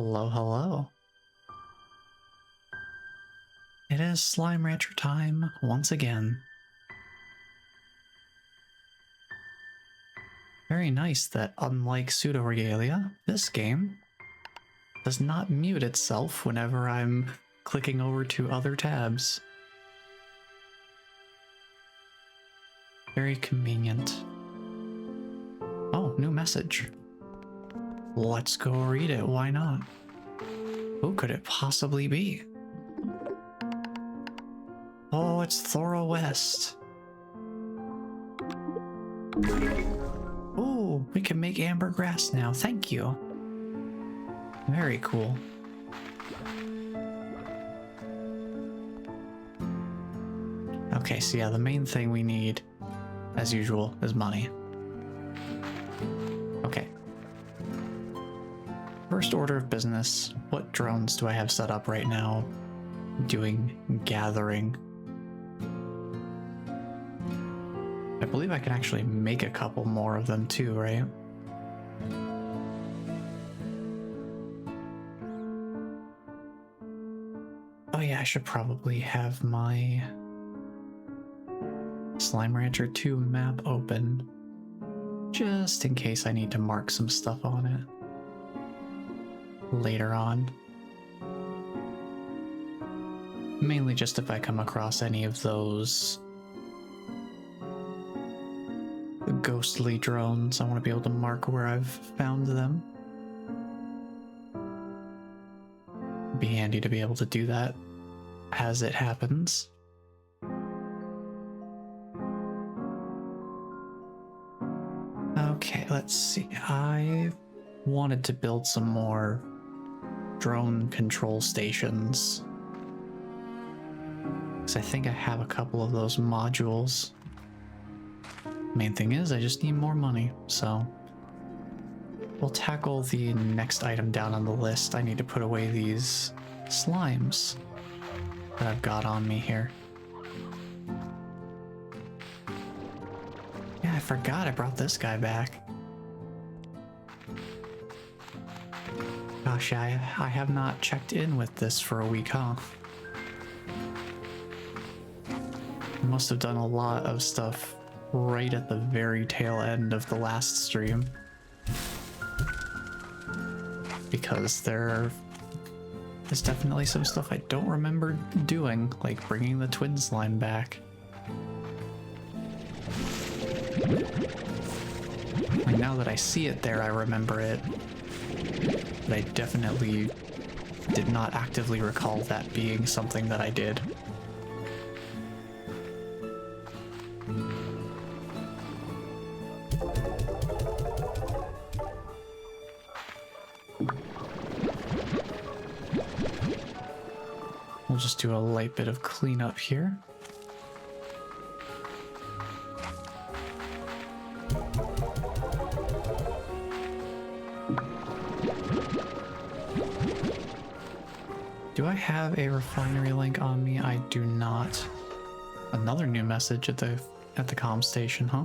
Hello, hello. It is Slime Rancher time once again. Very nice that, unlike Pseudo Regalia, this game does not mute itself whenever I'm clicking over to other tabs. Very convenient. Oh, new message. Let's go read it, why not? Who could it possibly be? Oh, it's Thora West. Oh, we can make amber grass now, thank you. Very cool. Okay, so yeah, the main thing we need, as usual, is money. Okay. First order of business, what drones do I have set up right now doing gathering? I believe I can actually make a couple more of them too, right? Oh yeah, I should probably have my Slime Rancher 2 map open, just in case I need to mark some stuff on it later on. Mainly just if I come across any of those ghostly drones, I want to be able to mark where I've found them. It'd be handy to be able to do that as it happens. Okay, let's see. I wanted to build some more drone control stations, because I think I have a couple of those modules. Main thing is I just need more money, so we'll tackle the next item down on the list. I need to put away these slimes that I've got on me here. Yeah, I forgot I brought this guy back. Gosh, I have not checked in with this for a week, huh? I must have done a lot of stuff right at the very tail end of the last stream, because there is definitely some stuff I don't remember doing, like bringing the twin slime back. Like, now that I see it there, I remember it, but I definitely did not actively recall that being something that I did. We'll just do a light bit of cleanup here. Do I have a refinery link on me? I do not. Another new message at the comm station, huh?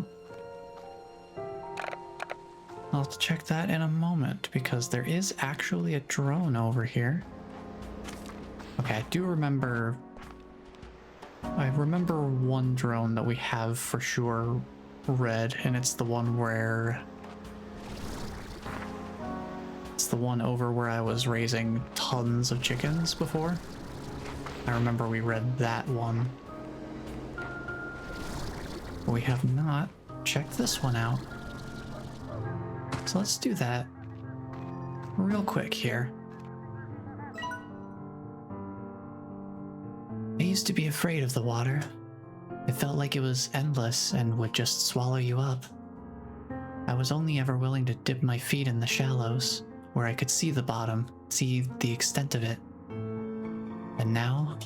I'll have to check that in a moment, because there is actually a drone over here. Okay, I do remember... I remember one drone that we have for sure red, and it's the one where... It's the one over where I was raising tons of chickens before. I remember we read that one. But we have not checked this one out. So let's do that real quick here. I used to be afraid of the water. It felt like it was endless and would just swallow you up. I was only ever willing to dip my feet in the shallows, where I could see the bottom, see the extent of it. And now,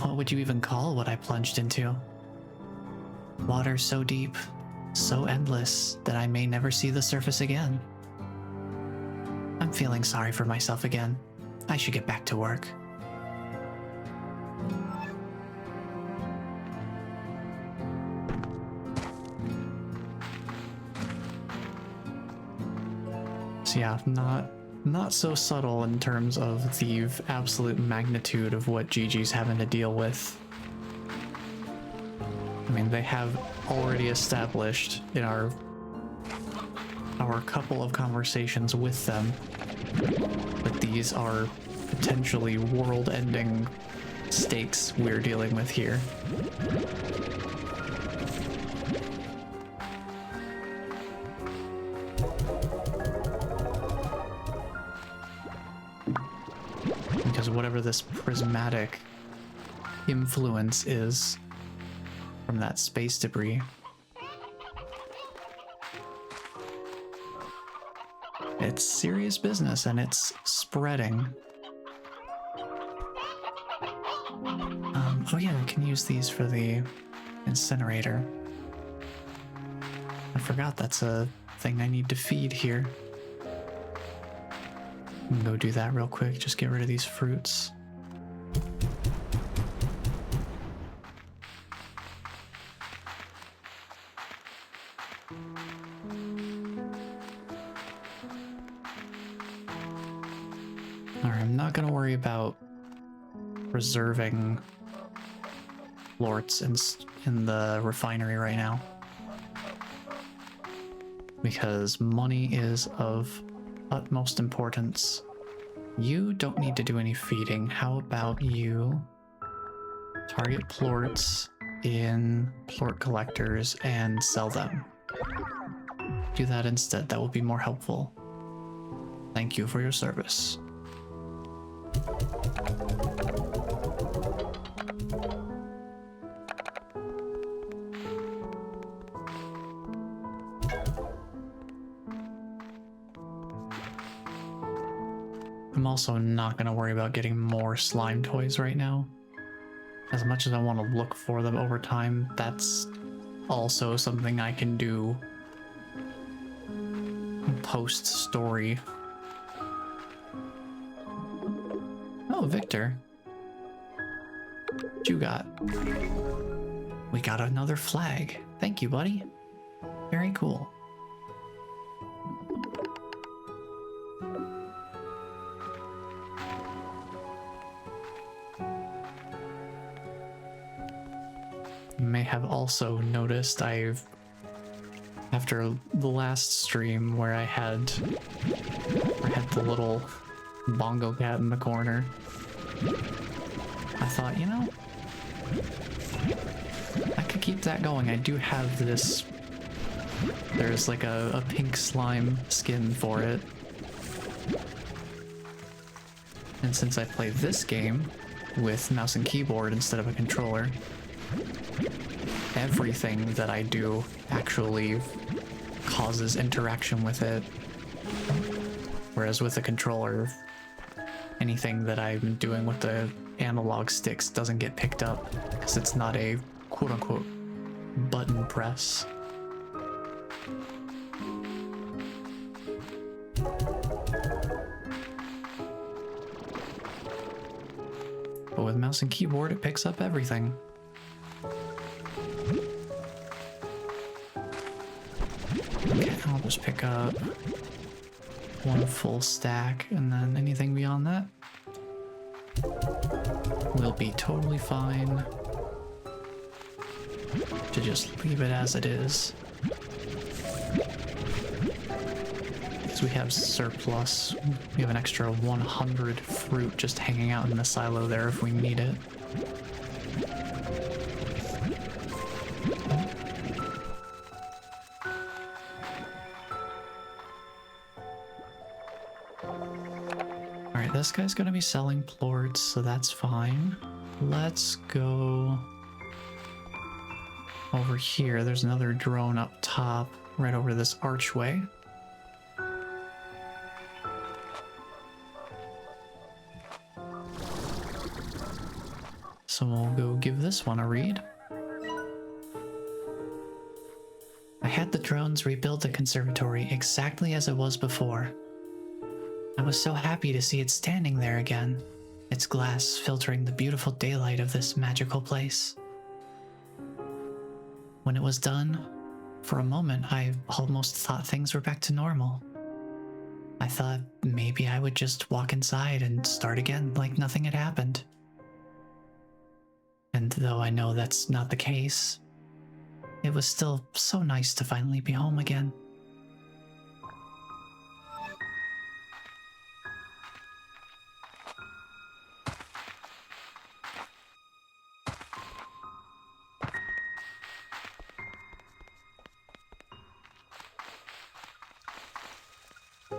what would you even call what I plunged into? Water so deep, so endless, that I may never see the surface again. I'm feeling sorry for myself again. I should get back to work. So yeah, not not so subtle in terms of the absolute magnitude of what Gigi's having to deal with. I mean, they have already established in our couple of conversations with them that these are potentially world-ending stakes we're dealing with here. Because whatever this prismatic influence is from that space debris, it's serious business and it's spreading. Oh yeah, I can use these for the incinerator. I forgot that's a thing I need to feed here. I'm gonna go do that real quick, just get rid of these fruits. Alright, I'm not gonna worry about preserving plorts in the refinery right now, because money is of utmost importance. You don't need to do any feeding. How about you target plorts in plort collectors and sell them? Do that instead. That will be more helpful. Thank you for your service. I'm also not going to worry about getting more slime toys right now. As much as I want to look for them over time, that's also something I can do post-story. Oh, Victor. What you got? We got another flag. Thank you, buddy. Very cool. You may have also noticed after the last stream where I had the little bongo cat in the corner, I thought, you know, I could keep that going. I do have this, there's like a pink slime skin for it. And since I play this game with mouse and keyboard instead of a controller, everything that I do actually causes interaction with it. Whereas with a controller, anything that I'm doing with the analog sticks doesn't get picked up because it's not a quote-unquote button press. But with mouse and keyboard, it picks up everything. Okay, I'll just pick up one full stack, and then anything beyond that will be totally fine to just leave it as it is. Because we have surplus, we have an extra 100 fruit just hanging out in the silo there if we need it. This guy's gonna be selling plorts, so that's fine. Let's go over here. There's another drone up top, right over this archway. So we'll go give this one a read. I had the drones rebuild the conservatory exactly as it was before. I was so happy to see it standing there again, its glass filtering the beautiful daylight of this magical place. When it was done, for a moment I almost thought things were back to normal. I thought maybe I would just walk inside and start again like nothing had happened. And though I know that's not the case, it was still so nice to finally be home again.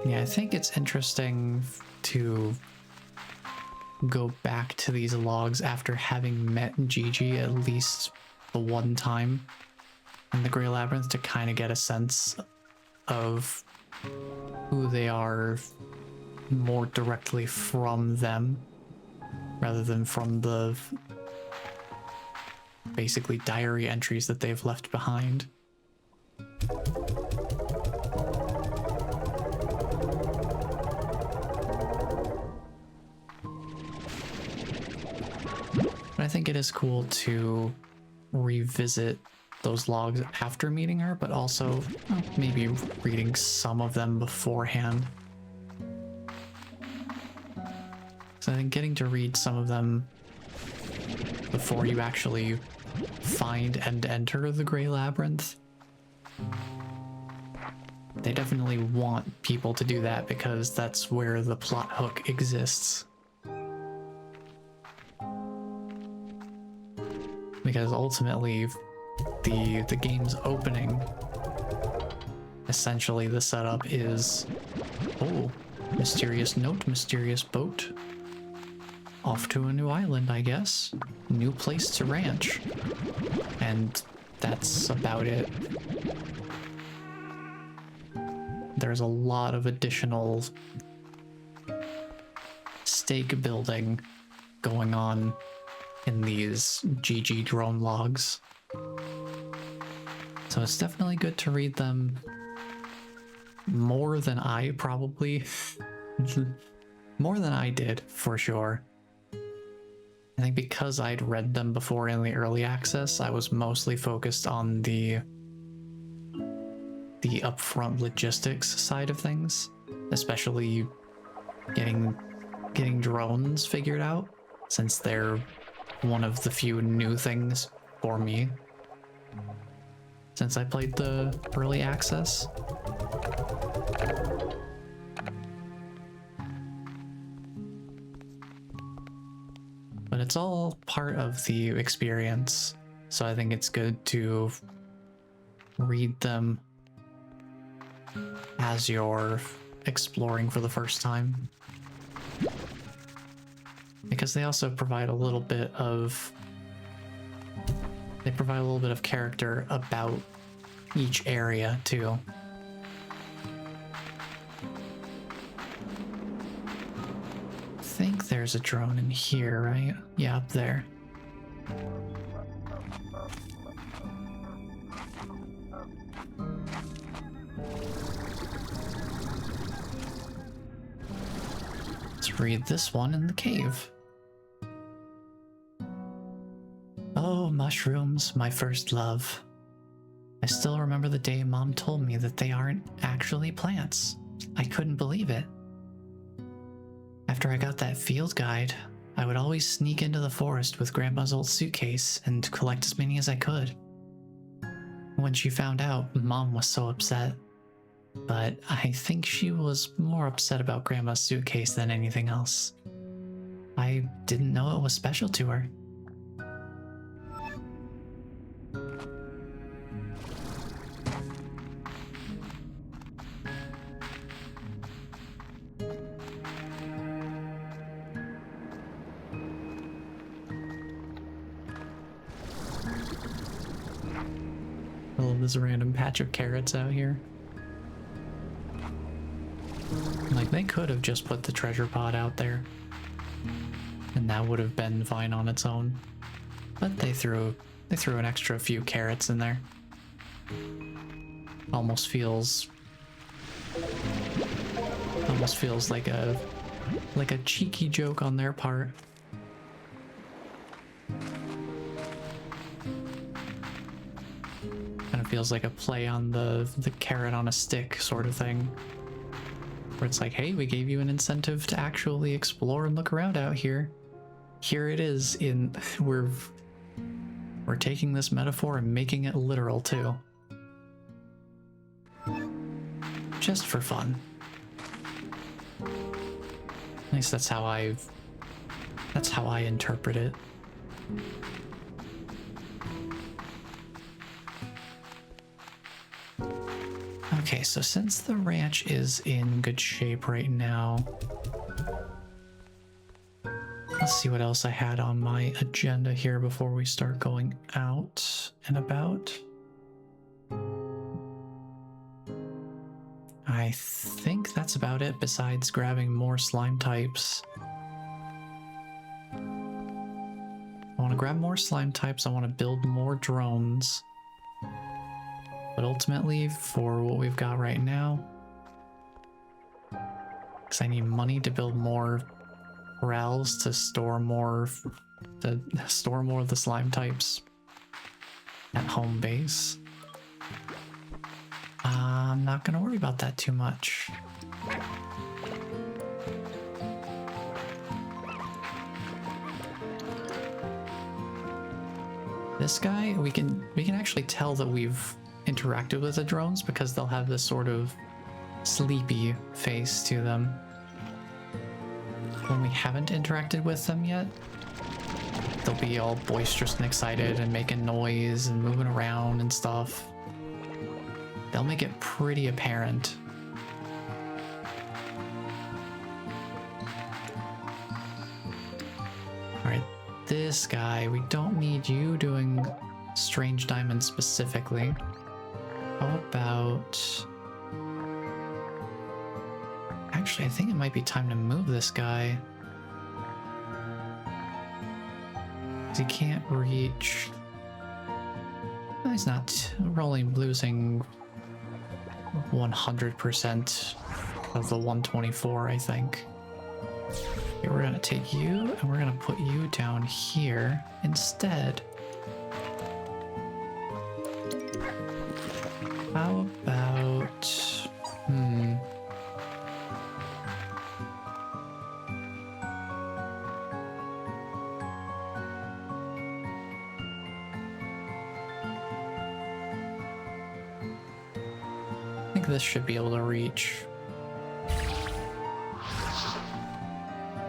Yeah, I think it's interesting to go back to these logs after having met Gigi at least the one time in the Grey Labyrinth to kind of get a sense of who they are more directly from them rather than from the basically diary entries that they've left behind. I think it is cool to revisit those logs after meeting her, but also maybe reading some of them beforehand. So I think getting to read some of them before you actually find and enter the Grey Labyrinth, they definitely want people to do that because that's where the plot hook exists. Because ultimately, the game's opening, essentially the setup is, oh, mysterious note, mysterious boat. Off to a new island, I guess. New place to ranch. And that's about it. There's a lot of additional stake building going on in these Gigi drone logs. So it's definitely good to read them more than I probably, more than I did for sure. I think because I'd read them before in the early access, I was mostly focused on the upfront logistics side of things, especially getting drones figured out, since they're one of the few new things for me since I played the early access. But it's all part of the experience, so I think it's good to read them as you're exploring for the first time. Because they also provide a little bit of character about each area too. I think there's a drone in here, right? Yeah, up there. Let's read this one in the cave. Oh, mushrooms, my first love. I still remember the day Mom told me that they aren't actually plants. I couldn't believe it. After I got that field guide, I would always sneak into the forest with Grandma's old suitcase and collect as many as I could. When she found out, Mom was so upset. But I think she was more upset about Grandma's suitcase than anything else. I didn't know it was special to her. Oh, this random patch of carrots out here. Like, they could have just put the treasure pod out there, and that would have been fine on its own. But they threw an extra few carrots in there. Almost feels like a cheeky joke on their part. Kind of feels like a play on the carrot on a stick sort of thing. Where it's like, hey, we gave you an incentive to actually explore and look around out here. Here it is in we're taking this metaphor and making it literal too. Just for fun. At least that's how I interpret it. Okay, so since the ranch is in good shape right now, let's see what else I had on my agenda here before we start going out and about. I think that's about it besides grabbing more slime types. I want to grab more slime types, I want to build more drones. But ultimately, for what we've got right now, because I need money to build more corrals to store more of the slime types at home base. I'm not gonna worry about that too much. This guy, we can actually tell that we've interacted with the drones because they'll have this sort of sleepy face to them. When we haven't interacted with them yet, they'll be all boisterous and excited and making noise and moving around and stuff. They'll make it pretty apparent. Alright, this guy, we don't need you doing strange diamonds specifically. How about... Actually, I think it might be time to move this guy. Because he can't reach... No, he's not losing 100% of the 124, I think. Okay, we're gonna take you and we're gonna put you down here instead. How about... I think this should be able to reach.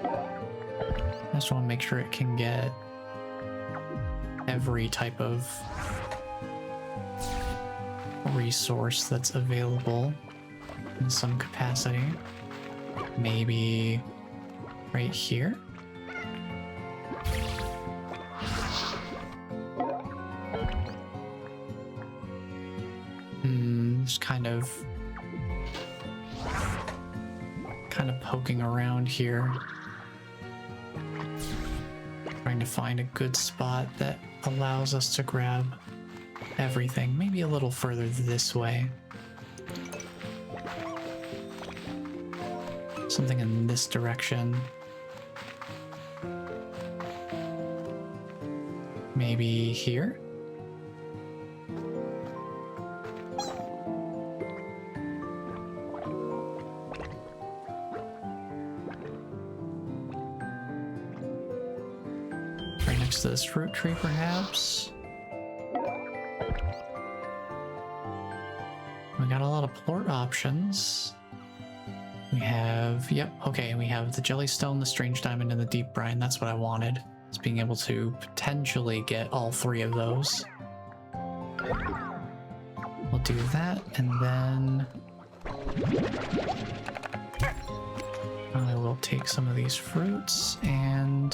I just want to make sure it can get every type of resource that's available in some capacity. Maybe right here? Just kind of poking around here. Trying to find a good spot that allows us to grab everything. Maybe a little further this way. Something in this direction. Maybe here? Right next to this fruit tree, perhaps? We got a lot of plort options. We have, yep, okay, we have the jellystone, the strange diamond, and the deep brine. That's what I wanted. Is being able to potentially get all three of those. We'll do that, and then I will take some of these fruits and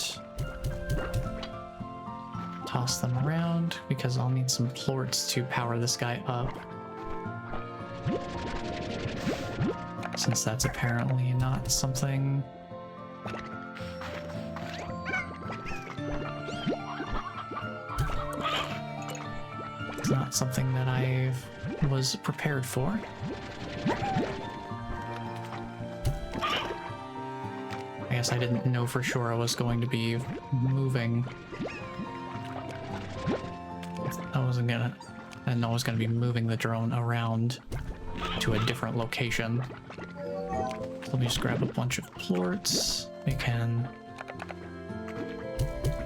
toss them around because I'll need some plorts to power this guy up. Since that's apparently not something... It's not something that I was prepared for. I guess I didn't know for sure I was going to be moving. I didn't know I was gonna be moving the drone around to a different location. Let me just grab a bunch of plorts. We can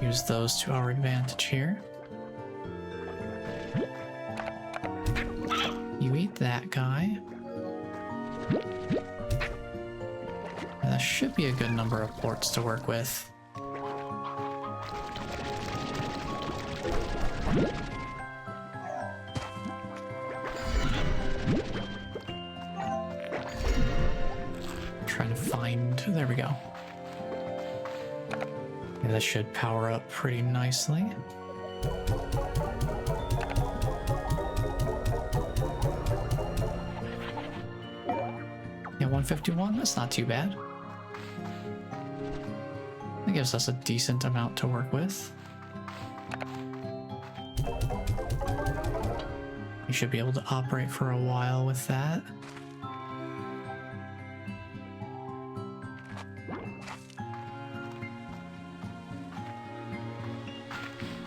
use those to our advantage here. You eat that guy. And that should be a good number of plorts to work with. Trying to find... There we go. Yeah, that should power up pretty nicely. Yeah, 151, that's not too bad. That gives us a decent amount to work with. We should be able to operate for a while with that.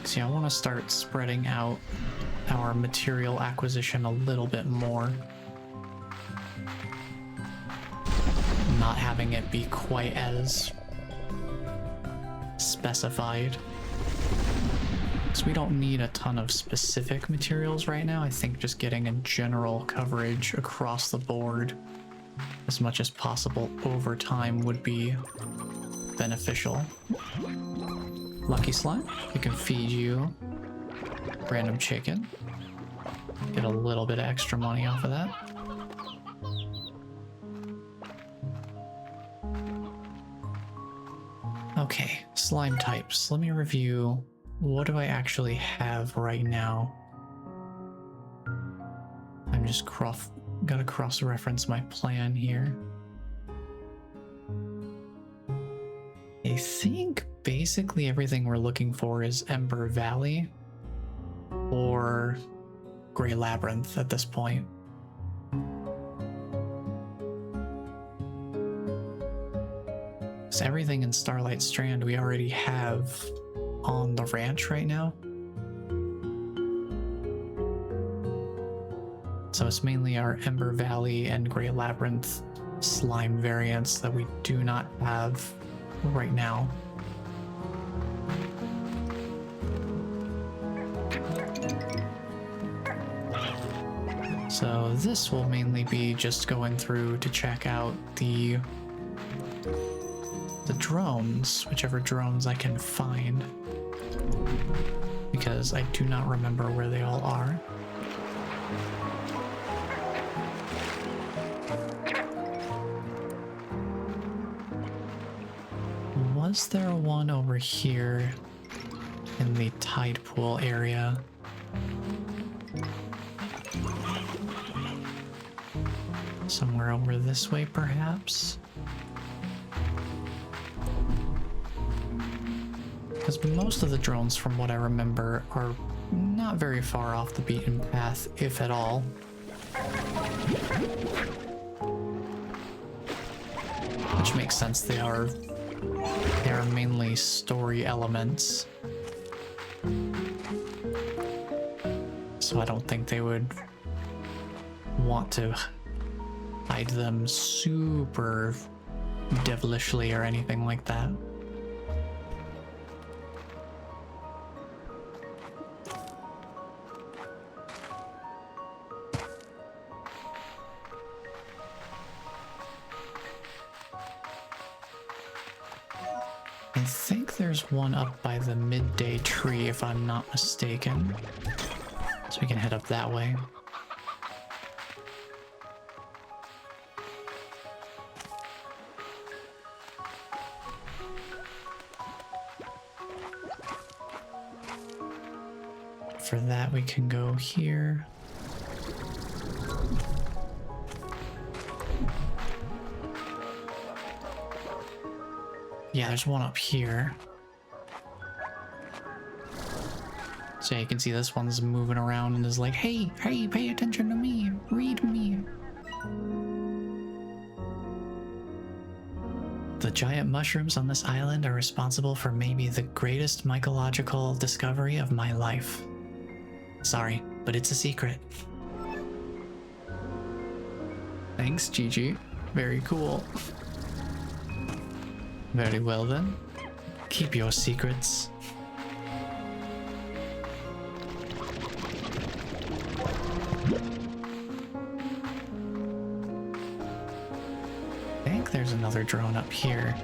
See, I want to start spreading out our material acquisition a little bit more. Not having it be quite as specified. Because we don't need a ton of specific materials right now. I think just getting a general coverage across the board as much as possible over time would be beneficial. Lucky Slime, we can feed you random chicken. Get a little bit of extra money off of that. Okay, slime types. Let me review. What do I actually have right now? I'm just gotta cross-reference my plan here. I think basically everything we're looking for is Ember Valley or Grey Labyrinth at this point. So everything in Starlight Strand we already have on the ranch right now. So it's mainly our Ember Valley and Grey Labyrinth slime variants that we do not have right now. So this will mainly be just going through to check out the drones, whichever drones I can find, because I do not remember where they all are. Was there one over here in the tide pool area? Somewhere over this way, perhaps? Because most of the drones, from what I remember, are not very far off the beaten path, if at all. Which makes sense, they are mainly story elements. So I don't think they would want to hide them super devilishly or anything like that. I think there's one up by the midday tree, if I'm not mistaken. So we can head up that way. For that, we can go here. Yeah, there's one up here. So you can see this one's moving around and is like, hey, pay attention to me, read me. The giant mushrooms on this island are responsible for maybe the greatest mycological discovery of my life. Sorry, but it's a secret. Thanks, Gigi. Very cool. Very well then. Keep your secrets. I think there's another drone up here.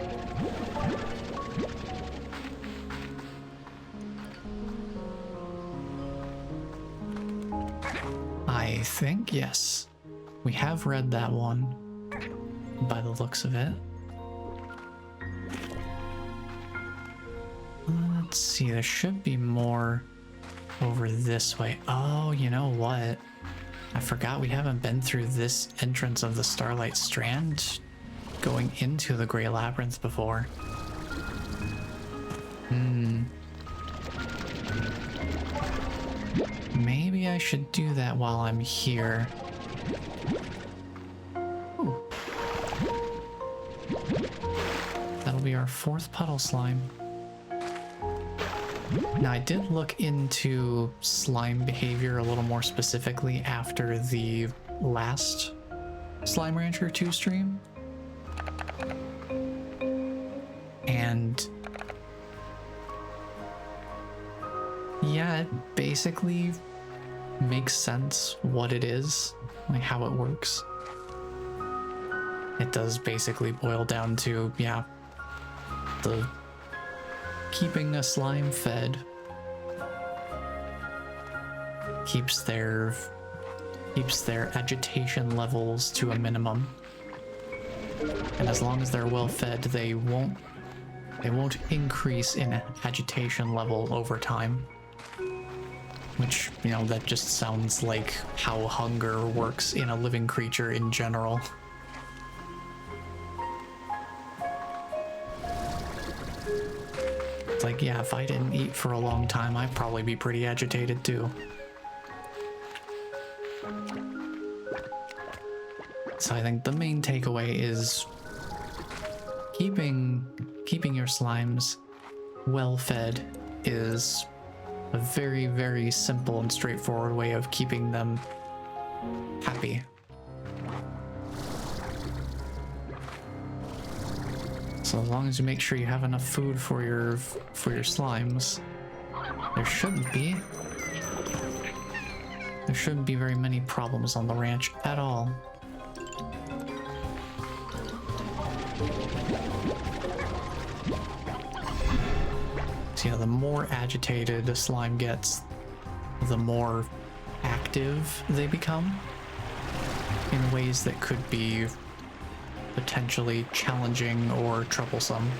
I think, yes. We have read that one, by the looks of it. Let's see, there should be more over this way. Oh, you know what? I forgot we haven't been through this entrance of the Starlight Strand going into the Grey Labyrinth before. Maybe I should do that while I'm here. Ooh. That'll be our 4th puddle slime. Now, I did look into slime behavior a little more specifically after the last Slime Rancher 2 stream. And yeah, it basically makes sense what it is, like how it works. It does basically boil down to, yeah, the keeping a slime fed keeps their agitation levels to a minimum. And as long as they're well fed, they won't increase in agitation level over time. Which, you know, that just sounds like how hunger works in a living creature in general. It's like, yeah, if I didn't eat for a long time, I'd probably be pretty agitated too. So I think the main takeaway is keeping your slimes well fed is a very, very simple and straightforward way of keeping them happy. So as long as you make sure you have enough food for your slimes, there shouldn't be very many problems on the ranch at all. So yeah, the more agitated a slime gets, the more active they become in ways that could be potentially challenging or troublesome.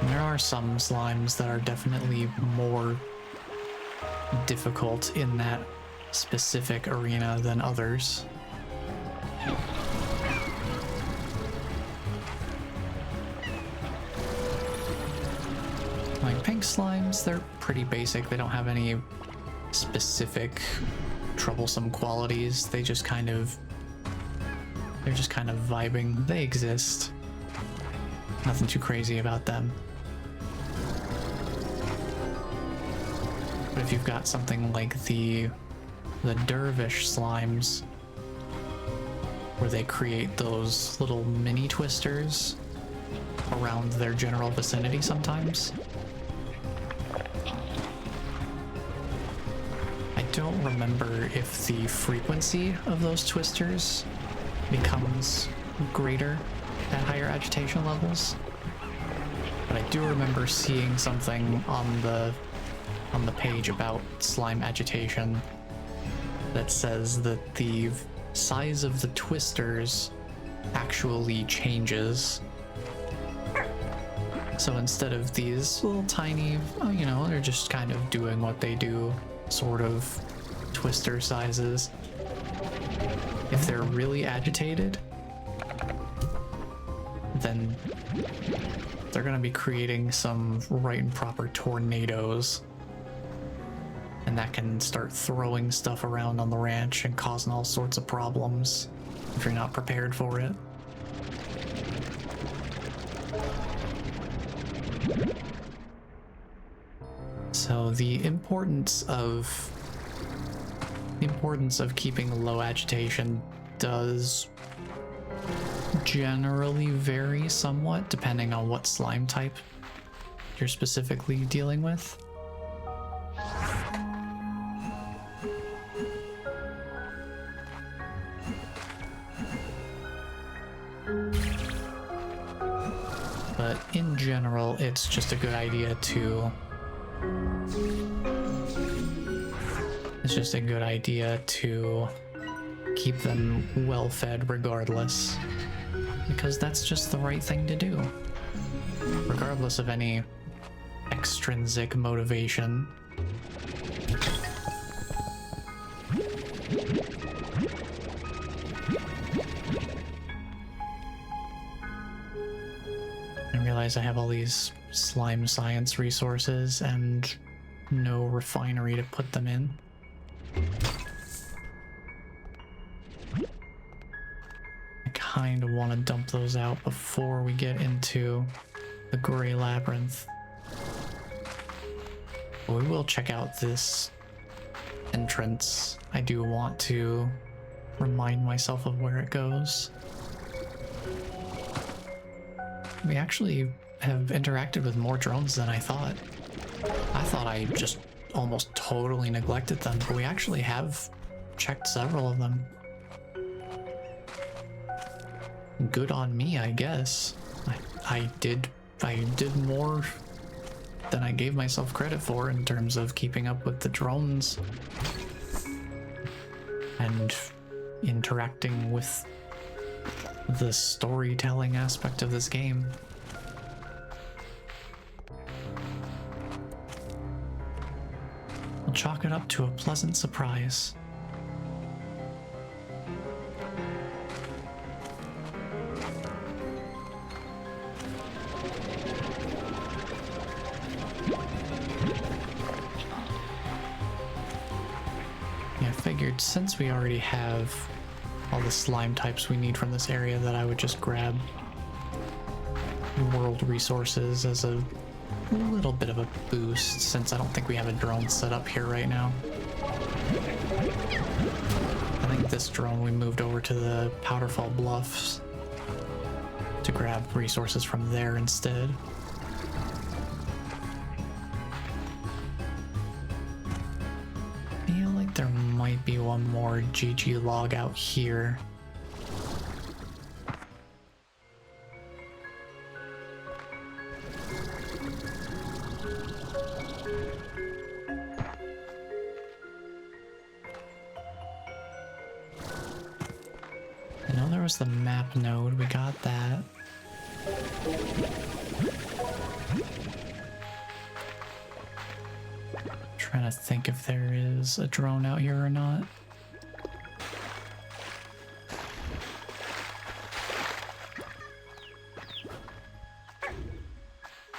And there are some slimes that are definitely more difficult in that specific arena than others. Like pink slimes, they're pretty basic. They don't have any specific troublesome qualities. They're just kind of vibing. They exist. Nothing too crazy about them. But if you've got something like the dervish slimes, where they create those little mini twisters around their general vicinity sometimes, I don't remember if the frequency of those twisters becomes greater at higher agitation levels, but I do remember seeing something on the page about slime agitation that says that the size of the twisters actually changes. So instead of these little tiny, you know, they're just kind of doing what they do sort of twister sizes, if they're really agitated, then they're going to be creating some right and proper tornadoes. And that can start throwing stuff around on the ranch and causing all sorts of problems if you're not prepared for it. So the importance of importance of keeping low agitation does generally vary somewhat depending on what slime type you're specifically dealing with. But in general, it's just a good idea to keep them well fed regardless, because that's just the right thing to do, regardless of any extrinsic motivation. I realize I have all these slime science resources and no refinery to put them in. I kind of want to dump those out before we get into the Grey Labyrinth. But we will check out this entrance. I do want to remind myself of where it goes. We actually have interacted with more drones than I thought. I thought I just almost totally neglected them, but we actually have checked several of them. Good on me, I guess. I did more than I gave myself credit for in terms of keeping up with the drones and interacting with the storytelling aspect of this game. We'll chalk it up to a pleasant surprise. Yeah, I figured since we already have all the slime types we need from this area that I would just grab world resources as a little bit of a boost, since I don't think we have a drone set up here right now. I think this drone we moved over to the Powderfall Bluffs to grab resources from there instead. I feel like there might be one more Gigi log out here. The map node, we got that. Trying to think if there is a drone out here or not.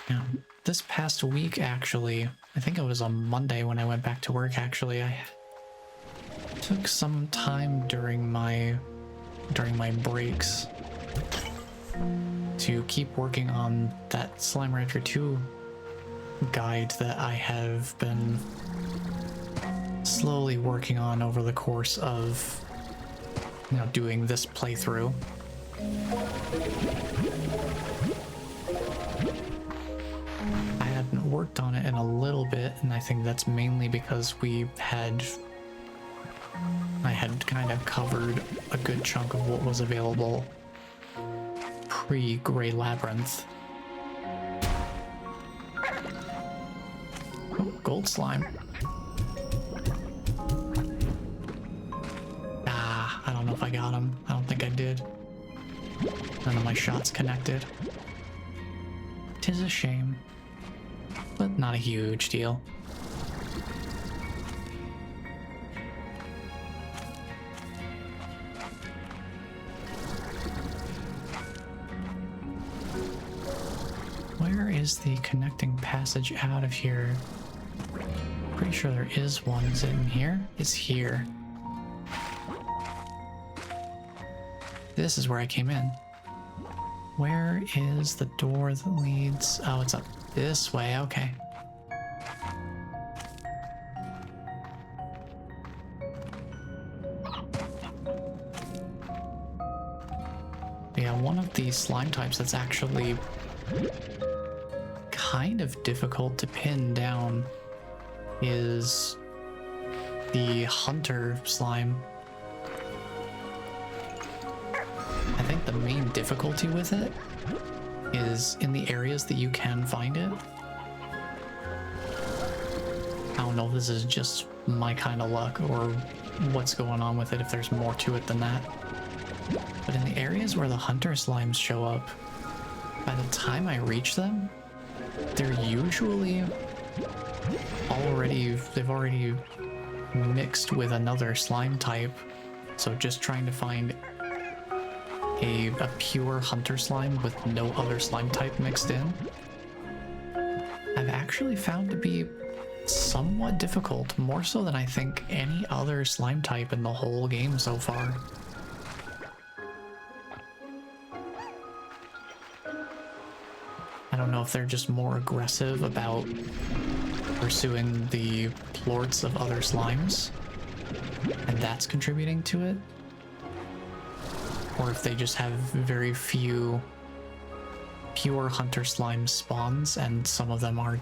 Now, this past week, actually, I think it was on Monday when I went back to work, actually, I took some time during my breaks to keep working on that Slime Rancher 2 guide that I have been slowly working on over the course of, doing this playthrough. I hadn't worked on it in a little bit, and I think that's mainly because I had kind of covered a good chunk of what was available pre-Grey Labyrinth. Oh, gold slime. I don't know if I got him. I don't think I did. None of my shots connected. 'Tis a shame, but not a huge deal. Where is the connecting passage out of here? Pretty sure there is one. Is it in here? It's here. This is where I came in. Where is the door that leads? Oh, it's up this way. Okay. Yeah, one of the slime types that's actually kind of difficult to pin down is the hunter slime. I think the main difficulty with it is in the areas that you can find it. I don't know if this is just my kind of luck or what's going on with it, if there's more to it than that. But in the areas where the hunter slimes show up, by the time I reach them, they're usually they've already mixed with another slime type. So just trying to find a pure hunter slime with no other slime type mixed in, I've actually found to be somewhat difficult, more so than I think any other slime type in the whole game so far. I don't know if they're just more aggressive about pursuing the plorts of other slimes, and that's contributing to it, or if they just have very few pure hunter slime spawns, and some of them are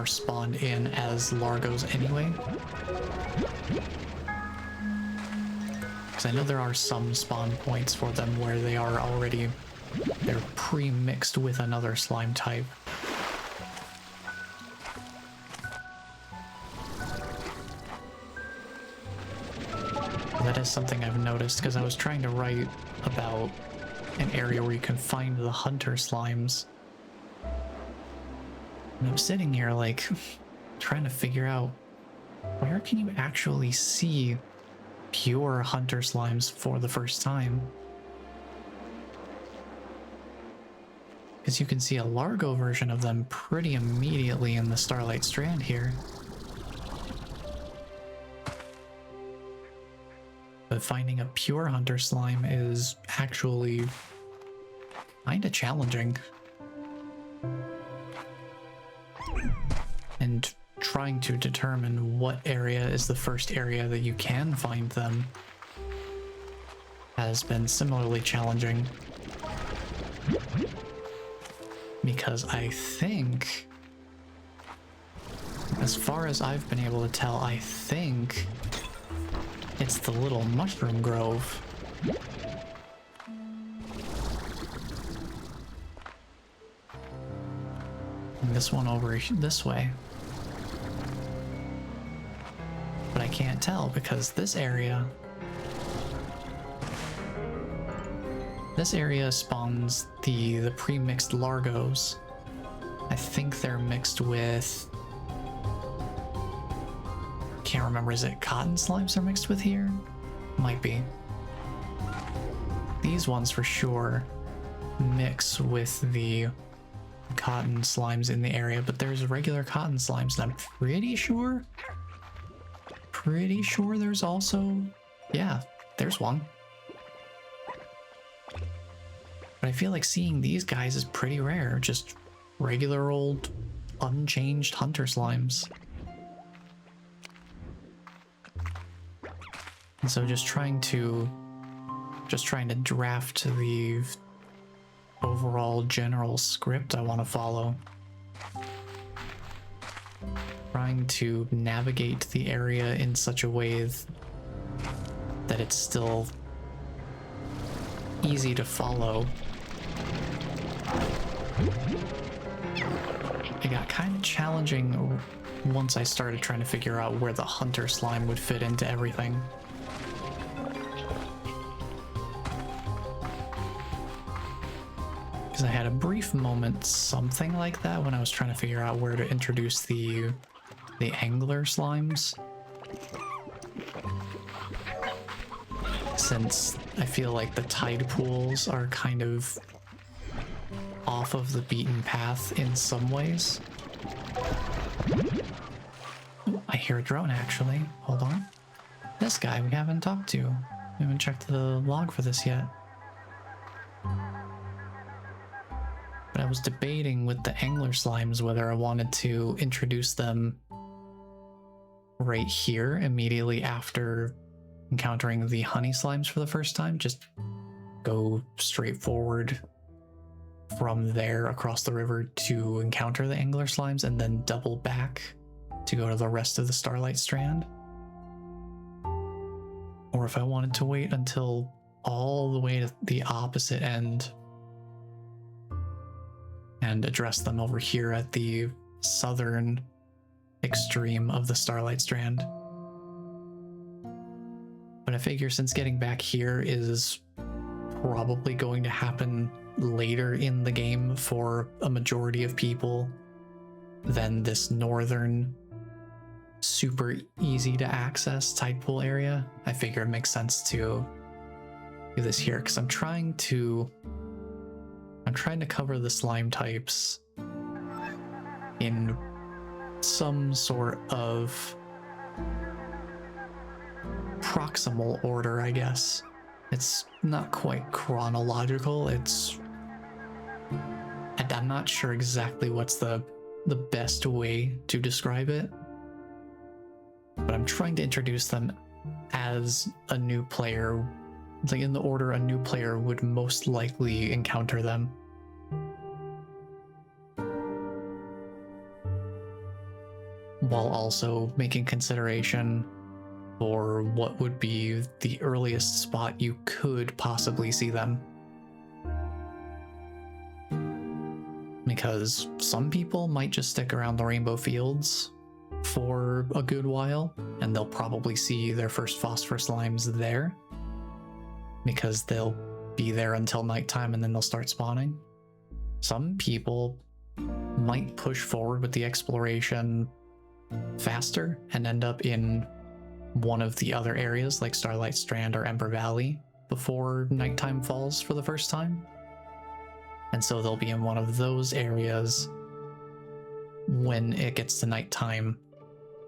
spawned in as largos anyway. Because I know there are some spawn points for them where they're pre-mixed with another slime type. That is something I've noticed, because I was trying to write about an area where you can find the hunter slimes. And I'm sitting here like trying to figure out, where can you actually see pure hunter slimes for the first time? Because you can see a Largo version of them pretty immediately in the Starlight Strand here. But finding a pure hunter slime is actually kinda challenging. And trying to determine what area is the first area that you can find them has been similarly challenging. Because I think, as far as I've been able to tell, I think it's the little mushroom grove. And this one over this way. But I can't tell because this area spawns the pre-mixed largos. I think they're mixed with, can't remember, is it cotton slimes they're mixed with here? Might be. These ones for sure mix with the cotton slimes in the area, but there's regular cotton slimes, and I'm pretty sure there's also, yeah, there's one. But I feel like seeing these guys is pretty rare, just regular old unchanged hunter slimes. And so just trying to draft the overall general script I want to follow. Trying to navigate the area in such a way that it's still easy to follow. It got kind of challenging once I started trying to figure out where the hunter slime would fit into everything. Because I had a brief moment, something like that, when I was trying to figure out where to introduce the angler slimes. Since I feel like the tide pools are kind of off of the beaten path in some ways. Ooh, I hear a drone actually. Hold on. This guy we haven't talked to. We haven't checked the log for this yet. But I was debating with the angler slimes whether I wanted to introduce them right here immediately after encountering the honey slimes for the first time, just go straight forward from there across the river to encounter the angler slimes and then double back to go to the rest of the Starlight Strand. Or if I wanted to wait until all the way to the opposite end and address them over here at the southern extreme of the Starlight Strand. But I figure since getting back here is probably going to happen later in the game for a majority of people than this northern super easy to access tide pool area, I figure it makes sense to do this here because I'm trying to cover the slime types in some sort of proximal order, I guess. It's not quite chronological, and I'm not sure exactly what's the best way to describe it, but I'm trying to introduce them as a new player, like in the order a new player would most likely encounter them. While also making consideration for what would be the earliest spot you could possibly see them. Because some people might just stick around the Rainbow Fields for a good while, and they'll probably see their first phosphor slimes there, because they'll be there until nighttime and then they'll start spawning. Some people might push forward with the exploration faster and end up in one of the other areas like Starlight Strand or Ember Valley before nighttime falls for the first time. And so they'll be in one of those areas when it gets to nighttime,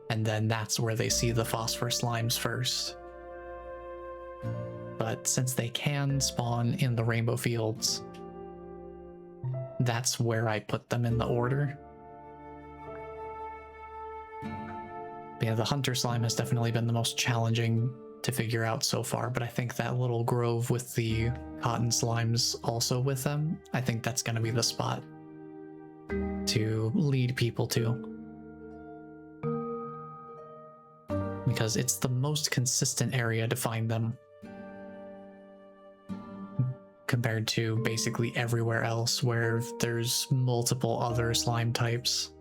and then that's where they see the phosphor slimes first. But since they can spawn in the Rainbow Fields, that's where I put them in the order. But yeah, the hunter slime has definitely been the most challenging to figure out so far, but I think that little grove with the cotton slimes also with them, I think that's going to be the spot to lead people to. Because it's the most consistent area to find them compared to basically everywhere else where there's multiple other slime types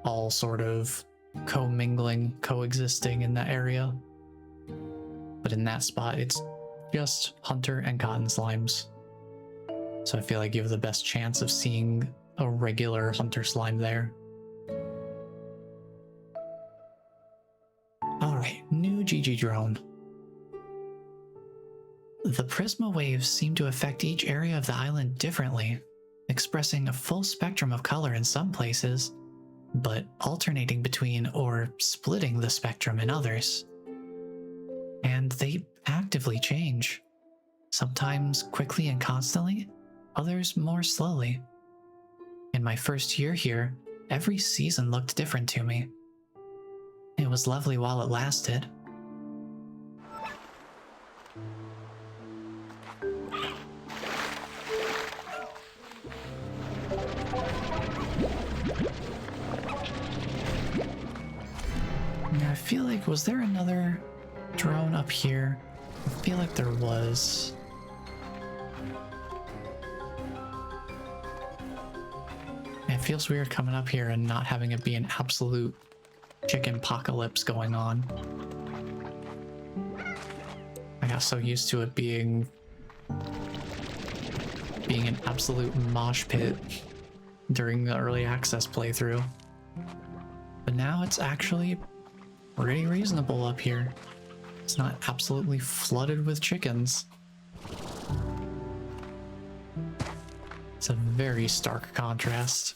all sort of commingling, coexisting in that area. But in that spot, it's just hunter and cotton slimes. So I feel like you have the best chance of seeing a regular hunter slime there. Alright, new Gigi drone. The Prisma waves seem to affect each area of the island differently, expressing a full spectrum of color in some places, but alternating between or splitting the spectrum in others. And they actively change, sometimes quickly and constantly, others more slowly. In my first year here, every season looked different to me. It was lovely while it lasted. Now I feel like, was there another drone up here? I feel like there was. It feels weird coming up here and not having it be an absolute chicken apocalypse going on. I got so used to it being an absolute mosh pit during the early access playthrough. But now it's actually pretty reasonable up here. It's not absolutely flooded with chickens. It's a very stark contrast.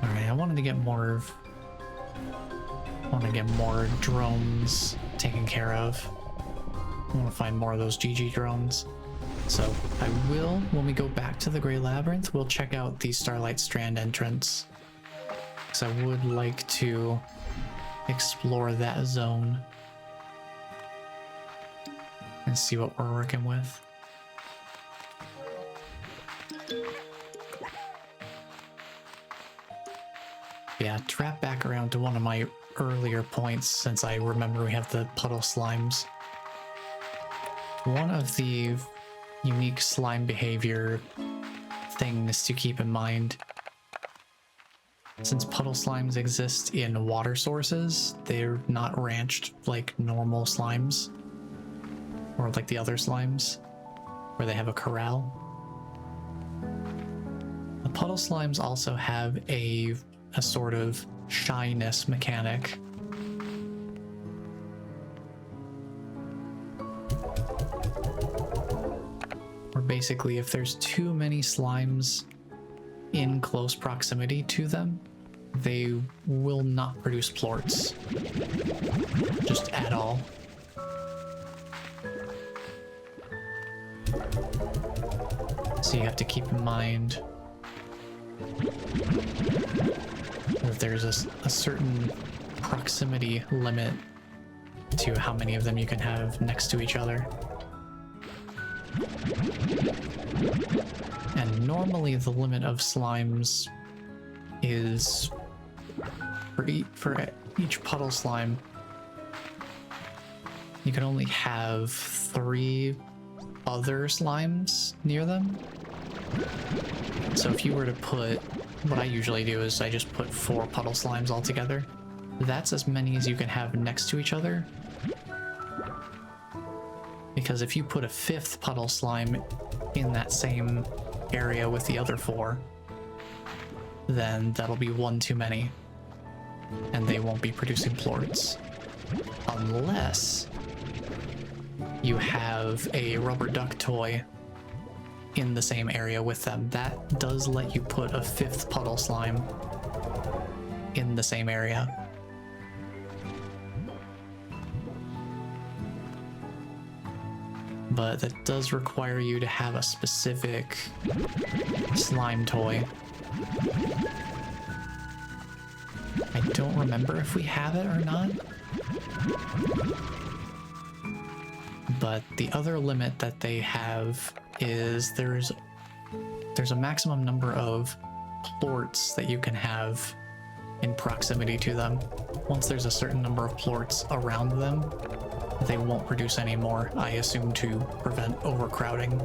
Alright, I wanted to get more drones taken care of. I want to find more of those Gigi drones. So I will, when we go back to the Grey Labyrinth, we'll check out the Starlight Strand entrance. Because I would like to explore that zone and see what we're working with. Yeah, to wrap back around to one of my earlier points, since I remember we have the puddle slimes. One of the unique slime behavior things to keep in mind, since puddle slimes exist in water sources, they're not ranched like normal slimes, or like the other slimes, where they have a corral. The puddle slimes also have a sort of shyness mechanic. Where basically if there's too many slimes in close proximity to them, they will not produce plorts. Just at all. So you have to keep in mind that there's a certain proximity limit to how many of them you can have next to each other. And normally the limit of slimes is for each puddle slime, you can only have 3 other slimes near them. So if you were to put, what I usually do is I just put 4 puddle slimes all together. That's as many as you can have next to each other. Because if you put a 5th puddle slime in that same area with the other 4, then that'll be 1 too many. And they won't be producing plorts. Unless you have a rubber duck toy in the same area with them. That does let you put a 5th puddle slime in the same area. But that does require you to have a specific slime toy. I don't remember if we have it or not. But the other limit that they have is there's a maximum number of plorts that you can have in proximity to them. Once there's a certain number of plorts around them, they won't produce any more, I assume to prevent overcrowding.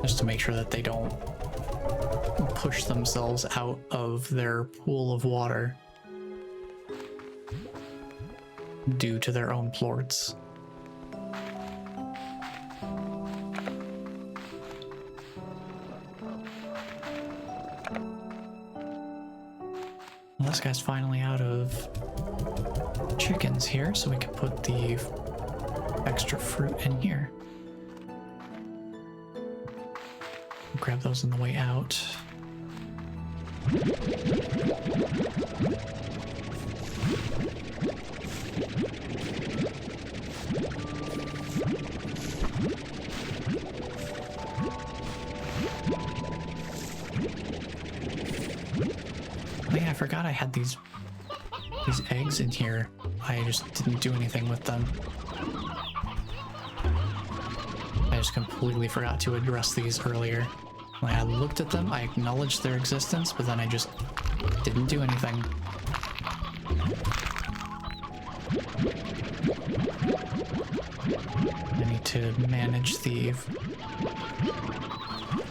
Just to make sure that they don't push themselves out of their pool of water due to their own plorts. Well, this guy's finally out of chickens here, so we can put the extra fruit in here. Grab those on the way out. Oh yeah, I forgot I had these eggs in here. I just didn't do anything with them. I just completely forgot to address these earlier. When I looked at them, I acknowledged their existence, but then I just didn't do anything. I need to manage the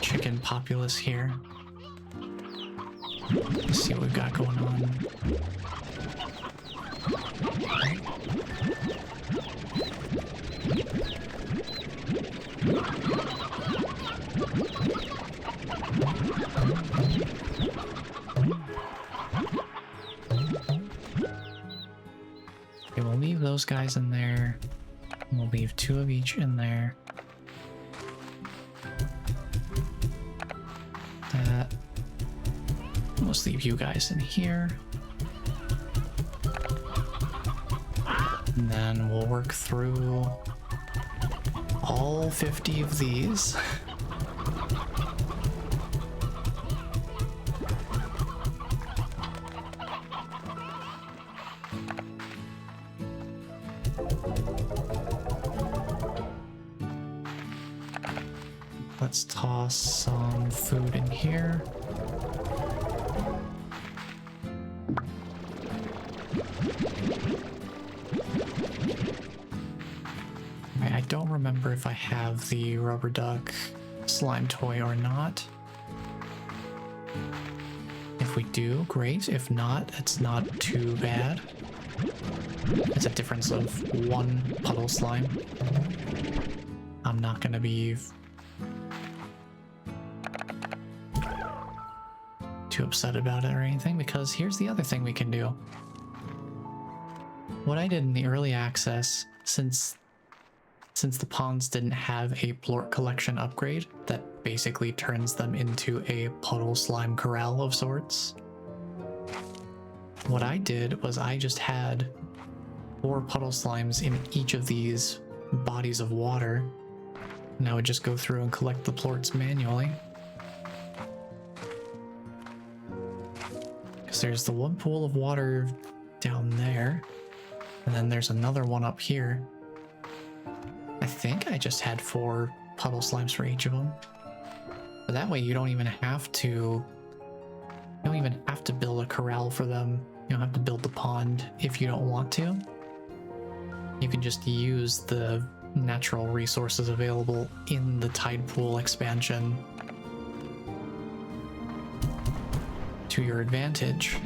chicken populace here. Let's see what we've got going on. Okay, we'll leave those guys in there. We'll leave 2 of each in there. That. Let's leave you guys in here. And then we'll work through all 50 of these. Let's toss some food in here. I don't remember if I have the rubber duck slime toy or not. If we do, great. If not, it's not too bad. It's a difference of 1 puddle slime. I'm not gonna be too upset about it or anything, because here's the other thing we can do. What I did in the early access, since the ponds didn't have a plort collection upgrade that basically turns them into a puddle slime corral of sorts, what I did was I just had 4 puddle slimes in each of these bodies of water, and I would just go through and collect the plorts manually. Because there's the one pool of water down there, and then there's another one up here. I think I just had 4 puddle slimes for each of them. But that way you don't even have to build a corral for them. You don't have to build the pond if you don't want to. You can just use the natural resources available in the tide pool expansion to your advantage.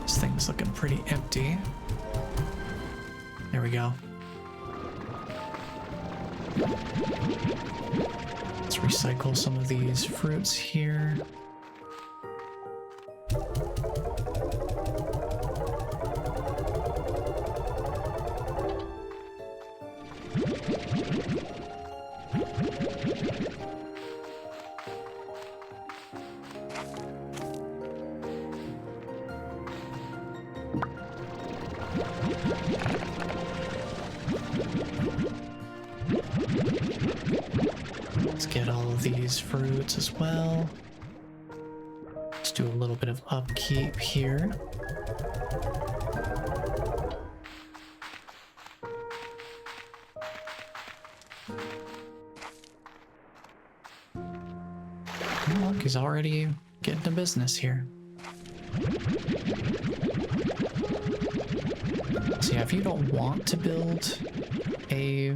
This thing's looking pretty empty. There we go. Let's recycle some of these fruits here. Let's get all of these fruits as well. Let's do a little bit of upkeep here. Oh, look, he's already getting to business here. So yeah, if you don't want to build a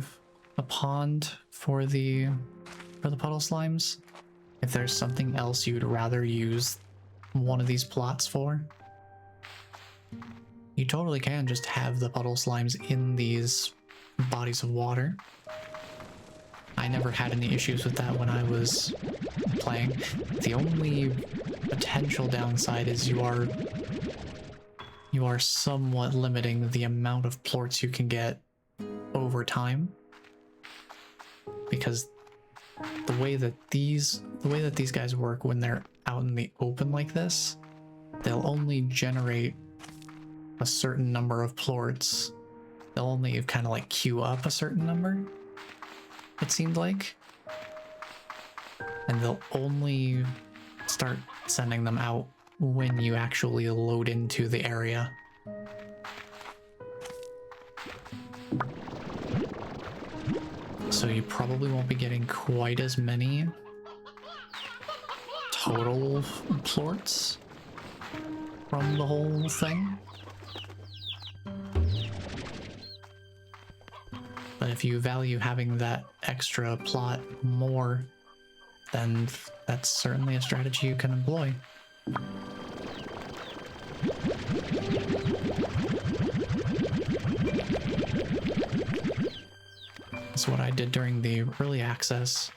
pond for the puddle slimes, if there's something else you'd rather use one of these plots for, you totally can just have the puddle slimes in these bodies of water. I never had any issues with that when I was playing. The only potential downside is you are somewhat limiting the amount of plorts you can get over time, because the way that these guys work when they're out in the open like this, they'll only generate a certain number of plorts. They'll only kind of like queue up a certain number, it seemed like, and they'll only start sending them out when you actually load into the area. So you probably won't be getting quite as many total plorts from the whole thing. But if you value having that extra plot more, then that's certainly a strategy you can employ. That's what I did during the early access.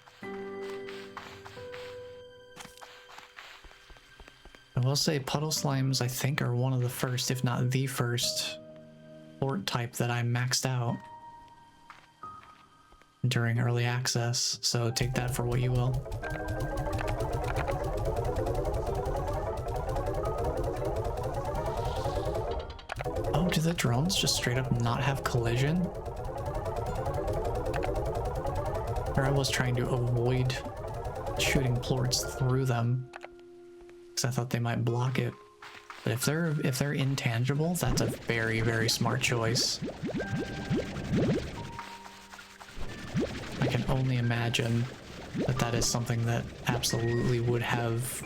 I will say puddle slimes, I think, are one of the first, if not the first, plort type that I maxed out during early access, so take that for what you will. Oh, do the drones just straight up not have collision? Or I was trying to avoid shooting plorts through them because I thought they might block it. But if they're intangible, that's a very, very smart choice. I can only imagine that that is something that absolutely would have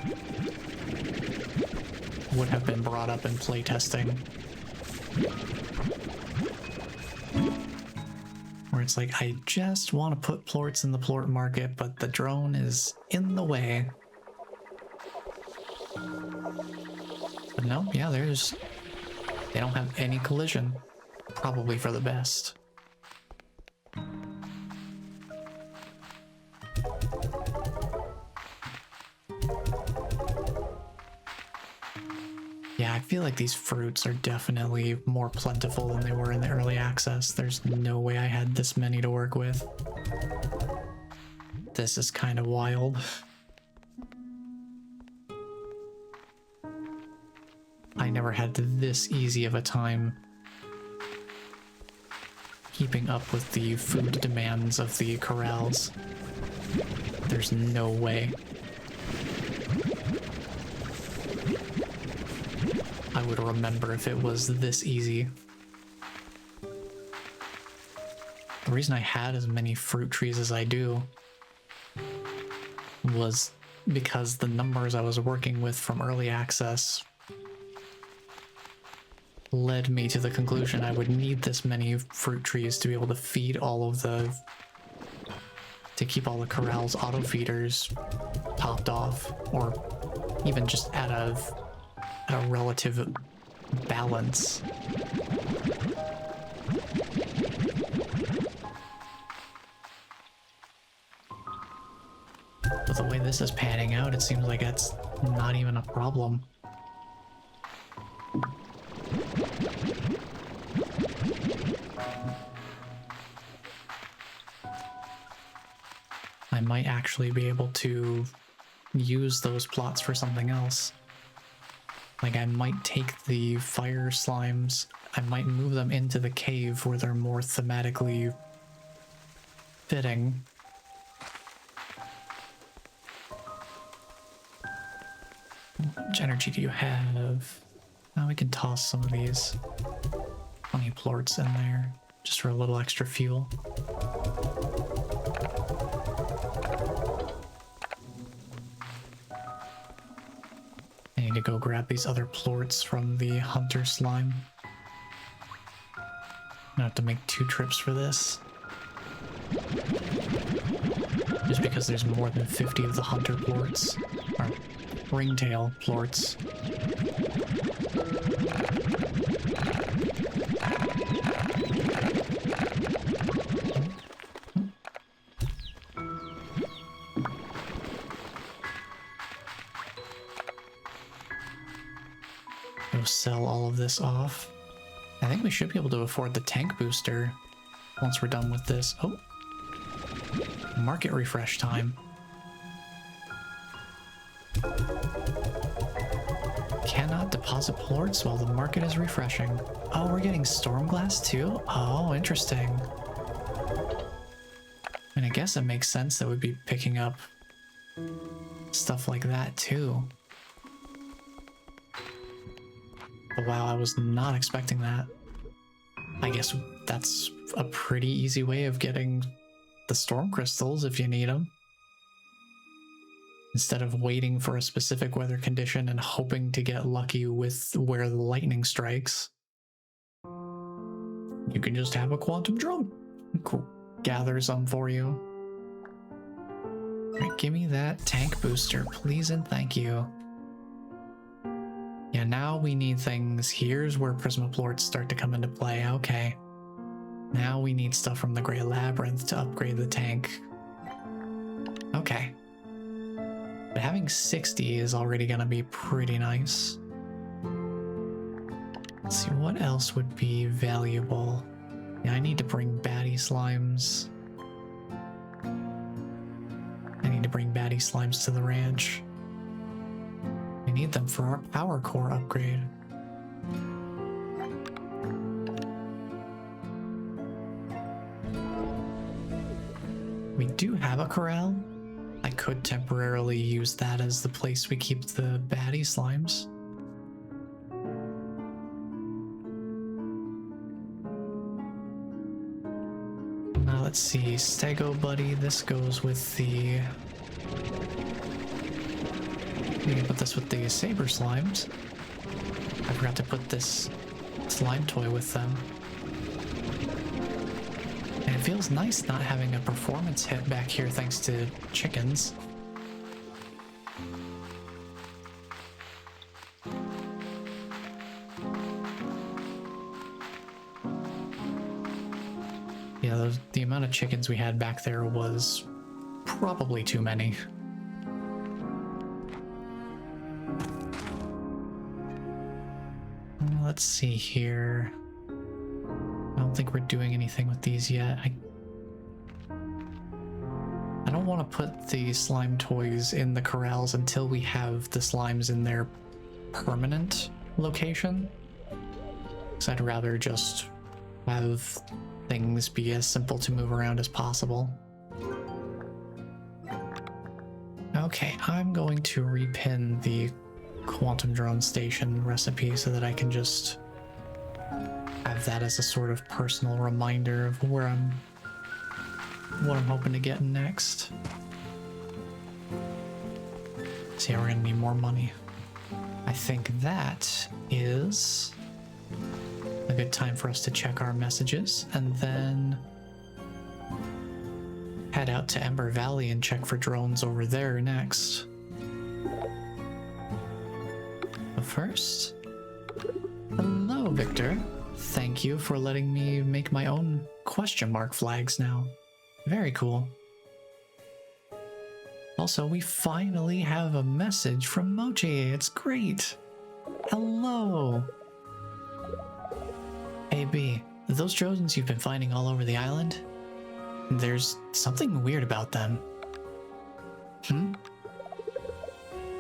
been brought up in playtesting. Where it's like, I just want to put plorts in the plort market, but the drone is in the way. But no, yeah, they don't have any collision. Probably for the best. Yeah, I feel like these fruits are definitely more plentiful than they were in the early access. There's no way I had this many to work with. This is kind of wild. I never had this easy of a time keeping up with the food demands of the corrals. There's no way. I would remember if it was this easy. The reason I had as many fruit trees as I do was because the numbers I was working with from early access led me to the conclusion I would need this many fruit trees to be able to feed all of the... to keep all the corral's auto feeders topped off, or even just at a relative balance. But the way this is panning out, it seems like that's not even a problem. I might actually be able to use those plots for something else. Like, I might take the fire slimes, I might move them into the cave where they're more thematically fitting. How much energy do you have? Now we can toss some of these 20 plorts in there, just for a little extra fuel. I need to go grab these other plorts from the hunter slime. I'm gonna have to make 2 trips for this. Just because there's more than 50 of the hunter plorts, or ringtail plorts. Go sell all of this off. I think we should be able to afford the tank booster once we're done with this. Oh, market refresh time. Cannot deposit plorts while the market is refreshing. Oh, we're getting Stormglass too? Oh, interesting. And I guess it makes sense that we'd be picking up stuff like that too. But wow, I was not expecting that. I guess that's a pretty easy way of getting the storm crystals if you need them. Instead of waiting for a specific weather condition and hoping to get lucky with where the lightning strikes, you can just have a quantum drum. Cool. Gather some for you. Alright, give me that tank booster, please and thank you. Yeah, now we need things. Here's where Prismaplorts start to come into play. Okay. Now we need stuff from the Grey Labyrinth to upgrade the tank. Okay. But having 60 is already gonna be pretty nice. Let's see, what else would be valuable? Yeah, I need to bring baddie slimes. I need to bring baddie slimes to the ranch. We need them for our power core upgrade. We do have a corral. I could temporarily use that as the place we keep the baddie slimes. Let's see, Stego Buddy, this goes with the... We can put this with the Saber Slimes. I forgot to put this slime toy with them. And it feels nice not having a performance hit back here thanks to chickens. Yeah, the amount of chickens we had back there was probably too many. Let's see here. I don't think we're doing anything with these yet. I don't want to put the slime toys in the corrals until we have the slimes in their permanent location. Because I'd rather just have things be as simple to move around as possible. Okay, I'm going to repin the Quantum Drone Station recipe so that I can just have that as a sort of personal reminder of what I'm hoping to get next. So yeah, we're gonna need more money. I think that is a good time for us to check our messages and then head out to Ember Valley and check for drones over there next. But first, hello Victor. Thank you for letting me make my own question mark flags now. Very cool. Also, we finally have a message from Mochi. It's great. Hello. Hey B, those drones you've been finding all over the island? There's something weird about them.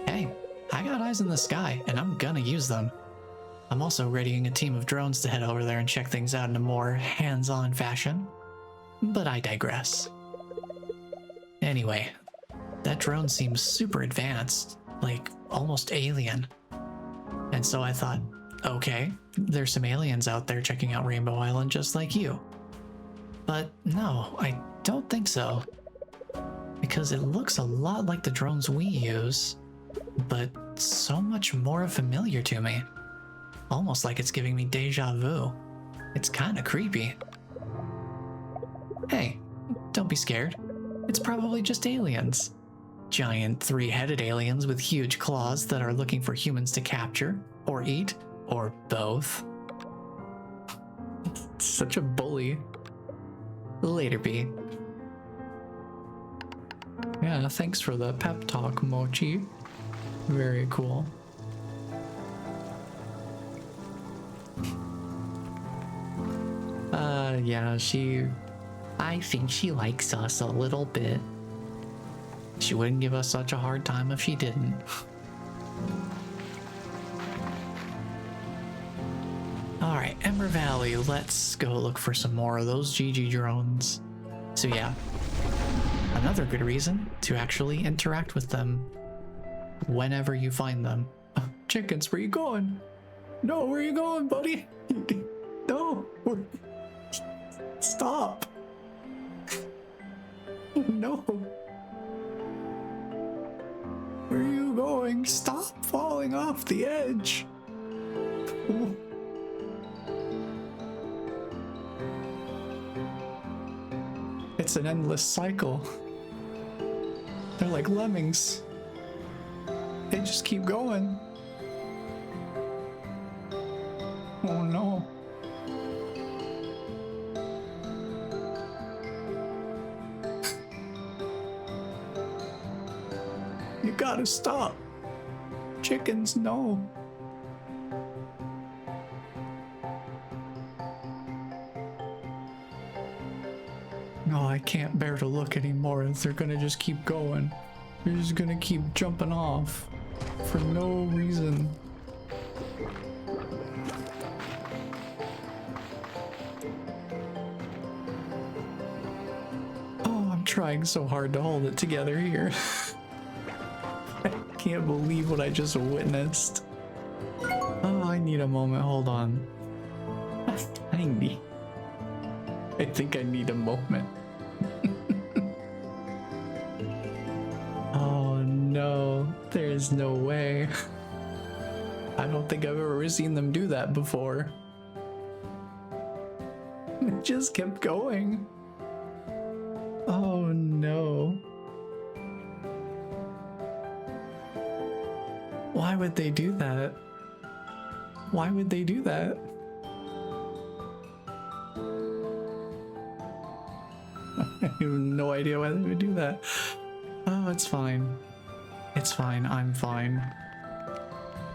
Hey, I got eyes in the sky, and I'm gonna use them. I'm also readying a team of drones to head over there and check things out in a more hands-on fashion. But I digress. Anyway, that drone seems super advanced, like almost alien. And so I thought, okay, there's some aliens out there checking out Rainbow Island just like you. But no, I don't think so. Because it looks a lot like the drones we use, but so much more familiar to me. Almost like it's giving me deja vu. It's kinda creepy. Hey, don't be scared. It's probably just aliens. Giant three-headed aliens with huge claws that are looking for humans to capture, or eat, or both. Such a bully. Later, B. Yeah, thanks for the pep talk, Mochi. Very cool. Yeah, I think she likes us a little bit. She wouldn't give us such a hard time if she didn't. Alright, Ember Valley, let's go look for some more of those Gigi drones. So yeah, another good reason to actually interact with them whenever you find them. Chickens, where you going? No, where you going, buddy? No. Stop. No. Where are you going? Stop falling off the edge. It's an endless cycle. They're like lemmings. They just keep going. Oh no. You gotta stop. Chickens, no. No, I can't bear to look anymore. They're gonna just keep going. They're just gonna keep jumping off for no reason. trying so hard to hold it together here. I can't believe what I just witnessed. Oh, I need a moment. Hold on. I think I need a moment. Oh no, there's no way. I don't think I've ever seen them do that before. It just kept going. Oh no. Why would they do that? Why would they do that? I have no idea why they would do that. Oh, it's fine. It's fine. I'm fine.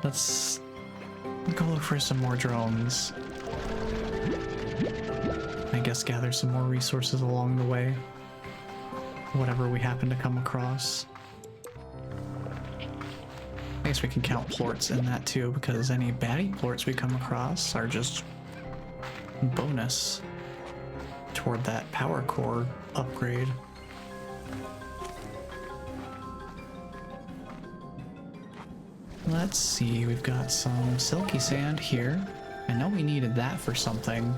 Let's go look for some more drones. I guess gather some more resources along the way. Whatever we happen to come across. I guess we can count plorts in that too, because any baddie plorts we come across are just bonus toward that power core upgrade. Let's see, we've got some silky sand here. I know we needed that for something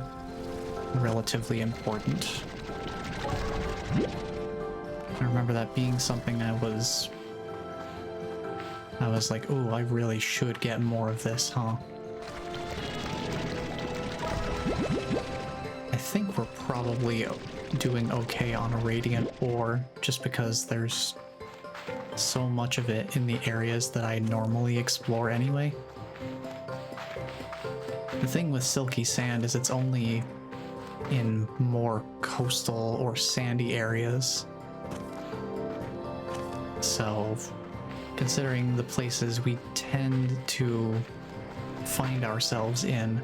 relatively important. I remember that being something I was like, oh, I really should get more of this, huh? I think we're probably doing okay on a radiant ore, just because there's so much of it in the areas that I normally explore anyway. The thing with silky sand is it's only in more coastal or sandy areas. So, considering the places we tend to find ourselves in,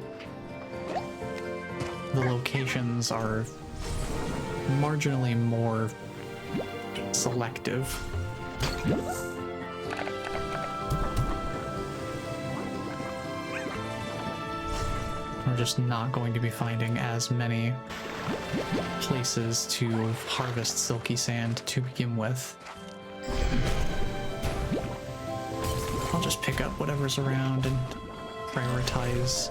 the locations are marginally more selective. We're just not going to be finding as many places to harvest silky sand to begin with. I'll just pick up whatever's around and prioritize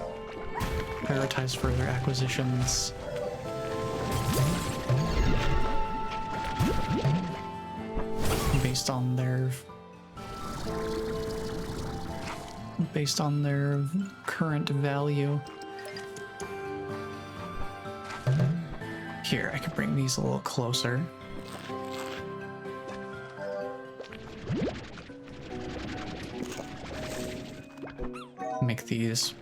further acquisitions. Based on their current value. Here, I can bring these a little closer. Make these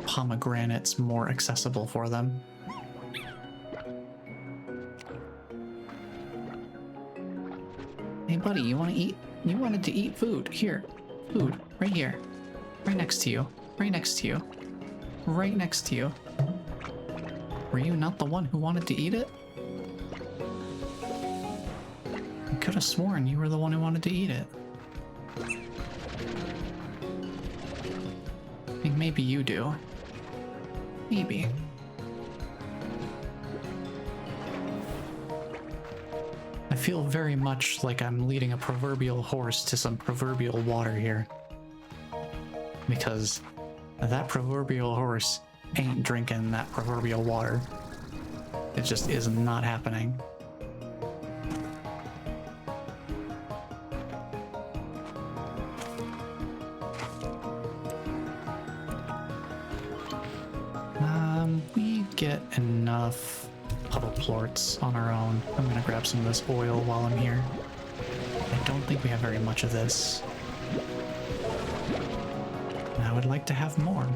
pomegranates more accessible for them. Hey buddy, you want to eat? You wanted to eat food. Here, food, right here. Right next to you. Right next to you. Right next to you. Were you not the one who wanted to eat it? I could have sworn you were the one who wanted to eat it. I think maybe you do. Maybe. I feel very much like I'm leading a proverbial horse to some proverbial water here. Because that proverbial horse ain't drinking that proverbial water. It just is not happening. We get enough puddle plorts on our own. I'm gonna grab some of this oil while I'm here. I don't think we have very much of this. I would like to have more.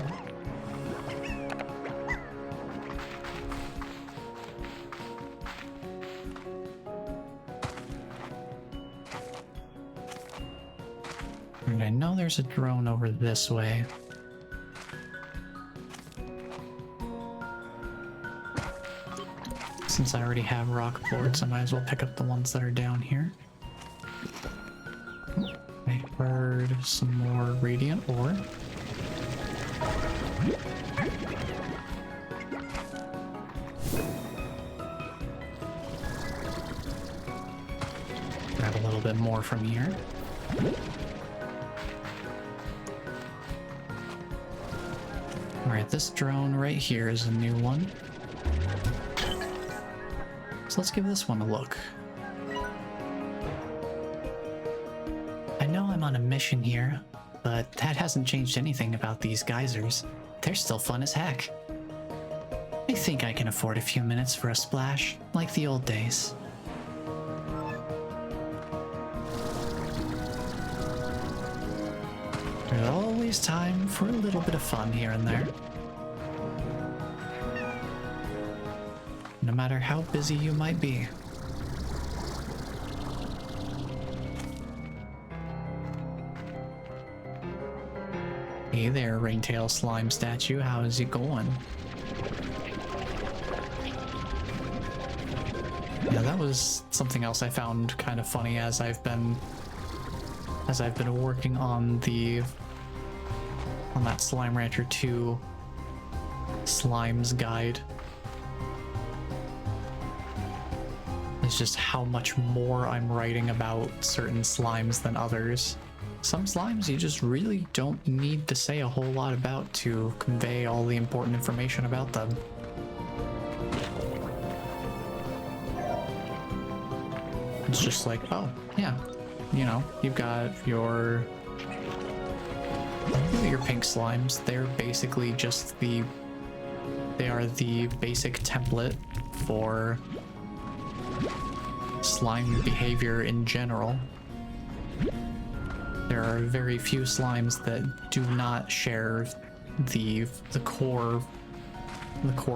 And I know there's a drone over this way. Since I already have rock plorts, I might as well pick up the ones that are down here. I heard some more radiant ore. grab a little bit more from here. Alright, this drone right here is a new one. So let's give this one a look. I know I'm on a mission here, but that hasn't changed anything about these geysers. They're still fun as heck. I think I can afford a few minutes for a splash, like the old days. There's always time for a little bit of fun here and there. No matter how busy you might be. Hey there, ringtail slime statue, how is it going? Yeah, that was something else I found kind of funny as I've been working on that Slime Rancher 2 Slimes guide. It's just how much more I'm writing about certain slimes than others. Some slimes you just really don't need to say a whole lot about to convey all the important information about them. It's just like, oh, yeah, you know, you've got your pink slimes. They're basically just they are the basic template for slime behavior in general. There are very few slimes that do not share the core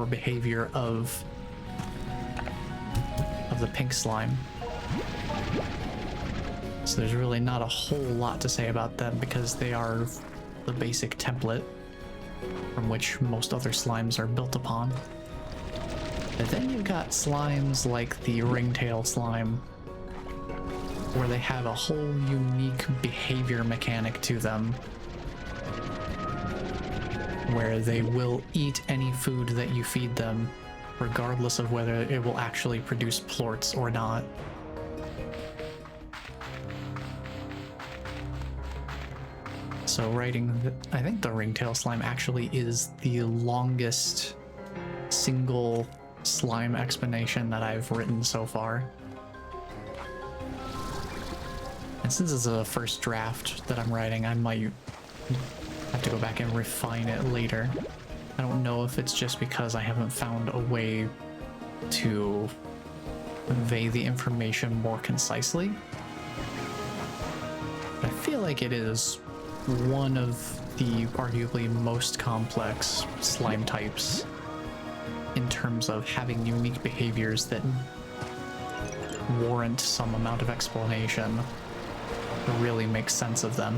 behavior of the pink slime. So there's really not a whole lot to say about them because they are the basic template from which most other slimes are built upon. But then you've got slimes like the ringtail slime, where they have a whole unique behavior mechanic to them, where they will eat any food that you feed them, regardless of whether it will actually produce plorts or not. So I think the ringtail slime actually is the longest single slime explanation that I've written so far. And since it's a first draft that I'm writing, I might have to go back and refine it later. I don't know if it's just because I haven't found a way to convey the information more concisely. But I feel like it is one of the arguably most complex slime types in terms of having unique behaviors that warrant some amount of explanation to really make sense of them.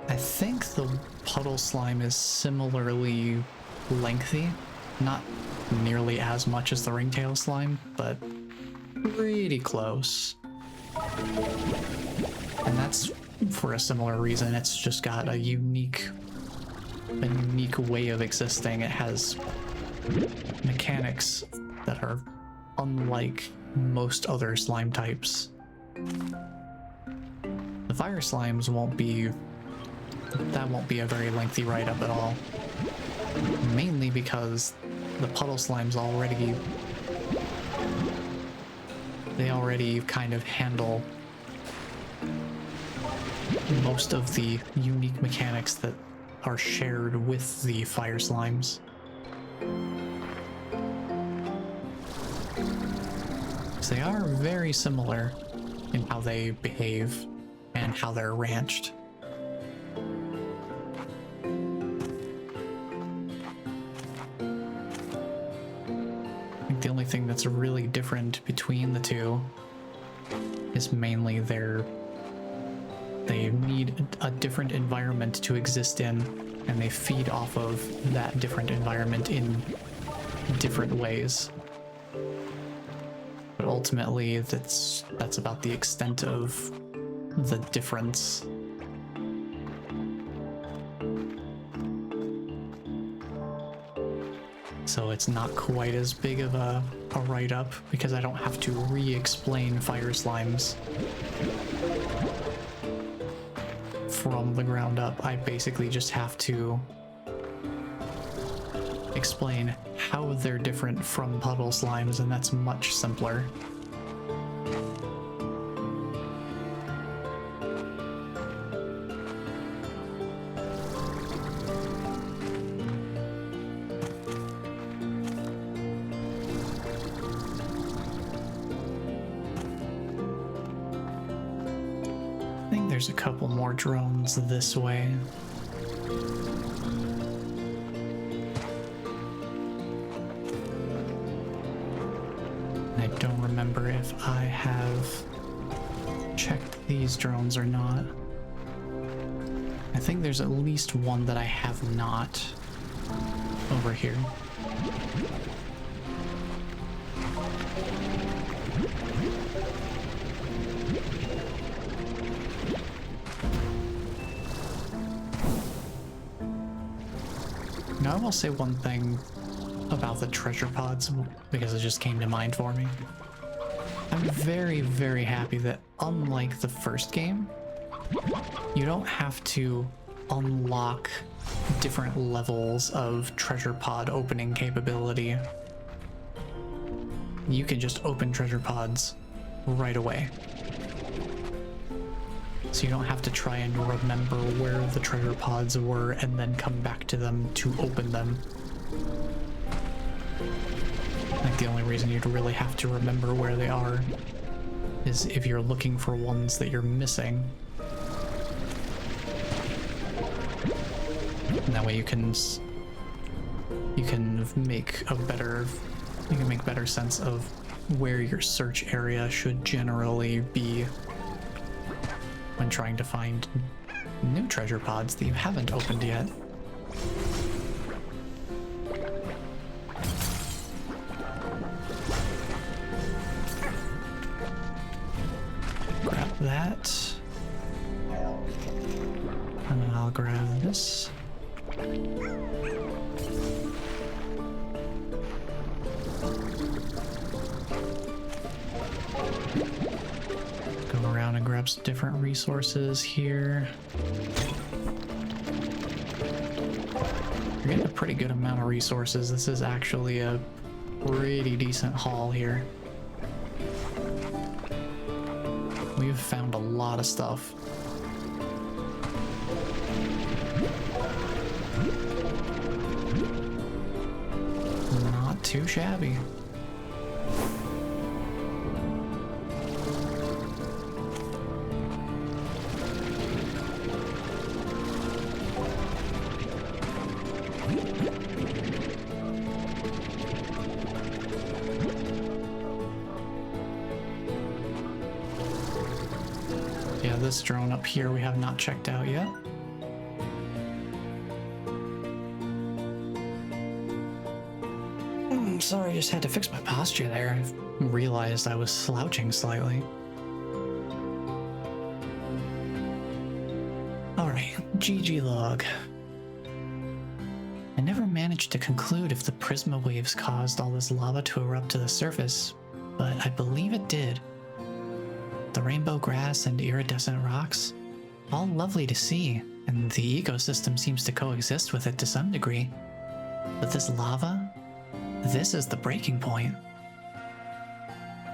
I think the puddle slime is similarly lengthy, not nearly as much as the ringtail slime, but pretty close. And that's for a similar reason. It's just got a unique way of existing. It has mechanics that are unlike most other slime types. The fire slimes won't be a very lengthy write-up at all. Mainly because the puddle slimes already kind of handle most of the unique mechanics that are shared with the fire slimes. So they are very similar in how they behave and how they're ranched. The only thing that's really different between the two is mainly they need a different environment to exist in, and they feed off of that different environment in different ways. But ultimately, that's about the extent of the difference so it's not quite as big of a write-up because I don't have to re-explain fire slimes from the ground up. I basically just have to explain how they're different from puddle slimes, and that's much simpler. There's a couple more drones this way. I don't remember if I have checked these drones or not. I think there's at least one that I have not over here. Now I will say one thing about the treasure pods, because it just came to mind for me. I'm very, very happy that unlike the first game, you don't have to unlock different levels of treasure pod opening capability. You can just open treasure pods right away. So you don't have to try and remember where the treasure pods were and then come back to them to open them. I think the only reason you'd really have to remember where they are is if you're looking for ones that you're missing. And that way you can make better sense of where your search area should generally be when trying to find new treasure pods that you haven't opened yet. Grab that. And then I'll grab this. Go around and grab some different resources here. You're getting a pretty good amount of resources. This is actually a pretty decent haul here. We've found a lot of stuff. Not too shabby. Yeah, this drone up here we have not checked out yet. Sorry, I just had to fix my posture there. I realized I was slouching slightly. Alright, Gigi log. I never managed to conclude if the Prisma waves caused all this lava to erupt to the surface, but I believe it did. The rainbow grass and iridescent rocks, all lovely to see, and the ecosystem seems to coexist with it to some degree. But this lava? This is the breaking point.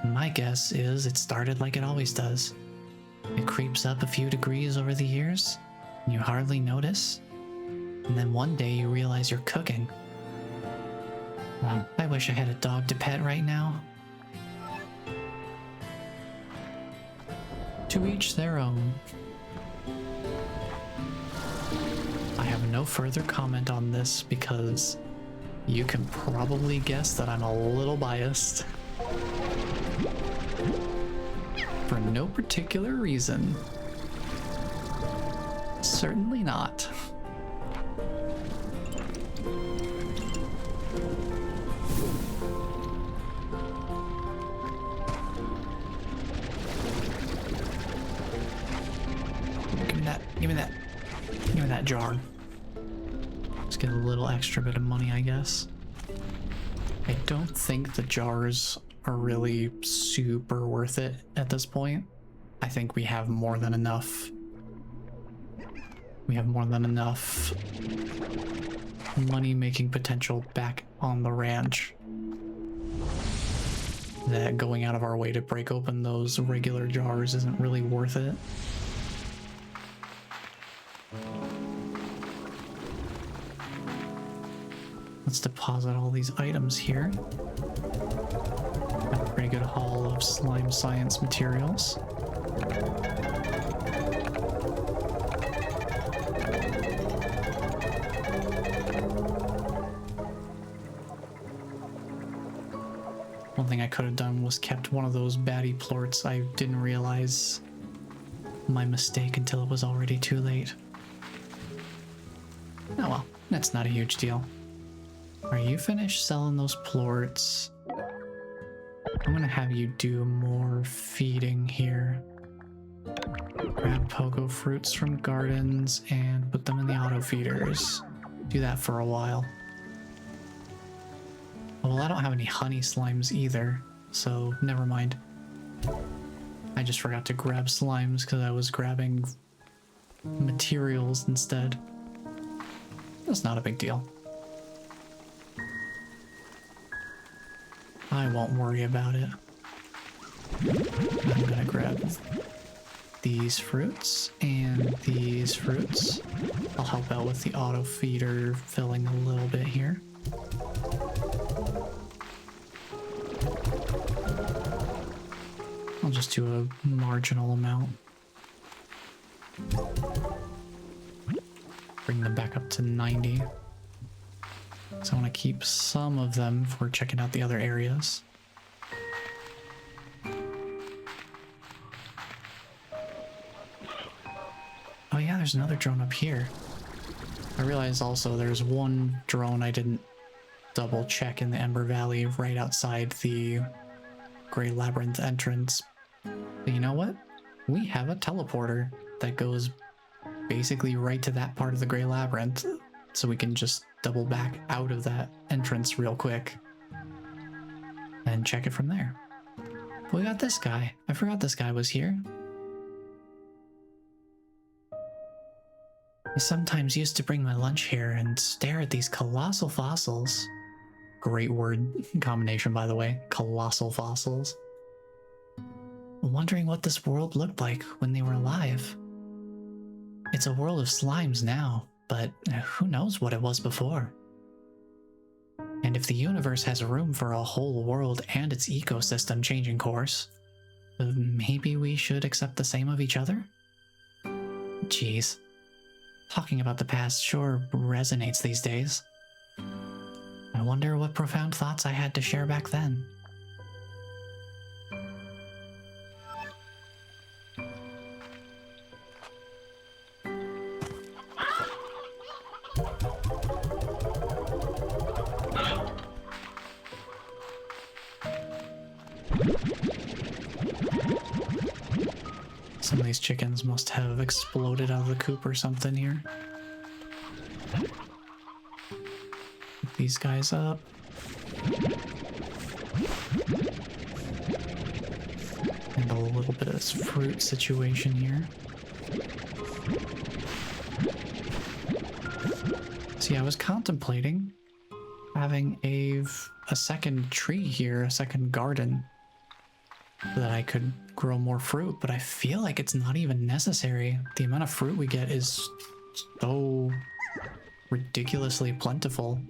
My guess is it started like it always does. It creeps up a few degrees over the years, and you hardly notice, and then one day you realize you're cooking. I wish I had a dog to pet right now. To each their own. I have no further comment on this because you can probably guess that I'm a little biased. For no particular reason. Certainly not. Give me that. Give me that jar. Let's get a little extra bit of money, I guess. I don't think the jars are really super worth it at this point. I think we have more than enough. We have more than enough money-making potential back on the ranch that going out of our way to break open those regular jars isn't really worth it. Let's deposit all these items here. Got a pretty good haul of slime science materials. One thing I could have done was kept one of those baddie plorts. I didn't realize my mistake until it was already too late. Oh well, that's not a huge deal. Are you finished selling those plorts? I'm gonna have you do more feeding here. Grab pogo fruits from gardens and put them in the auto feeders. Do that for a while. Well, I don't have any honey slimes either, so never mind. I just forgot to grab slimes because I was grabbing materials instead. That's not a big deal. I won't worry about it. I'm gonna grab these fruits and these fruits. I'll help out with the auto feeder filling a little bit here. I'll just do a marginal amount. Bring them back up to 90. So I want to keep some of them for checking out the other areas. Oh yeah, there's another drone up here. I realized also there's one drone I didn't double check in the Ember Valley right outside the Grey Labyrinth entrance. But you know what? We have a teleporter that goes basically right to that part of the Grey Labyrinth, so we can just double back out of that entrance real quick and check it from there. But we got this guy. I forgot this guy was here. I sometimes used to bring my lunch here and stare at these colossal fossils. Great word combination, by the way. Colossal fossils. Wondering what this world looked like when they were alive. It's a world of slimes now, but who knows what it was before. And if the universe has room for a whole world and its ecosystem changing course, maybe we should accept the same of each other? Jeez. Talking about the past sure resonates these days. I wonder what profound thoughts I had to share back then. Some of these chickens must have exploded out of the coop or something here. Pick these guys up. And a little bit of this fruit situation here. See, I was contemplating having a second tree here, a second garden, so that I could grow more fruit, but I feel like it's not even necessary. The amount of fruit we get is so ridiculously plentiful.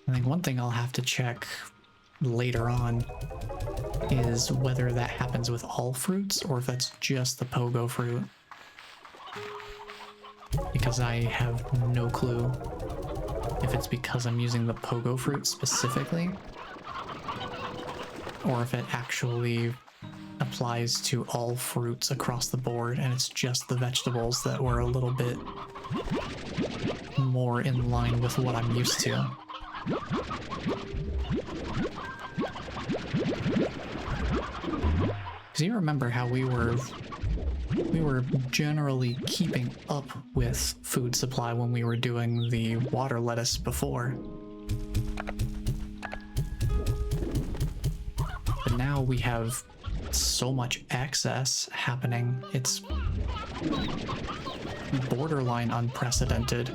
I think one thing I'll have to check later on is whether that happens with all fruits or if that's just the pogo fruit. Because I have no clue if it's because I'm using the pogo fruit specifically, or if it actually applies to all fruits across the board and it's just the vegetables that were a little bit more in line with what I'm used to. Because you remember how we were generally keeping up with food supply when we were doing the water lettuce before. now we have so much excess happening. It's borderline unprecedented.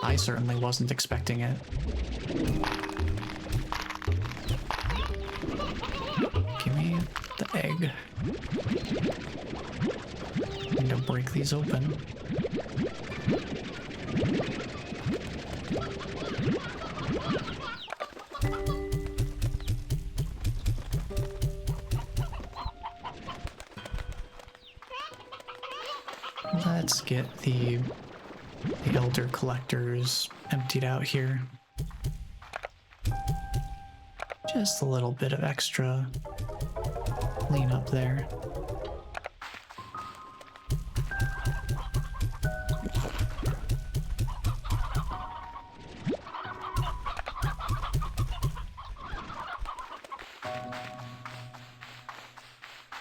I certainly wasn't expecting it. Give me the egg. Need to break these open. Let's get the elder collectors emptied out here. Just a little bit of extra cleanup there.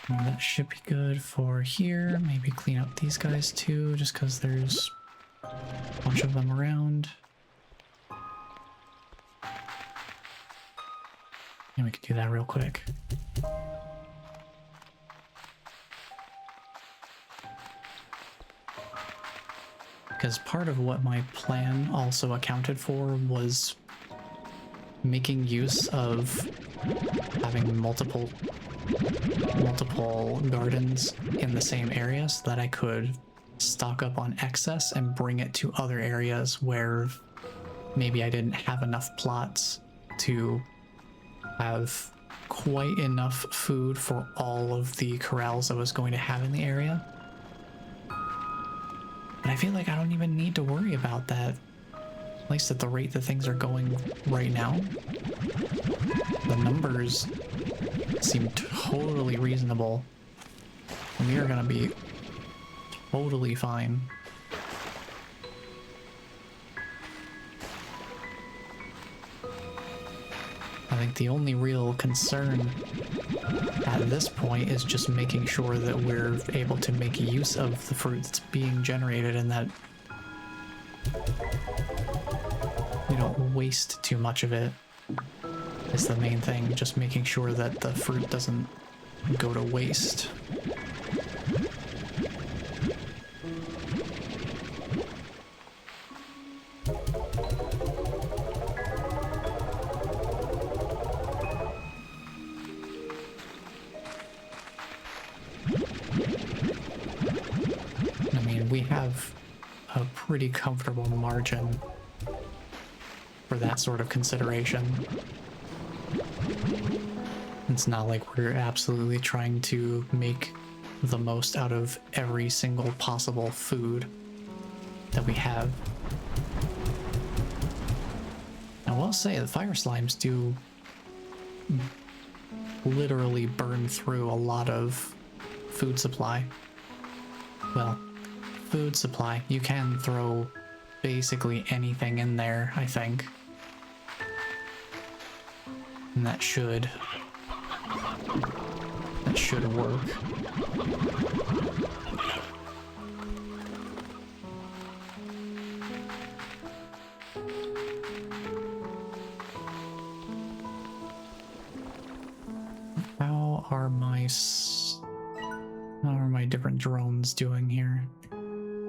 And that should be good for here. Maybe clean up these guys too, just because there's a bunch of them around. And we can do that real quick. Because part of what my plan also accounted for was making use of having multiple gardens in the same area so that I could stock up on excess and bring it to other areas where maybe I didn't have enough plots to have quite enough food for all of the corrals I was going to have in the area. But I feel like I don't even need to worry about that, at least at the rate that things are going right now. The numbers seem totally reasonable. We are gonna be totally fine. I think the only real concern at this point is just making sure that we're able to make use of the fruit that's being generated and that we don't waste too much of it. Is the main thing, just making sure that the fruit doesn't go to waste. I mean, we have a pretty comfortable margin for that sort of consideration. It's not like we're absolutely trying to make the most out of every single possible food that we have. I will say the fire slimes do literally burn through a lot of food supply. Well, food supply. You can throw basically anything in there, I think. And that should work. How are my different drones doing here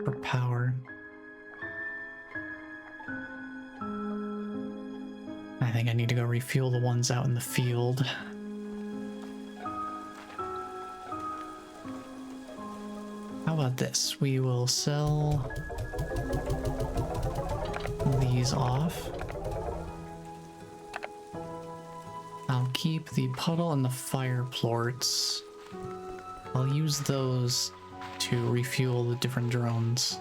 for power? I think I need to go refuel the ones out in the field. How about this? We will sell these off. I'll keep the puddle and the fire plorts. I'll use those to refuel the different drones.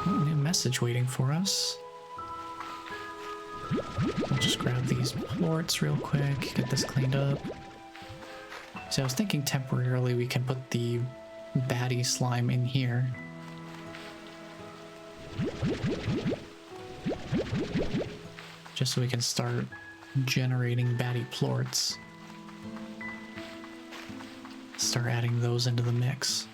New message waiting for us. I'll just grab these plorts real quick, get this cleaned up. So I was thinking temporarily we can put the baddie slime in here. Just so we can start generating baddie plorts. Start adding those into the mix.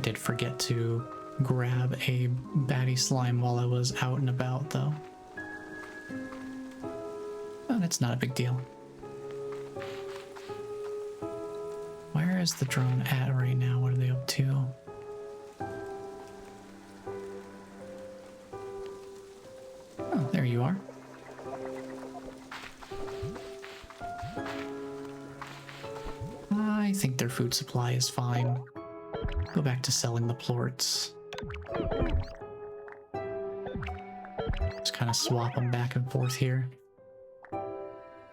did forget to grab a baddie slime while I was out and about, though. But it's not a big deal. Where is the drone at right now? What are they up to? Oh, there you are. I think their food supply is fine. Go back to selling the plorts. Just kind of swap them back and forth here.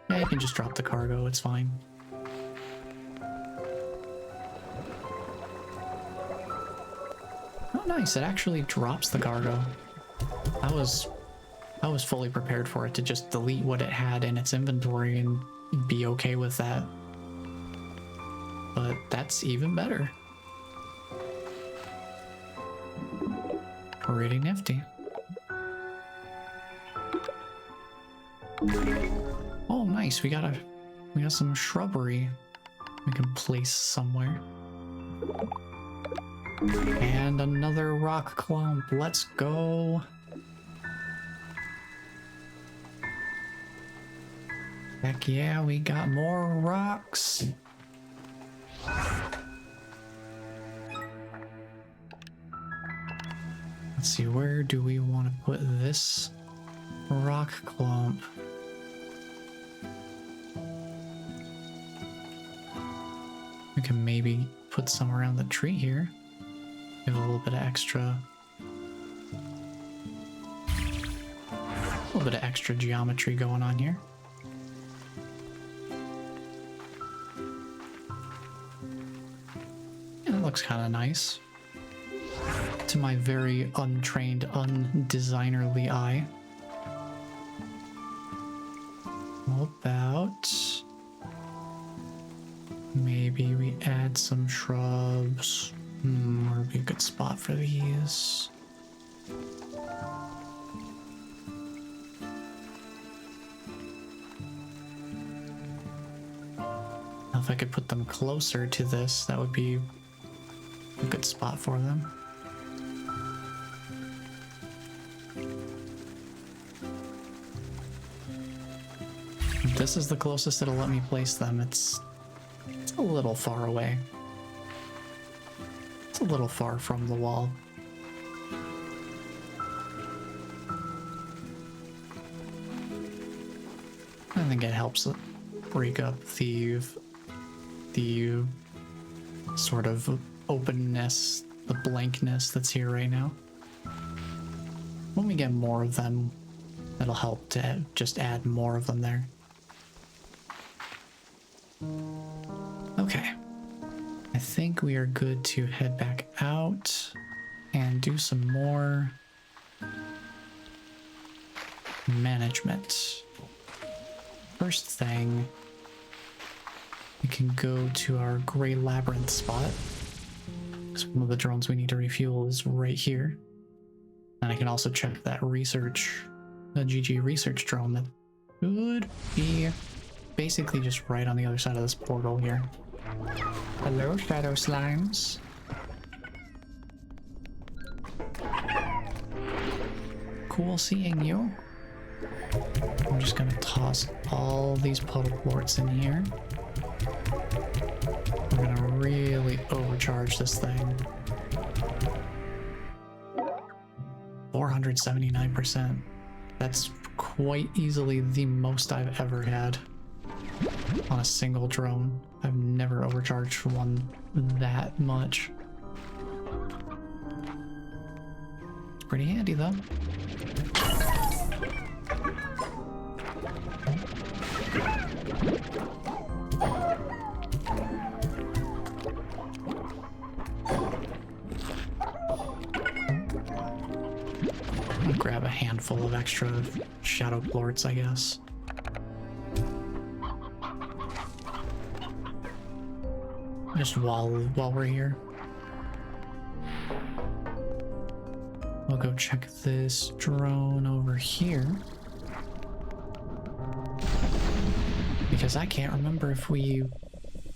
Yeah, you can just drop the cargo, it's fine. Oh, nice, it actually drops the cargo. I was fully prepared for it to just delete what it had in its inventory and be okay with that. But that's even better. Pretty nifty. Oh, nice. We got some shrubbery we can place somewhere. And another rock clump. Let's go. Heck yeah, we got more rocks. Let's see, where do we want to put this rock clump? We can maybe put some around the tree here. Give a little bit of extra geometry going on here. And it looks kind of nice to my very untrained, undesignerly eye. How about maybe we add some shrubs? Where would be a good spot for these? Now, if I could put them closer to this, that would be a good spot for them. This is the closest it'll let me place them. It's a little far away. It's a little far from the wall. I think it helps break up the sort of openness, the blankness that's here right now. When we get more of them, that'll help to just add more of them there. Okay, I think we are good to head back out and do some more management. First thing, we can go to our Grey Labyrinth spot. So one of the drones we need to refuel is right here. And I can also check that the Gigi research drone that could be basically just right on the other side of this portal here. Hello, shadow slimes. Cool seeing you. I'm just gonna toss all these puddle plorts in here. We're gonna really overcharge this thing. 479%. That's quite easily the most I've ever had on a single drone. I've never overcharged one that much. It's pretty handy though. I'll grab a handful of extra shadow plorts, I guess. Just while we're here. We'll go check this drone over here. Because I can't remember if we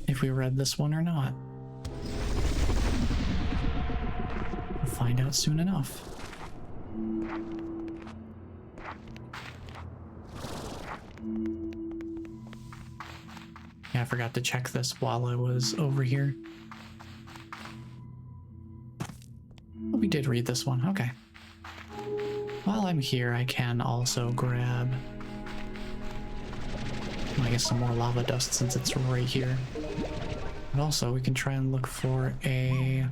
read this one or not. find out soon enough. Yeah, I forgot to check this while I was over here. Oh, we did read this one, okay. While I'm here, I can also grab, I guess, some more lava dust since it's right here. But also, we can try and look for a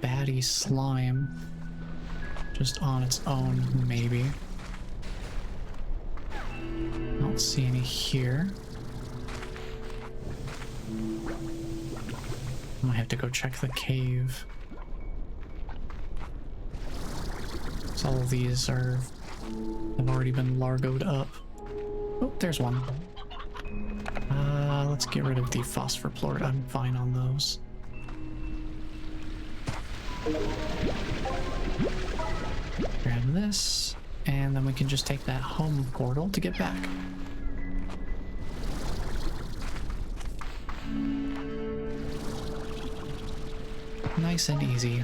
baddie slime just on its own, maybe. I don't see any here. I might have to go check the cave. So all of these have already been largoed up. Oh, there's one. Let's get rid of the phosphor plort. I'm fine on those. Grab this, and then we can just take that home portal to get back. Nice and easy.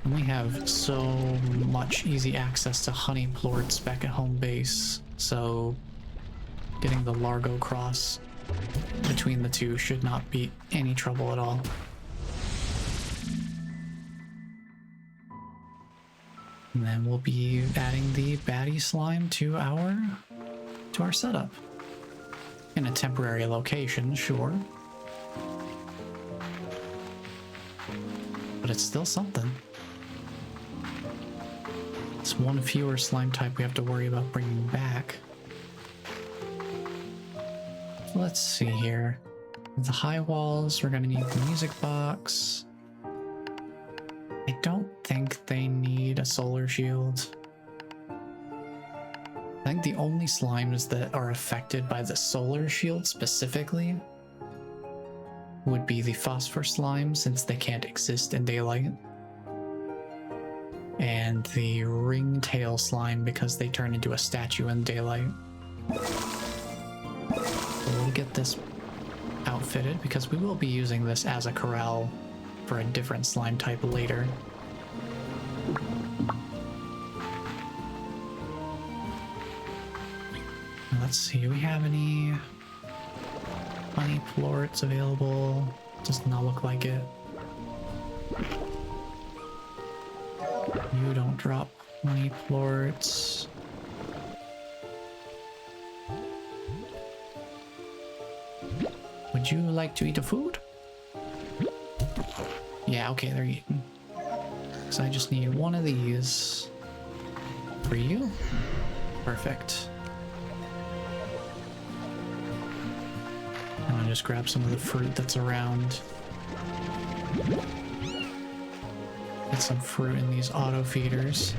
And we have so much easy access to honey plorts back at home base, so getting the Largo cross between the two should not be any trouble at all. And then we'll be adding the baddie slime to our setup. In a temporary location, sure. But it's still something. It's one fewer slime type we have to worry about bringing back. So let's see here. The high walls, we're gonna need the music box. I don't think they need a solar shield. I think the only slimes that are affected by the solar shield specifically would be the phosphor slime, since they can't exist in daylight, and the ringtail slime because they turn into a statue in daylight. So we'll get this outfitted because we will be using this as a corral for a different slime type later. Let's see, do we have any honey plorts available? Does not look like it. You don't drop honey plorts. Would you like to eat a food? Yeah, okay, they're eating. So I just need one of these for you. Perfect. And I'll just grab some of the fruit that's around. Get some fruit in these auto feeders.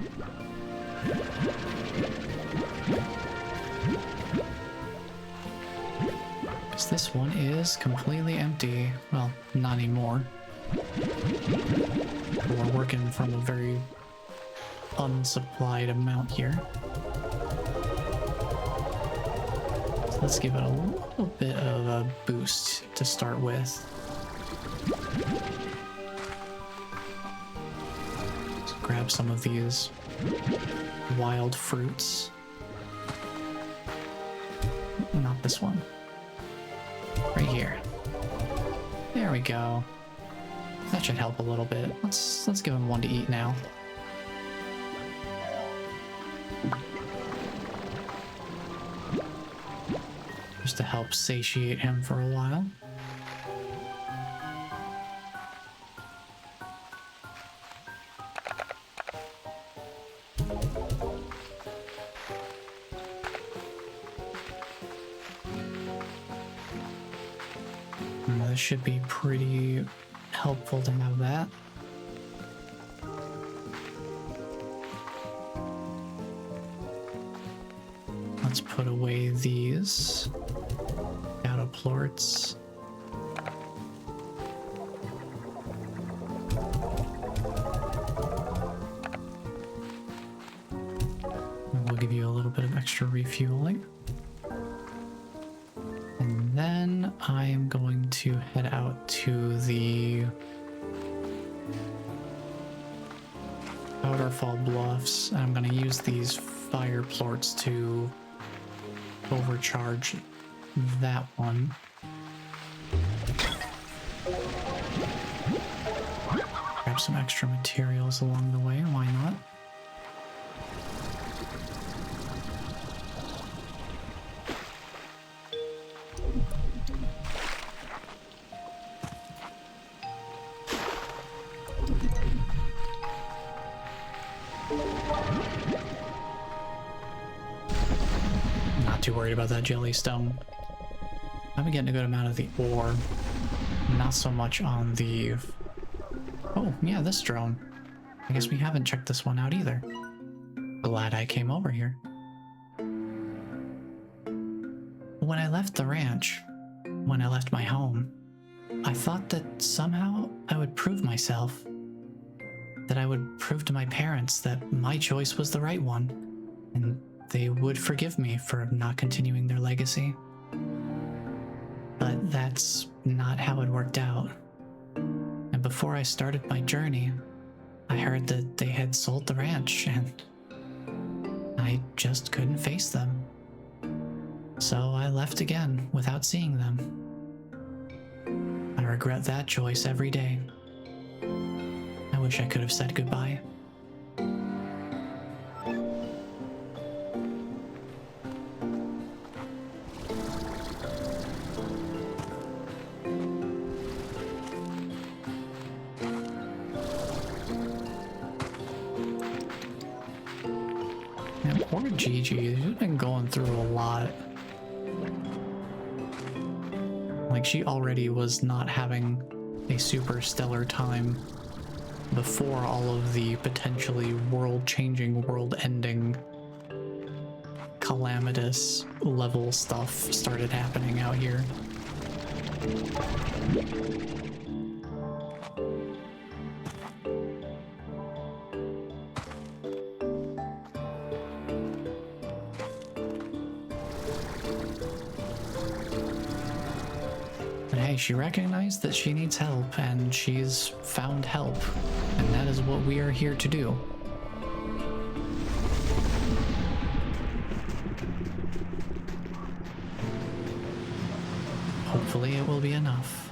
Because this one is completely empty. Well, not anymore. We're working from a very unsupplied amount here. So let's give it a little bit of a boost to start with. Let's grab some of these wild fruits. Not this one. Right here. There we go. That should help a little bit. Let's give him one to eat now. Just to help satiate him for a while. And this should be pretty helpful to have that. Let's put away these autoplorts. And we'll give you a little bit of extra refueling. And then I am going to head out to the Powderfall Bluffs, and I'm going to use these fire plorts to overcharge that one. Grab some extra materials along the way, why not? Not too worried about that jellystone. I've been getting a good amount of the ore, not so much on the... Oh, yeah, this drone. I guess we haven't checked this one out either. Glad I came over here. When I left the ranch, when I left my home, I thought that somehow I would prove myself. That I would prove to my parents that my choice was the right one, and they would forgive me for not continuing their legacy. But that's not how it worked out. And before I started my journey, I heard that they had sold the ranch, and I just couldn't face them. So I left again without seeing them. I regret that choice every day. I wish I could have said goodbye. Man, poor Gigi, she's been going through a lot. Like, she already was not having a super stellar time before all of the potentially world-changing, world-ending, calamitous level stuff started happening out here. She recognized that she needs help, and she's found help, and that is what we are here to do. Hopefully it will be enough.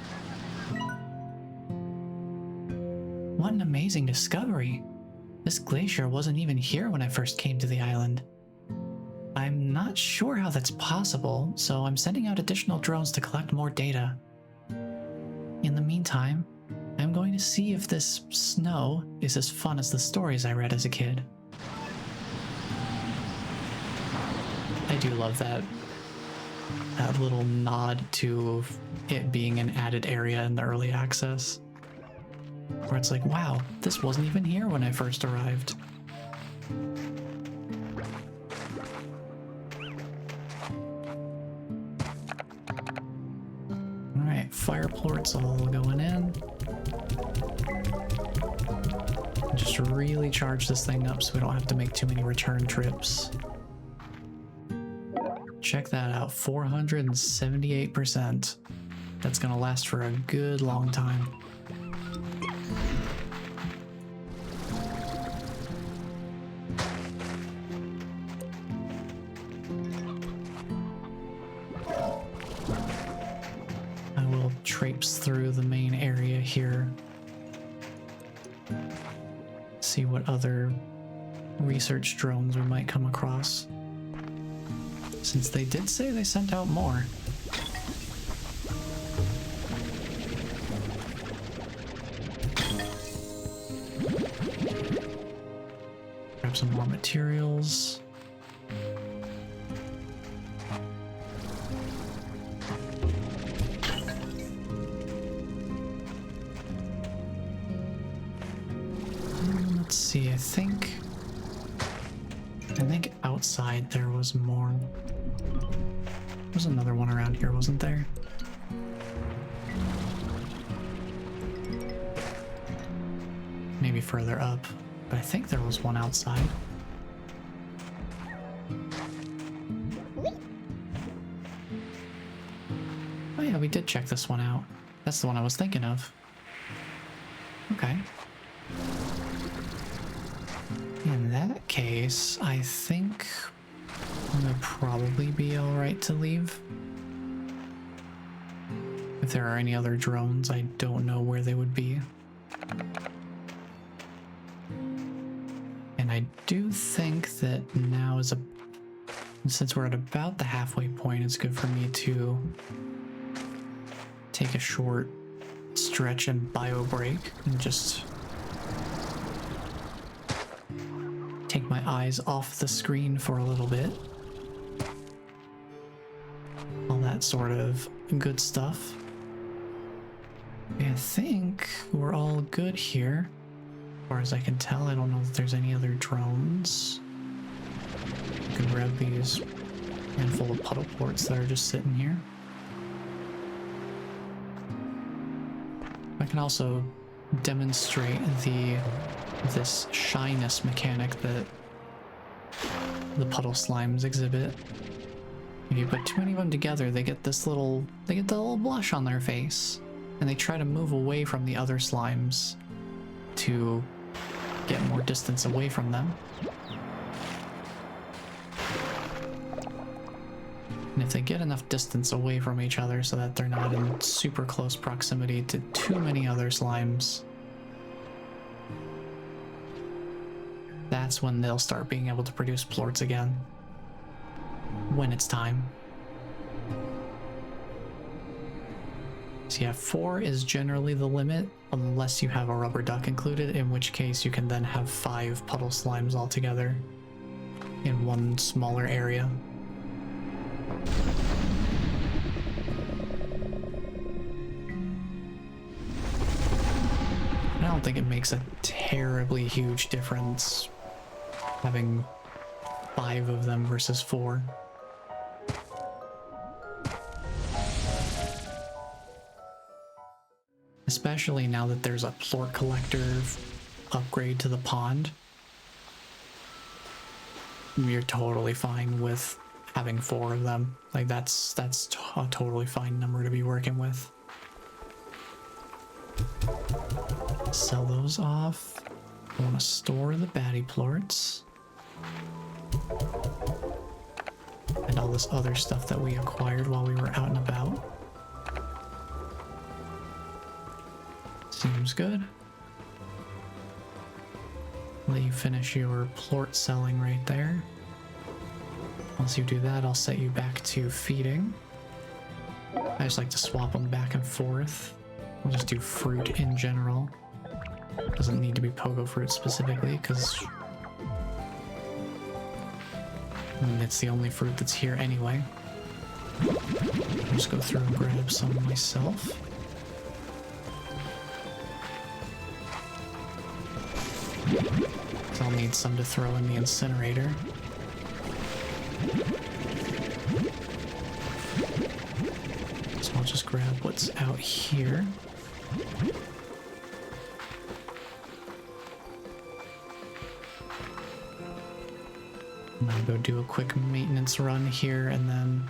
What an amazing discovery! This glacier wasn't even here when I first came to the island. I'm not sure how that's possible, so I'm sending out additional drones to collect more data. In the meantime, I'm going to see if this snow is as fun as the stories I read as a kid. I do love that little nod to it being an added area in the early access. Where it's like, wow, this wasn't even here when I first arrived. Fire plorts all going in. Just really charge this thing up so we don't have to make too many return trips. Check that out, 478%. That's gonna last for a good long time. Traipse through the main area here. See what other research drones we might come across. Since they did say they sent out more. Grab some more materials. Let's see, I think outside there was more. There's another one around here, wasn't there? Maybe further up, but I think there was one outside. Oh yeah, we did did check this one out. That's the one I was thinking of. Okay. In that case, I think I'm gonna probably be alright to leave. If there are any other drones, I don't know where they would be. And I do think that now is since we're at about the halfway point, it's good for me to take a short stretch and bio break and just take my eyes off the screen for a little bit. All that sort of good stuff. I think we're all good here. As far as I can tell, I don't know if there's any other drones. I can grab these handful of puddle ports that are just sitting here. I can also demonstrate this shyness mechanic that the puddle slimes exhibit. If you put too many of them together, they get the little blush on their face, and they try to move away from the other slimes to get more distance away from them. And if they get enough distance away from each other so that they're not in super close proximity to too many other slimes, that's when they'll start being able to produce plorts again. When it's time. So yeah, 4 is generally the limit, unless you have a rubber duck included, in which case you can then have 5 puddle slimes altogether in one smaller area. I don't think it makes a terribly huge difference having 5 of them versus 4. Especially now that there's a plort collector upgrade to the pond. You're totally fine with having 4 of them. Like that's a totally fine number to be working with. Sell those off. I want to store the baddie plorts. And all this other stuff that we acquired while we were out and about. Seems good. Let you finish your plort selling right there. Once you do that, I'll set you back to feeding. I just like to swap them back and forth. I'll just do fruit in general. Doesn't need to be pogo fruit specifically, because it's the only fruit that's here anyway. I'll just go through and grab some myself. I'll need some to throw in the incinerator. So I'll just grab what's out here. And I'll go do a quick maintenance run here, and then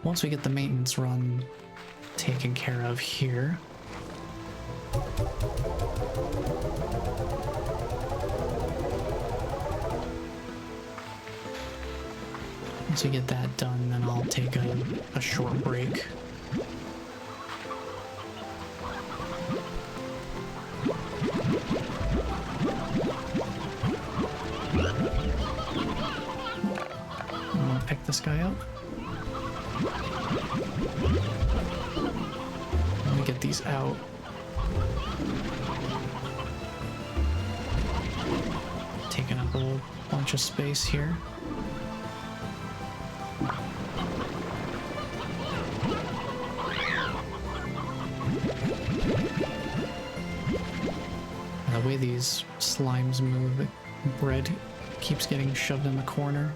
once we get the maintenance run taken care of here, once we get that done, then I'll take a short break. I'm gonna pick this guy up. Let me get these out. Taking up a bunch of space here. The way these slimes move, the bread keeps getting shoved in the corner.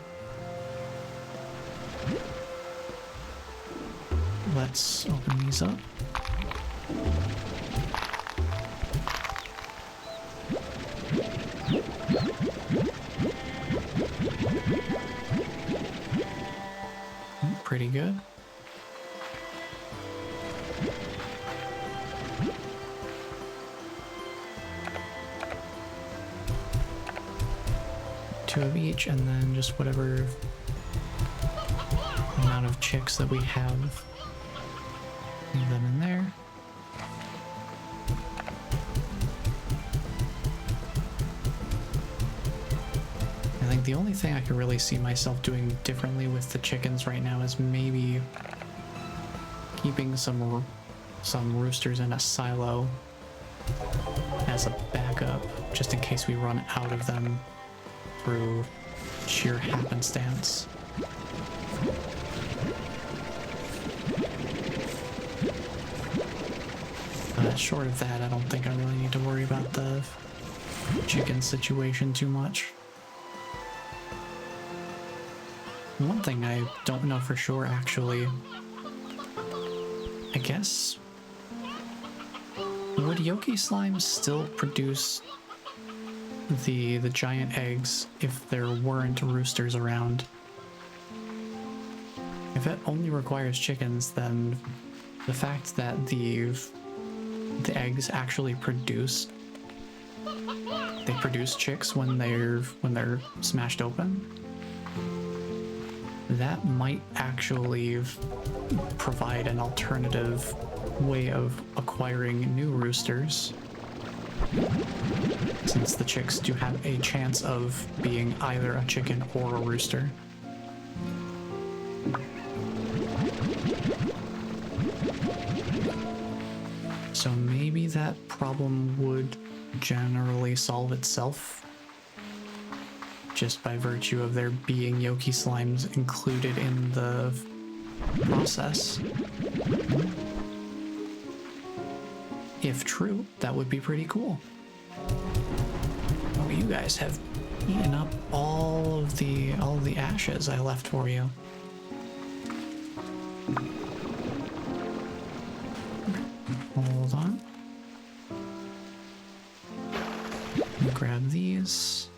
Let's open these up. Pretty good. 2 of each, and then just whatever amount of chicks that we have, leave them in there. I think the only thing I could really see myself doing differently with the chickens right now is maybe keeping some roosters in a silo as a backup, just in case we run out of them through sheer happenstance. Short of that, I don't think I really need to worry about the chicken situation too much. One thing I don't know for sure, actually, I guess, would Yoki slimes still produce the giant eggs if there weren't roosters around? If it only requires chickens, then the fact that the eggs actually produce chicks when they're smashed open, that might actually provide an alternative way of acquiring new roosters, since the chicks do have a chance of being either a chicken or a rooster. So maybe that problem would generally solve itself just by virtue of there being Yoki slimes included in the process. If true, that would be pretty cool. Oh, you guys have eaten up all of the ashes I left for you. Hold on. Let me grab these.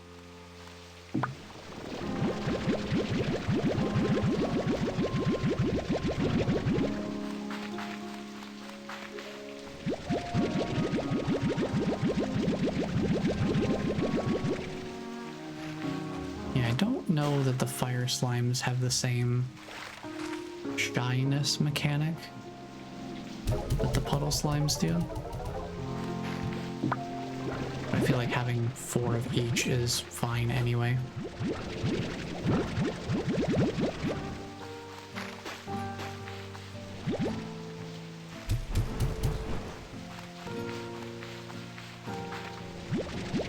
Yeah, I don't know that the fire slimes have the same shyness mechanic that the puddle slimes do. I feel like having 4 of each is fine anyway.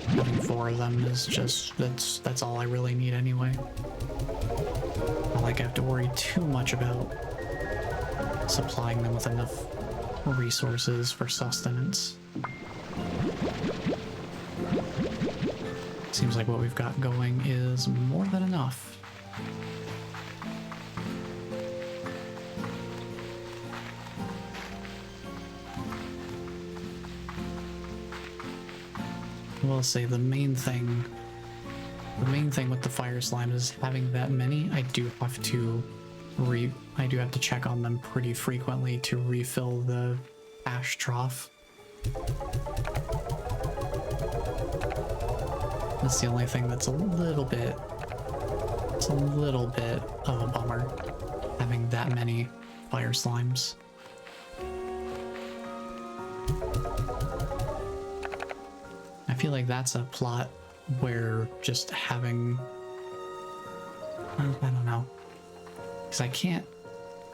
Having 4 of them is just, that's all I really need anyway. Not like I have to worry too much about supplying them with enough resources for sustenance. Seems like what we've got going is more than enough. I will say the main thing with the fire slime is having that many. I do have to check on them pretty frequently to refill the ash trough. That's the only thing that's a little bit of a bummer, having that many fire slimes. I feel like that's a plot where just having, I don't know, because I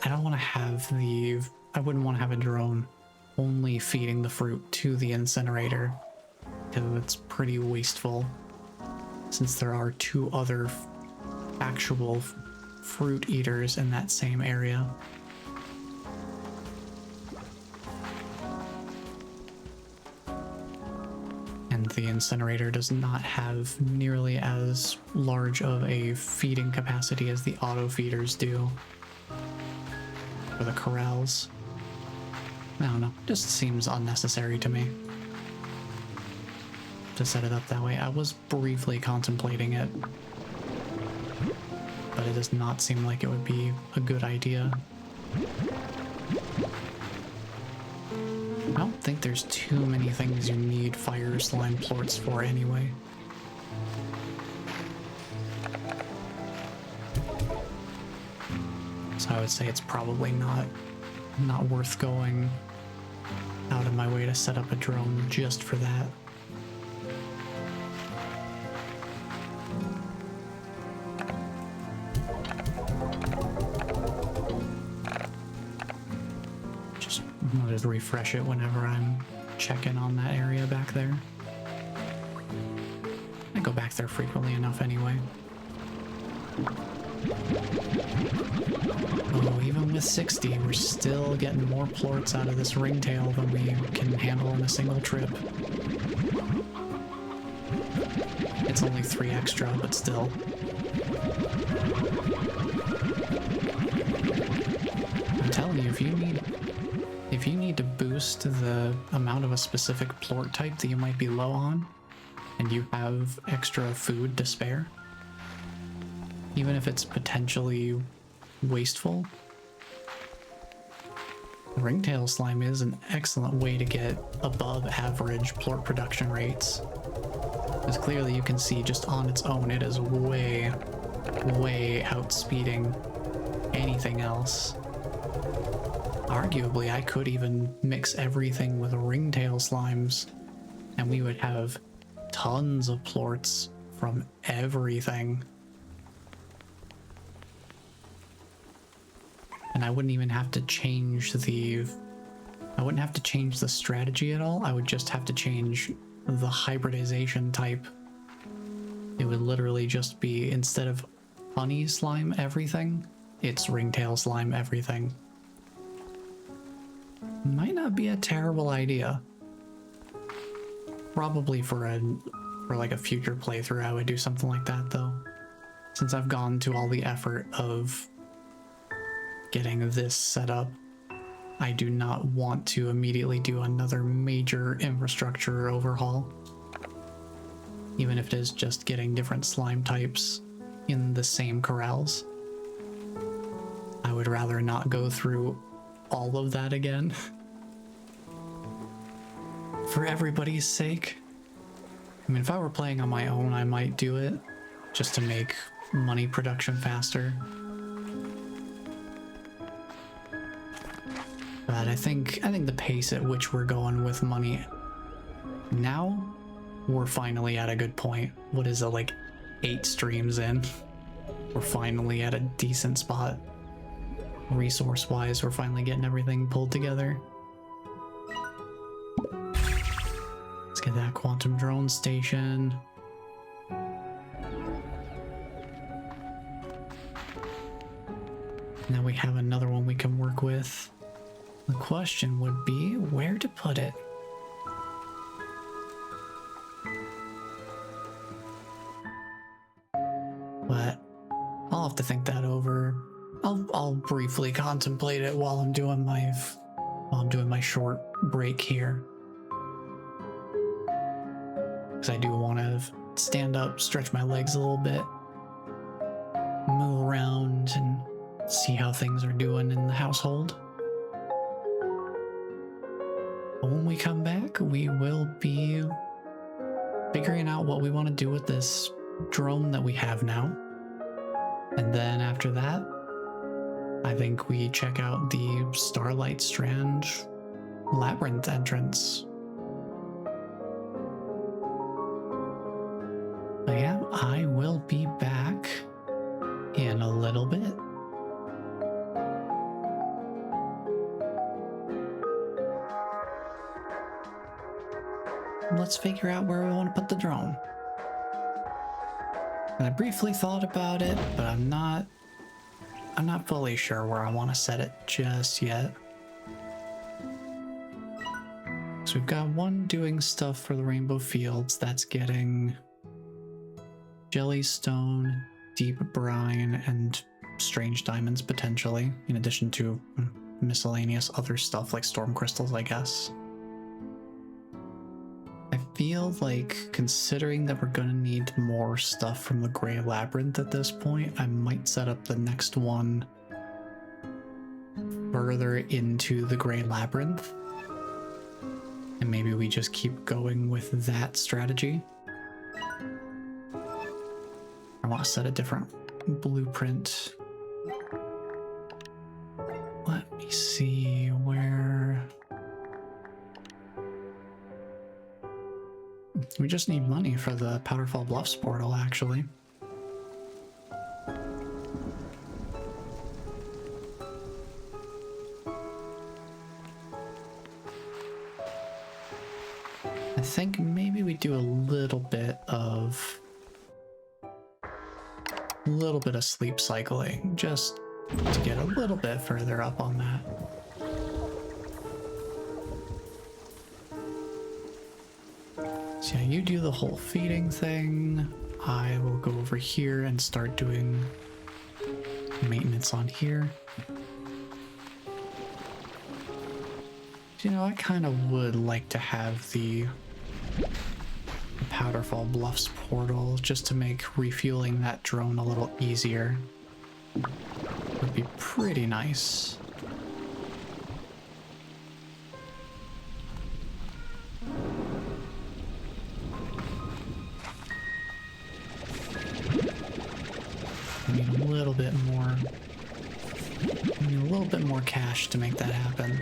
don't want to have I wouldn't want to have a drone only feeding the fruit to the incinerator, because it's pretty wasteful, since there are 2 other actual fruit eaters in that same area. And the incinerator does not have nearly as large of a feeding capacity as the auto feeders do, or the corrals. I don't know, just seems unnecessary to me to set it up that way. I was briefly contemplating it, but it does not seem like it would be a good idea. I don't think there's too many things you need fire slime plorts for anyway. So I would say it's probably not worth going out of my way to set up a drone just for that. I'll just refresh it whenever I'm checking on that area back there. I go back there frequently enough anyway. Oh, even with 60, we're still getting more plorts out of this ringtail than we can handle in a single trip. It's only 3 extra, but still. I'm telling you, if you need to boost the amount of a specific plort type that you might be low on, and you have extra food to spare, even if it's potentially wasteful, ringtail slime is an excellent way to get above average plort production rates. Because clearly you can see just on its own it is way outspeeding anything else. Arguably, I could even mix everything with ringtail slimes, and we would have tons of plorts from everything. And I wouldn't even have to change the strategy at all. I would just have to change the hybridization type. It would literally just be, instead of honey slime everything, it's ringtail slime everything. Might not be a terrible idea. Probably for like a future playthrough I would do something like that though. Since I've gone to all the effort of getting this set up, I do not want to immediately do another major infrastructure overhaul. Even if it is just getting different slime types in the same corrals. I would rather not go through all of that again. For everybody's sake. I mean, if I were playing on my own, I might do it just to make money production faster. But I think the pace at which we're going with money now, we're finally at a good point. What is it, like 8 streams in? We're finally at a decent spot. Resource-wise, we're finally getting everything pulled together. Let's get that quantum drone station. Now we have another one we can work with. The question would be where to put it. But I'll have to think that over. I'll briefly contemplate it while I'm doing my short break here. Because I do want to stand up, stretch my legs a little bit, move around, and see how things are doing in the household. But when we come back, we will be figuring out what we want to do with this drone that we have now. And then after that, I think we check out the Starlight Strand Labyrinth entrance. But yeah, I will be back in a little bit. Let's figure out where we want to put the drone. And I briefly thought about it, but I'm not fully sure where I want to set it just yet. So we've got one doing stuff for the Rainbow Fields. That's getting Jellystone, Deep Brine, and Strange Diamonds potentially, in addition to miscellaneous other stuff like Storm Crystals, I guess. I feel like, considering that we're gonna need more stuff from the Grey Labyrinth at this point, I might set up the next one further into the Grey Labyrinth. And maybe we just keep going with that strategy. I want to set a different blueprint. See where... We just need money for the Powderfall Bluffs portal, actually. I think maybe we do a little bit of sleep cycling, just to get a little bit further up on that. So yeah, you do the whole feeding thing. I will go over here and start doing maintenance on here. You know, I kind of would like to have the Powderfall Bluffs portal just to make refueling that drone a little easier. Would be pretty nice. I need a little bit more. I need a little bit more cash to make that happen.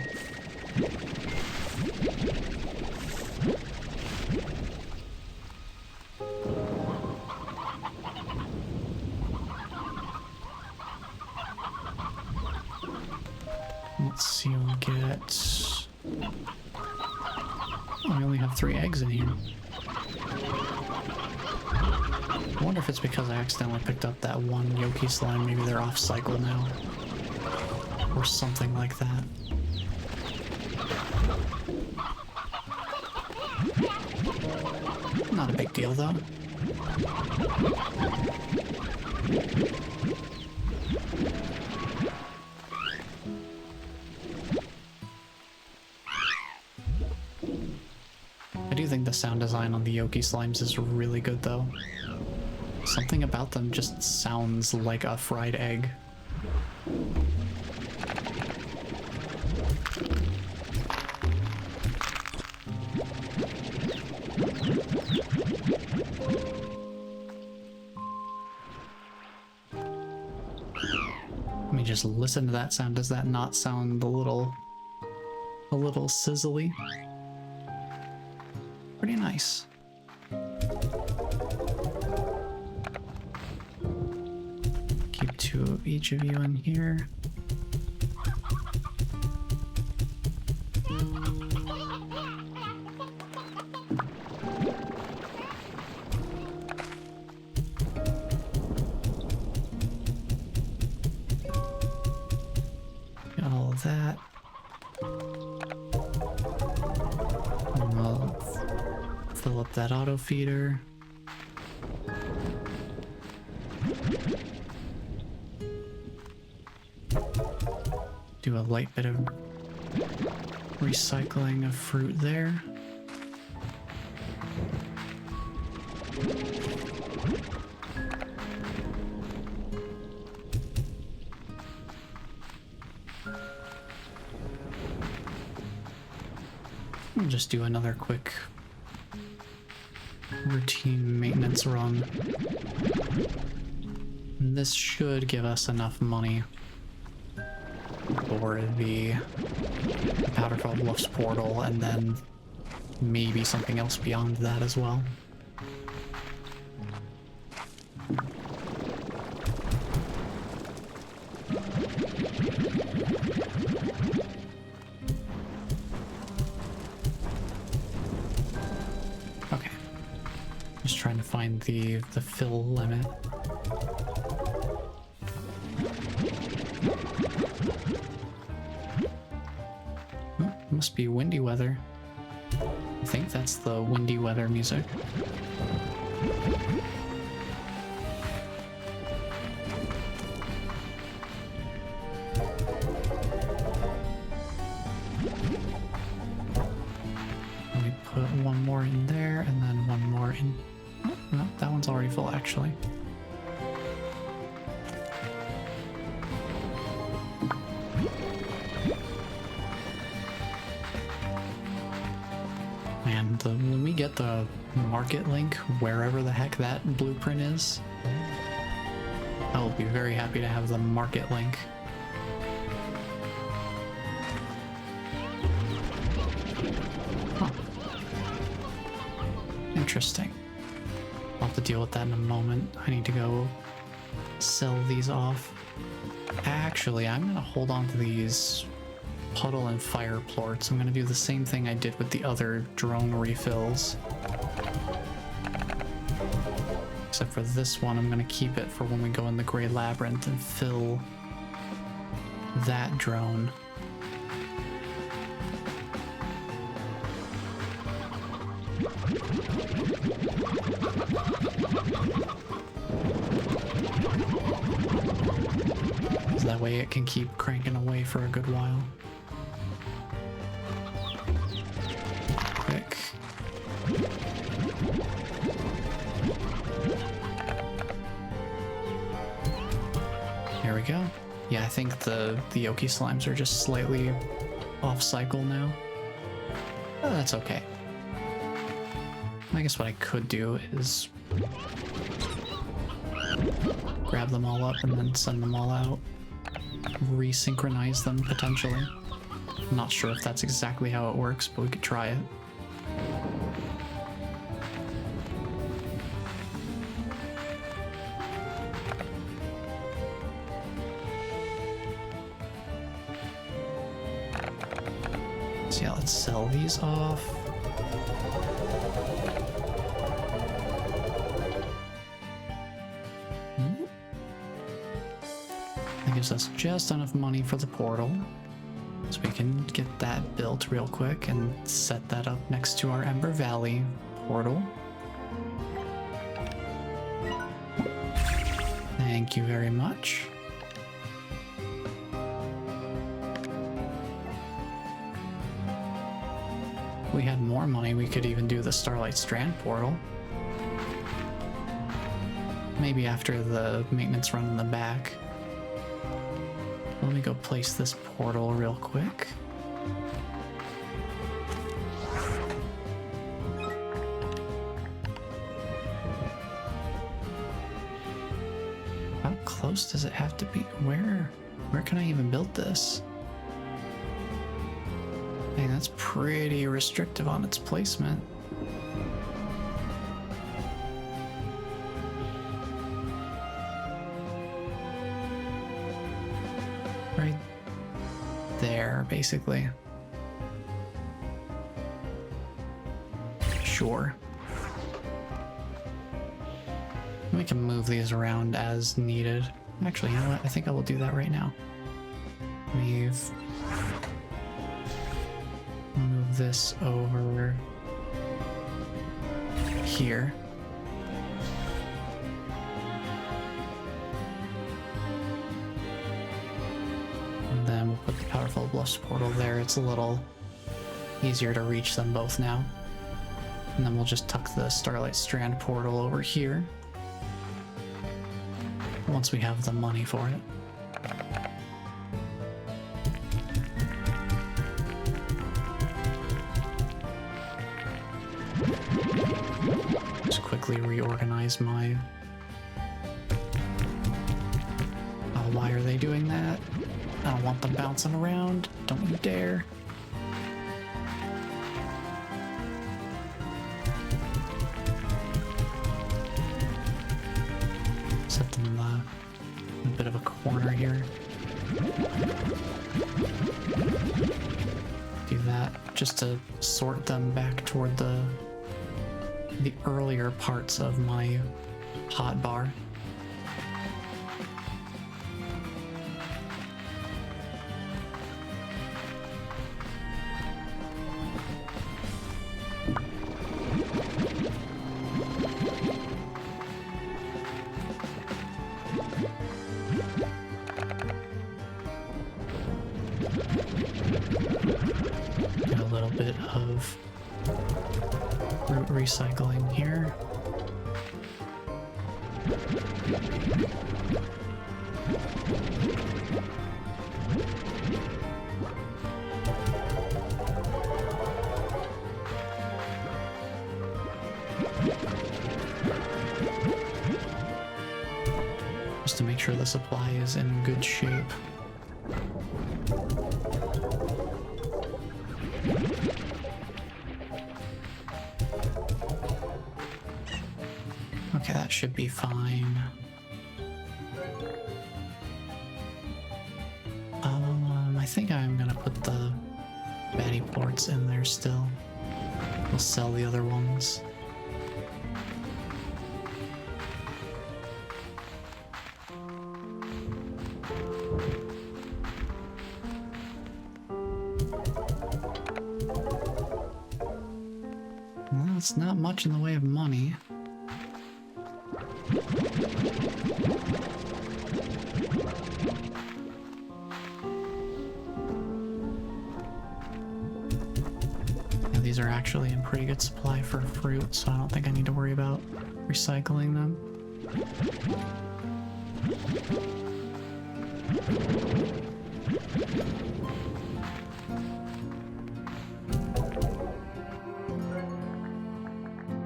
Let's see, we'll get... Oh, I only have 3 eggs in here. I wonder if it's because I accidentally picked up that one Yoki slime. Maybe they're off cycle now. Or something like that. Not a big deal, though. I do think the sound design on the Yoki slimes is really good, though. Something about them just sounds like a fried egg. Let me just listen to that sound. Does that not sound a little sizzly? Pretty nice. Keep 2 of each of you in here. Got all of that. And we'll fill up that auto feeder. Do a light bit of recycling of fruit there. We'll just do another quick routine maintenance run. And this should give us enough money for the Powderfall Bluffs portal, and then maybe something else beyond that as well. Okay. Just trying to find the fill limit. Must be windy weather. I think that's the windy weather music. Let me put one more in there and then one more in. Oh, no, that one's already full actually. When we get the market link, wherever the heck that blueprint is, I will be very happy to have the market link. Interesting. I'll have to deal with that in a moment. I need to go sell these off. Actually, I'm gonna hold on to these puddle and fire plorts. I'm gonna do the same thing I did with the other drone refills. Except for this one, I'm gonna keep it for when we go in the Grey Labyrinth and fill that drone. So that way it can keep cranking away for a good while. Quick. Here we go. Yeah, I think the Yoki slimes are just slightly off cycle now. Oh, that's okay. I guess what I could do is grab them all up and then send them all out. Resynchronize them, potentially. I'm not sure if that's exactly how it works, but we could try it. So yeah, let's sell these off. That gives us just enough money for the portal. So we can get that built real quick and set that up next to our Ember Valley portal. Thank you very much. If we had more money, we could even do the Starlight Strand portal. Maybe after the maintenance run in the back. Let me go place this portal real quick. How close does it have to be? Where can I even build this? Dang, that's pretty restrictive on its placement. Right there, basically. Sure. We can move these around as needed. Actually, you know what? I think I will do that right now. Move this over here. And then we'll put the Powerful Bluffs portal there. It's a little easier to reach them both now. And then we'll just tuck the Starlight Strand portal over here once we have the money for it. Just quickly reorganize my... Oh, why are they doing that? I don't want them bouncing around. Don't you dare. Set them in a bit of a corner here. Do that just to sort them back toward the earlier parts of my hotbar. Get a little bit of root recycling here. Just to make sure the supply is in good shape. Okay, that should be fine. I think I'm gonna put the batty ports in there still. We'll sell the other ones. Well, it's not much in the way of money. These are actually in pretty good supply for fruit, so I don't think I need to worry about recycling them.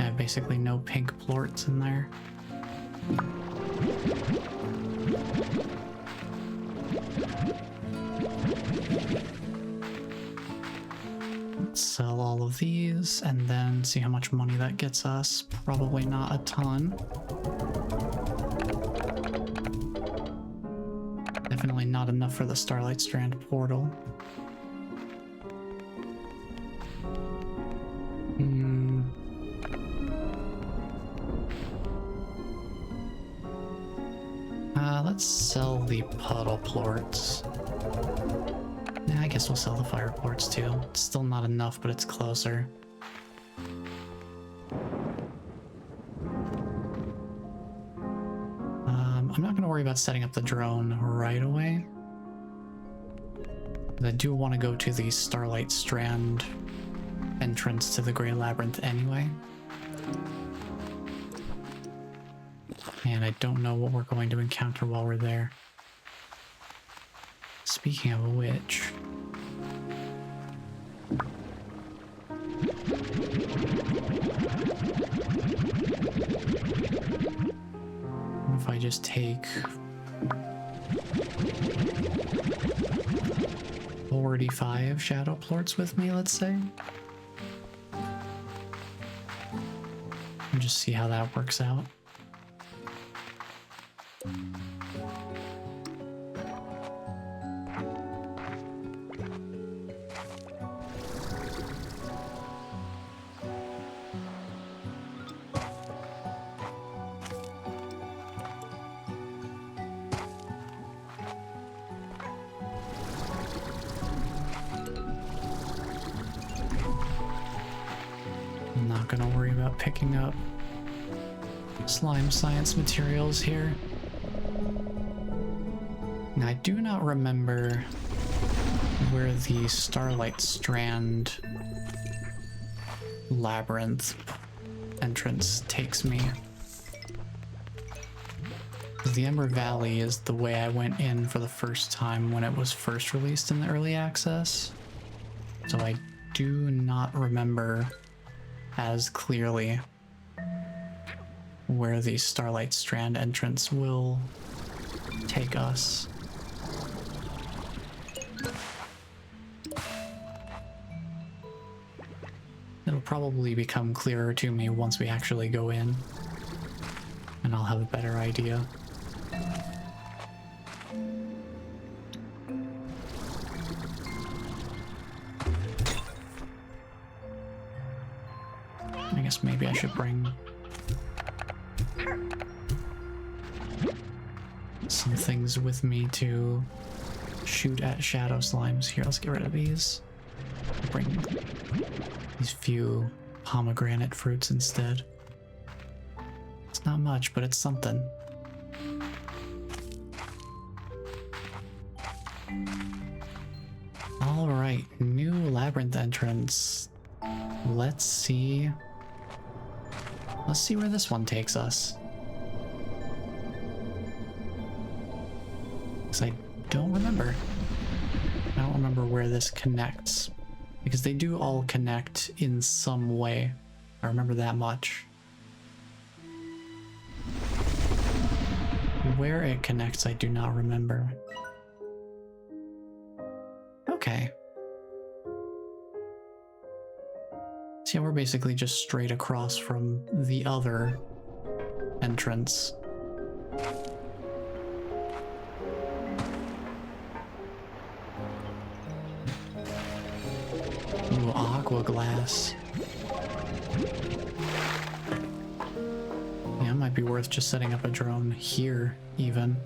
I have basically no pink plorts in there. Sell all of these and then see how much money that gets us. Probably not a ton. Definitely not enough for the Starlight Strand portal. Let's sell the puddle plorts. I guess we'll sell the fire ports too. It's still not enough, but it's closer. I'm not going to worry about setting up the drone right away. I do want to go to the Starlight Strand entrance to the Grey Labyrinth anyway. And I don't know what we're going to encounter while we're there. Speaking of which... if I just take 45 shadow plorts with me, let's say, and just see how that works out. I'm not gonna worry about picking up slime science materials here. Now, I do not remember where the Starlight Strand labyrinth entrance takes me. The Ember Valley is the way I went in for the first time when it was first released in the early access. So I do not remember as clearly where the Starlight Strand entrance will take us. It'll probably become clearer to me once we actually go in, and I'll have a better idea. I guess maybe I should bring some things with me to shoot at shadow slimes. Here, let's get rid of these. Bring these few pomegranate fruits instead. It's not much, but it's something. Alright, new labyrinth entrance. Let's see where this one takes us. Because I don't remember. I don't remember where this connects. Because they do all connect in some way. I remember that much. Where it connects, I do not remember. Okay. So yeah, we're basically just straight across from the other entrance. Ooh, aqua glass. Yeah, it might be worth just setting up a drone here, even.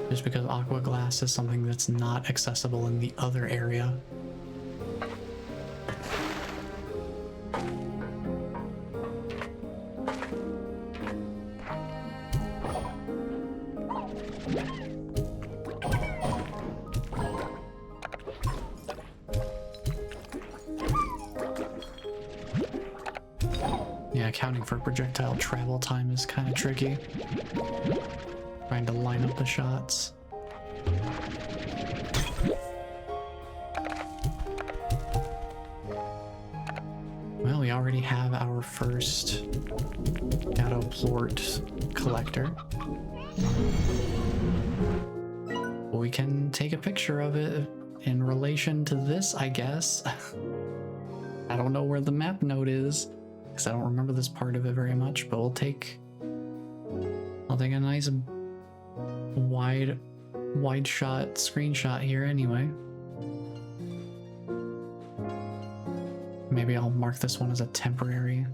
Just because aqua glass is something that's not accessible in the other area. Yeah, accounting for projectile travel time is kind of tricky. Trying to line up the shots. Well, we already have our first Shadow Plort collector. We can take a picture of it in relation to this, I guess. I don't know where the map node is, because I don't remember this part of it very much, but I'll take a nice wide shot screenshot here anyway. Maybe I'll mark this one as a temporary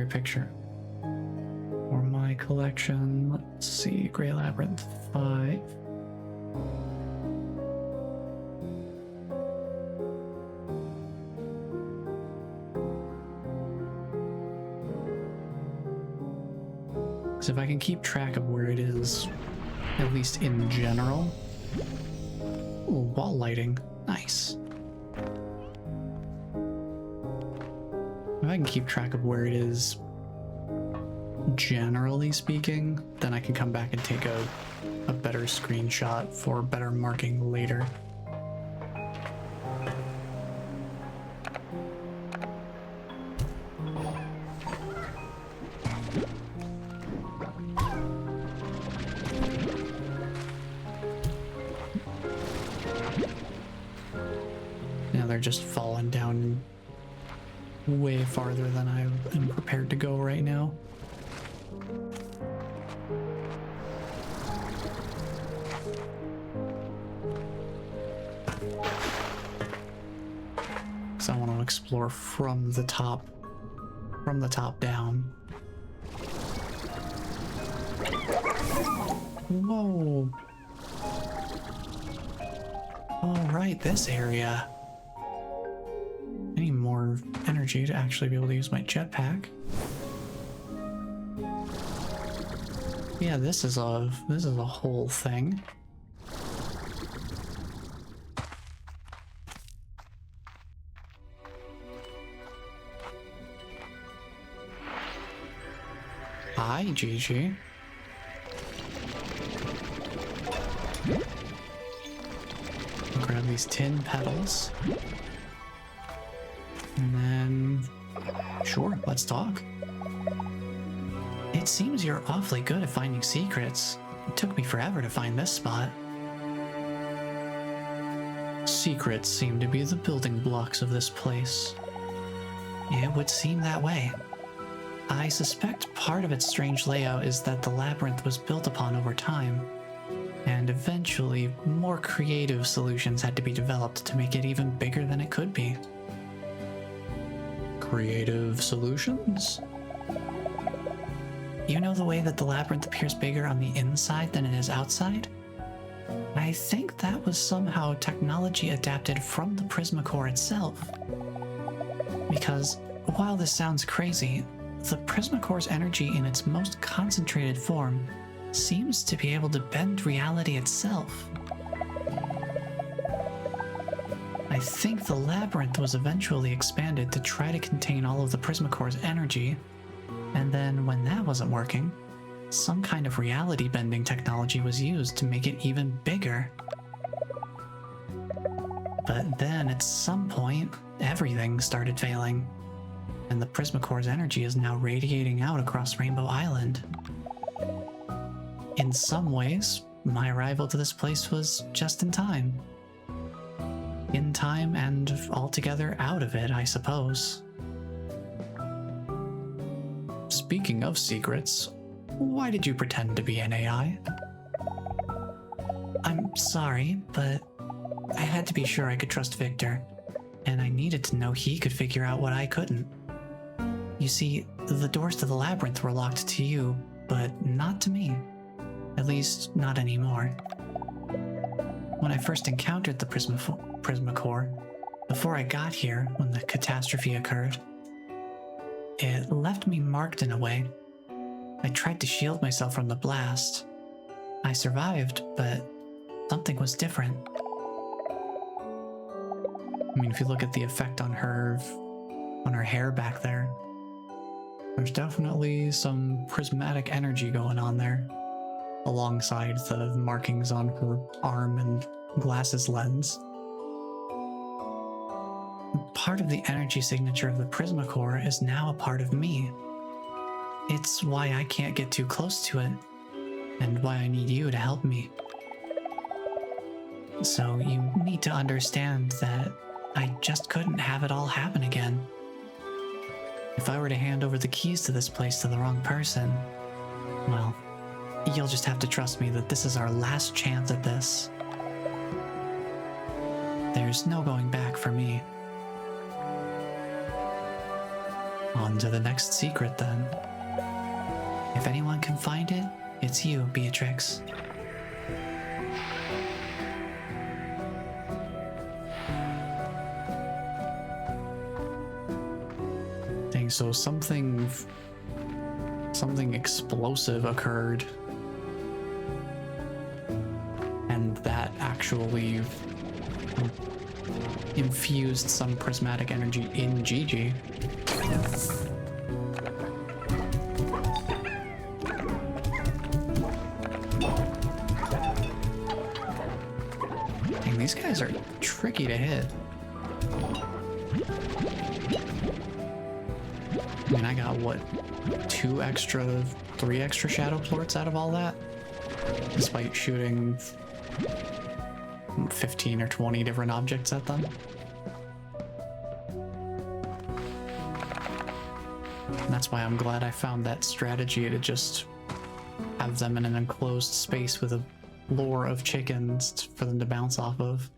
picture for my collection. Let's see, Grey Labyrinth 5. So if I can keep track of where it is, at least in general. Ooh, wall lighting. Nice. If I can keep track of where it is, generally speaking, then I can come back and take a better screenshot for better marking later. They're just falling down way farther than I am prepared to go right now. So I want to explore from the top down. Whoa. All right, this area. I need more energy to actually be able to use my jetpack. Yeah, this is a whole thing. Hi, Gigi. Grab these tin petals. And then, sure, let's talk. It seems you're awfully good at finding secrets. It took me forever to find this spot. Secrets seem to be the building blocks of this place. It would seem that way. I suspect part of its strange layout is that the labyrinth was built upon over time, and eventually more creative solutions had to be developed to make it even bigger than it could be. Creative solutions? You know the way that the labyrinth appears bigger on the inside than it is outside? I think that was somehow technology adapted from the Prismacore itself. Because, while this sounds crazy, the Prismacore's energy in its most concentrated form seems to be able to bend reality itself. I think the labyrinth was eventually expanded to try to contain all of the Prismacore's energy, and then when that wasn't working, some kind of reality bending technology was used to make it even bigger. But then at some point, everything started failing, and the Prismacore's energy is now radiating out across Rainbow Island. In some ways, my arrival to this place was just in time. in time and altogether out of it, I suppose. Speaking of secrets, why did you pretend to be an AI? I'm sorry, but I had to be sure I could trust Victor, and I needed to know he could figure out what I couldn't. You see, the doors to the labyrinth were locked to you, but not to me. At least, not anymore. When I first encountered the Prismacore, before I got here, when the catastrophe occurred, it left me marked in a way. I tried to shield myself from the blast. I survived, but something was different. I mean, if you look at the effect on her hair back there, there's definitely some prismatic energy going on there, alongside the markings on her arm and glasses lens. Part of the energy signature of the Prismacore is now a part of me. It's why I can't get too close to it, and why I need you to help me. So you need to understand that I just couldn't have it all happen again. If I were to hand over the keys to this place to the wrong person, well, you'll just have to trust me that this is our last chance at this. There's no going back for me. On to the next secret, then. If anyone can find it, it's you, Beatrix. Dang, so something explosive occurred, and that actually infused some prismatic energy in Gigi. Dang, these guys are tricky to hit. I mean, I got, what, 3 extra shadow plorts out of all that? Despite shooting 15 or 20 different objects at them. And that's why I'm glad I found that strategy to just have them in an enclosed space with a lure of chickens for them to bounce off of.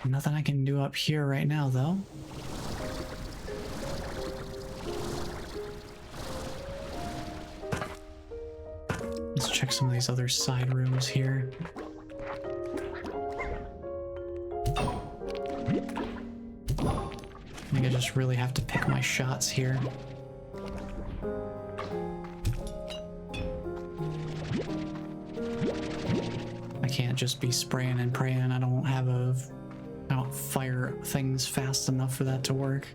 Nothing I can do up here right now, though. Let's check some of these other side rooms here. I think I just really have to pick my shots here. I can't just be spraying and praying. I don't fire things fast enough for that to work.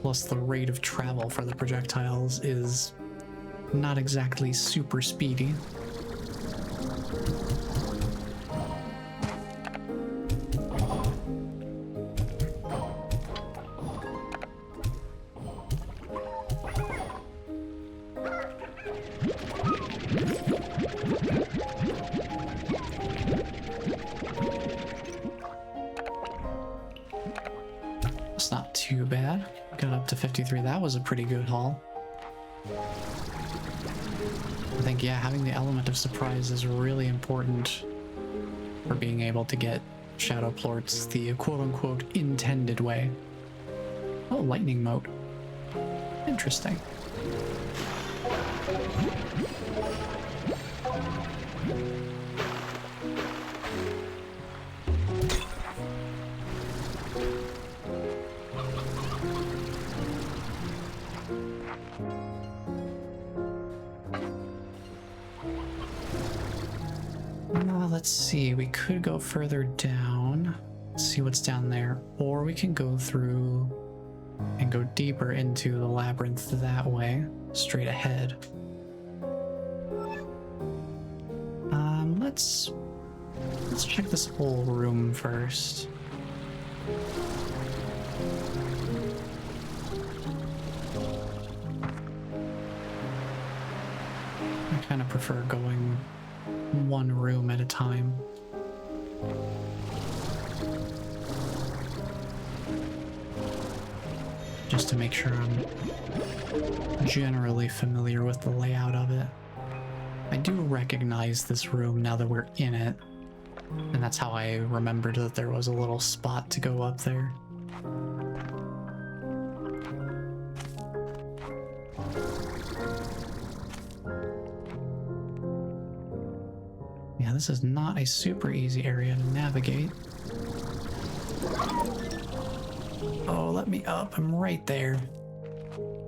Plus the rate of travel for the projectiles is not exactly super speedy. It's not too bad. Got up to 53. That was a pretty good haul. I think, yeah, having the element of surprise is really important for being able to get shadow plorts the quote-unquote intended way. Oh, lightning mote. Interesting. Let's see, we could go further down, see what's down there, or we can go through and go deeper into the labyrinth that way, straight ahead. Let's check this whole room first. I kind of prefer going one room at a time. just to make sure I'm generally familiar with the layout of it. I do recognize this room now that we're in it, and that's how I remembered that there was a little spot to go up there. Yeah, this is not a super easy area to navigate. Oh, let me up. I'm right there.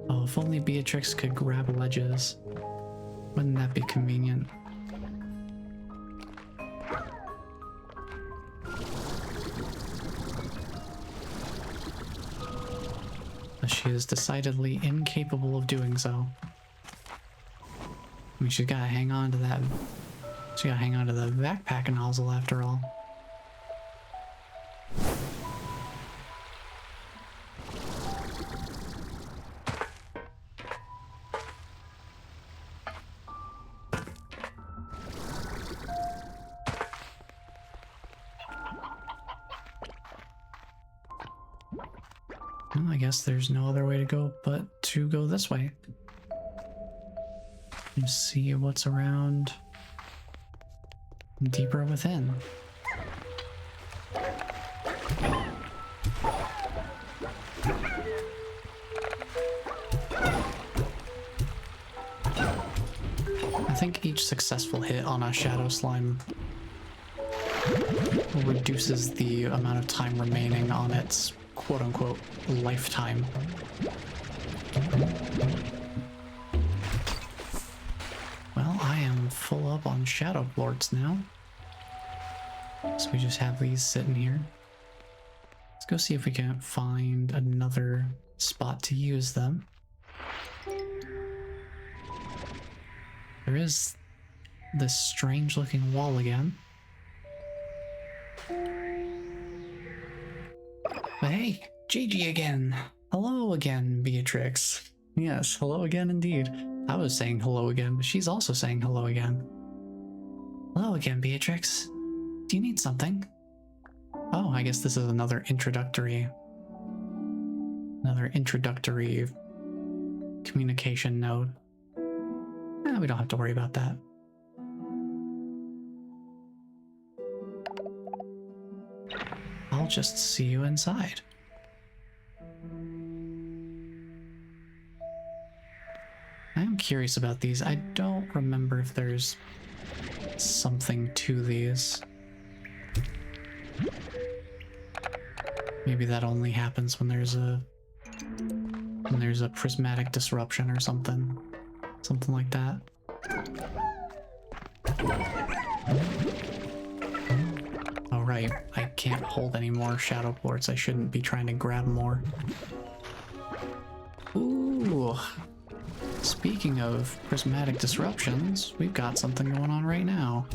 Oh, if only Beatrix could grab ledges. Wouldn't that be convenient? But she is decidedly incapable of doing so. I mean, she's gotta hang on to that. She gotta hang on to the backpack nozzle after all. Well, I guess there's no other way to go but to go this way. And see what's around deeper within. I think each successful hit on a shadow slime reduces the amount of time remaining on its quote-unquote lifetime. Well, I am full up on shadow plorts now. So we just have these sitting here. Let's go see if we can find another spot to use them. There is this strange looking wall again. But hey, Gigi again. Hello again, Beatrix. Yes, hello again indeed. I was saying hello again, but she's also saying hello again. Hello again, Beatrix. Do you need something? Oh, I guess this is another introductory communication node. We don't have to worry about that. I'll just see you inside. I am curious about these. I don't remember if there's something to these. Maybe that only happens when there's a prismatic disruption or something. Something like that. Oh right, I can't hold any more shadow plorts. I shouldn't be trying to grab more. Ooh. Speaking of prismatic disruptions, we've got something going on right now.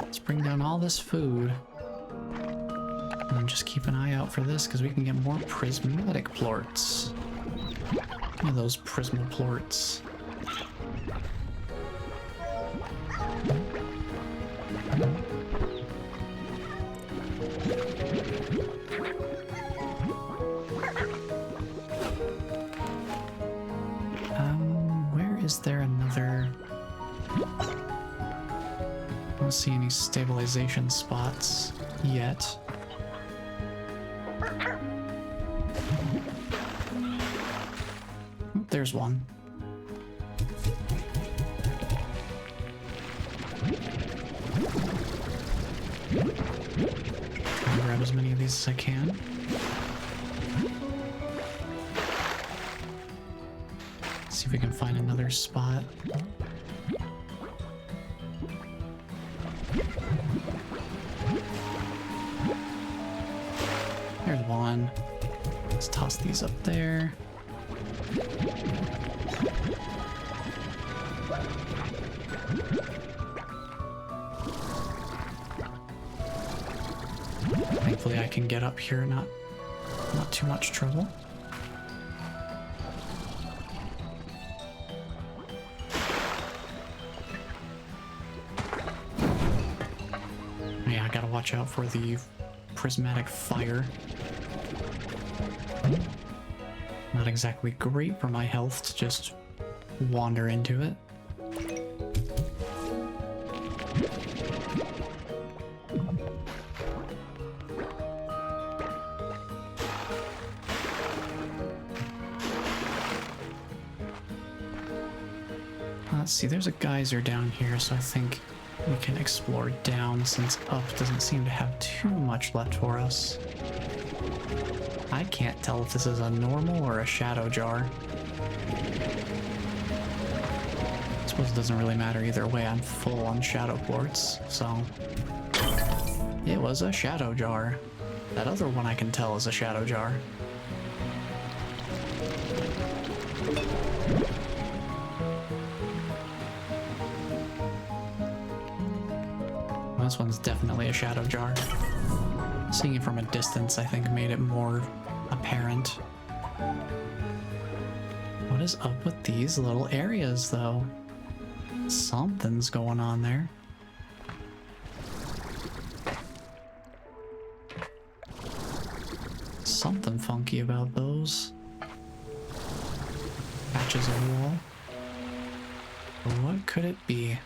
Let's bring down all this food. And just keep an eye out for this, because we can get more prismatic plorts. Give me those Prismaplorts. Where is there another? I don't see any stabilization spots yet. There's one. I'll grab as many of these as I can. See if we can find another spot. There's one. Let's toss these up there. Thankfully I can get up here, not too much trouble. Yeah, I gotta watch out for the prismatic fire. Not exactly great for my health to just wander into it. Let's see, there's a geyser down here, so I think we can explore down since up doesn't seem to have too much left for us. I can't tell if this is a normal or a shadow jar. I suppose it doesn't really matter either way, I'm full on shadow quartz, so... It was a shadow jar. That other one I can tell is a shadow jar. This one's definitely a shadow jar. Seeing it from a distance, I think, made it more apparent. What is up with these little areas, though? Something's going on there. Something funky about those. Patches of wall. What could it be?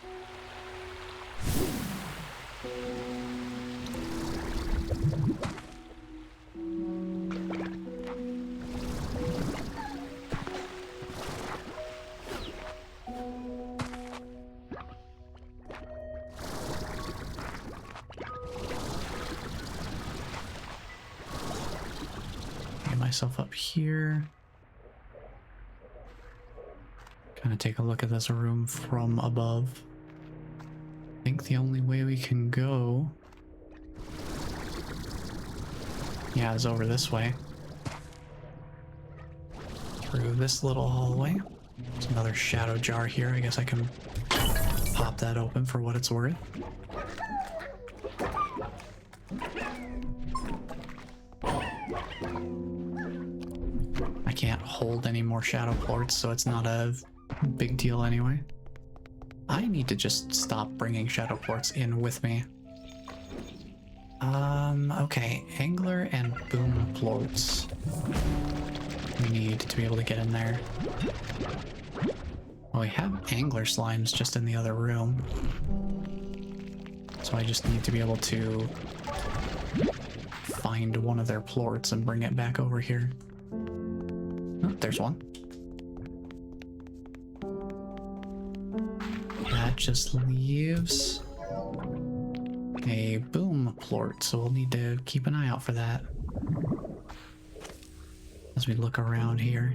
Myself up here. Kind of take a look at this room from above. I think the only way we can go, yeah, is over this way. Through this little hallway. There's another shadow jar here. I guess I can pop that open for what it's worth. Can't hold any more shadow quartz, so it's not a big deal anyway. I need to just stop bringing shadow quartz in with me. Okay, angler and boom plorts. We need to be able to get in there. Well, we have angler slimes just in the other room. So I just need to be able to find one of their plorts and bring it back over here. Oh, there's one. That just leaves a boom plort, so we'll need to keep an eye out for that as we look around here.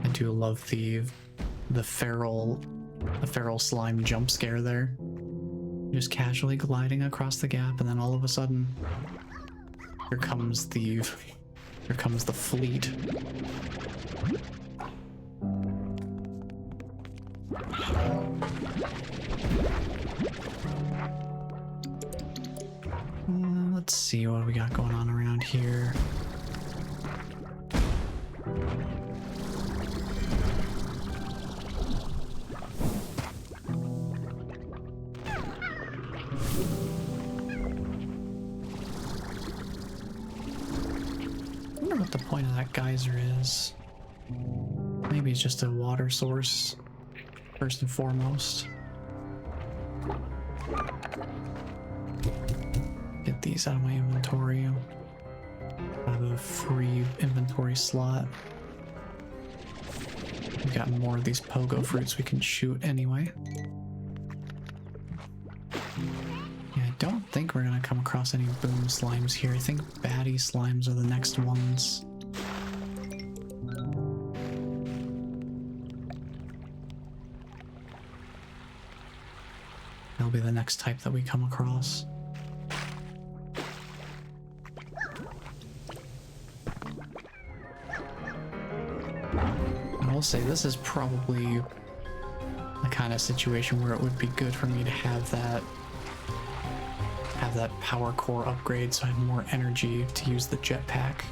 I do love the feral slime jump scare there. Just casually gliding across the gap, and then all of a sudden, here comes the fleet. Let's see what we got going on around here. What the point of that geyser is. Maybe it's just a water source, first and foremost. Get these out of my inventory. I have a free inventory slot. We've got more of these pogo fruits we can shoot anyway. Yeah, I don't think we're gonna come across any boom slimes here. I think baddie slimes are the next ones. They'll be the next type that we come across. I will say this is probably the kind of situation where it would be good for me to have that power core upgrade so I have more energy to use the jetpack.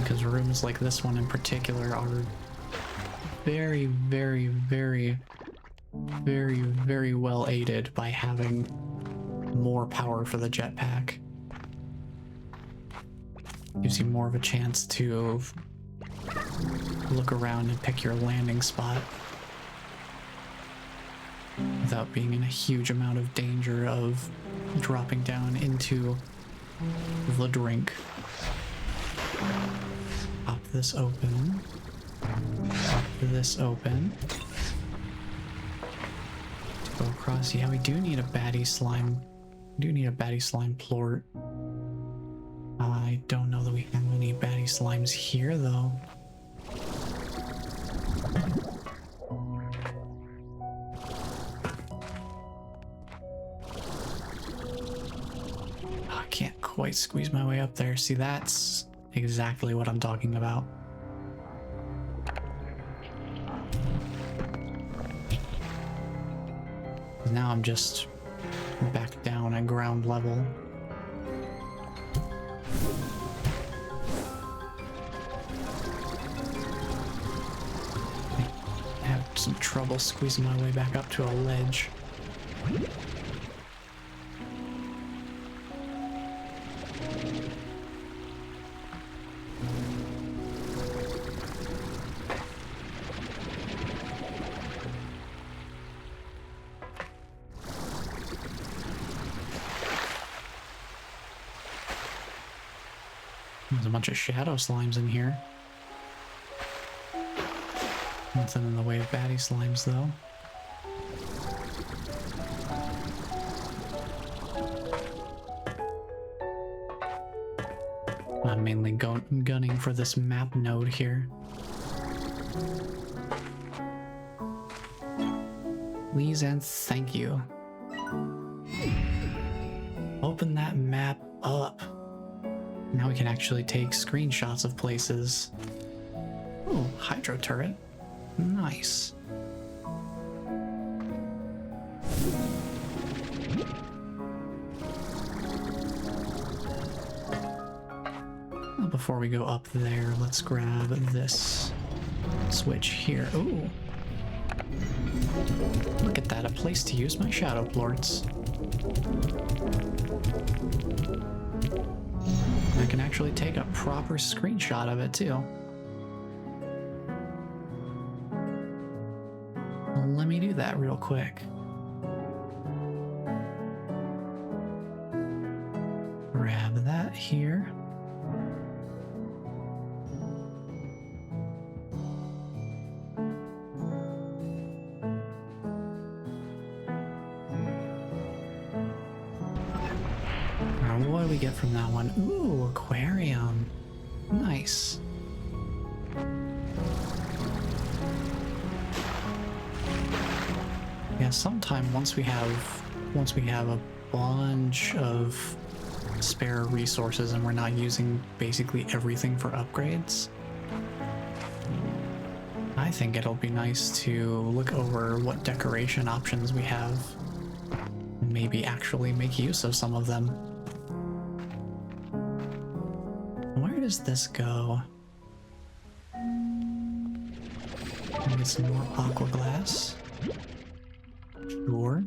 because rooms like this one in particular are very, very, very, very, very well aided by having more power for the jetpack. Gives you more of a chance to look around and pick your landing spot without being in a huge amount of danger of dropping down into the drink. Pop this open. Pop this open. To go across. Yeah, we do need a baddie slime. We do need a baddie slime plort. I don't know that we have any baddie slimes here, though. I can't quite squeeze my way up there. See, that's exactly what I'm talking about. Now I'm just back down at ground level. I have some trouble squeezing my way back up to a ledge. There's a bunch of shadow slimes in here. Nothing in the way of baddie slimes, though. I'm mainly gunning for this map node here. Please and thank you. Open that map up. Now we can actually take screenshots of places. Oh, hydro turret. Nice. Well, before we go up there, let's grab this switch here. Ooh. Look at that, a place to use my shadow plorts. I can actually take a proper screenshot of it too. Let me do that real quick. Grab that here. What do we get from that one? Ooh, aquarium. Nice. Yeah, sometime once we have a bunch of spare resources and we're not using basically everything for upgrades, I think it'll be nice to look over what decoration options we have and maybe actually make use of some of them. Where does this go? Get some more aqua glass. Sure.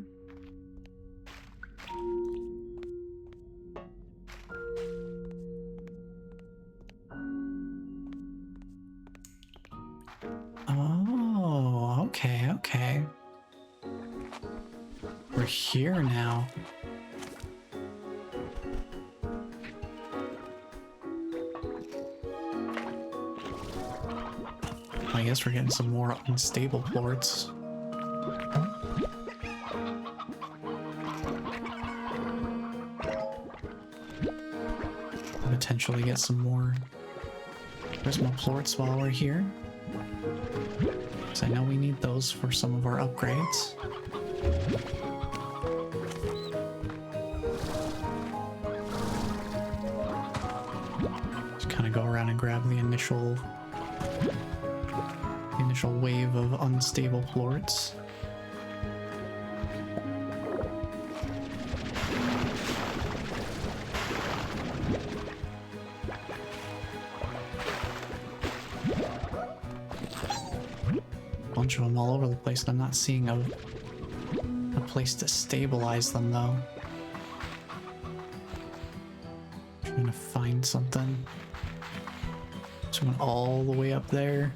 Oh, okay. We're here now. I guess we're getting some more unstable plorts. Potentially get some more Prismacore while we're here. So I know we need those for some of our upgrades. Just kind of go around and grab the initial wave of unstable plorts. bunch of them all over the place, and I'm not seeing a place to stabilize them though. Trying to find something. Just went all the way up there.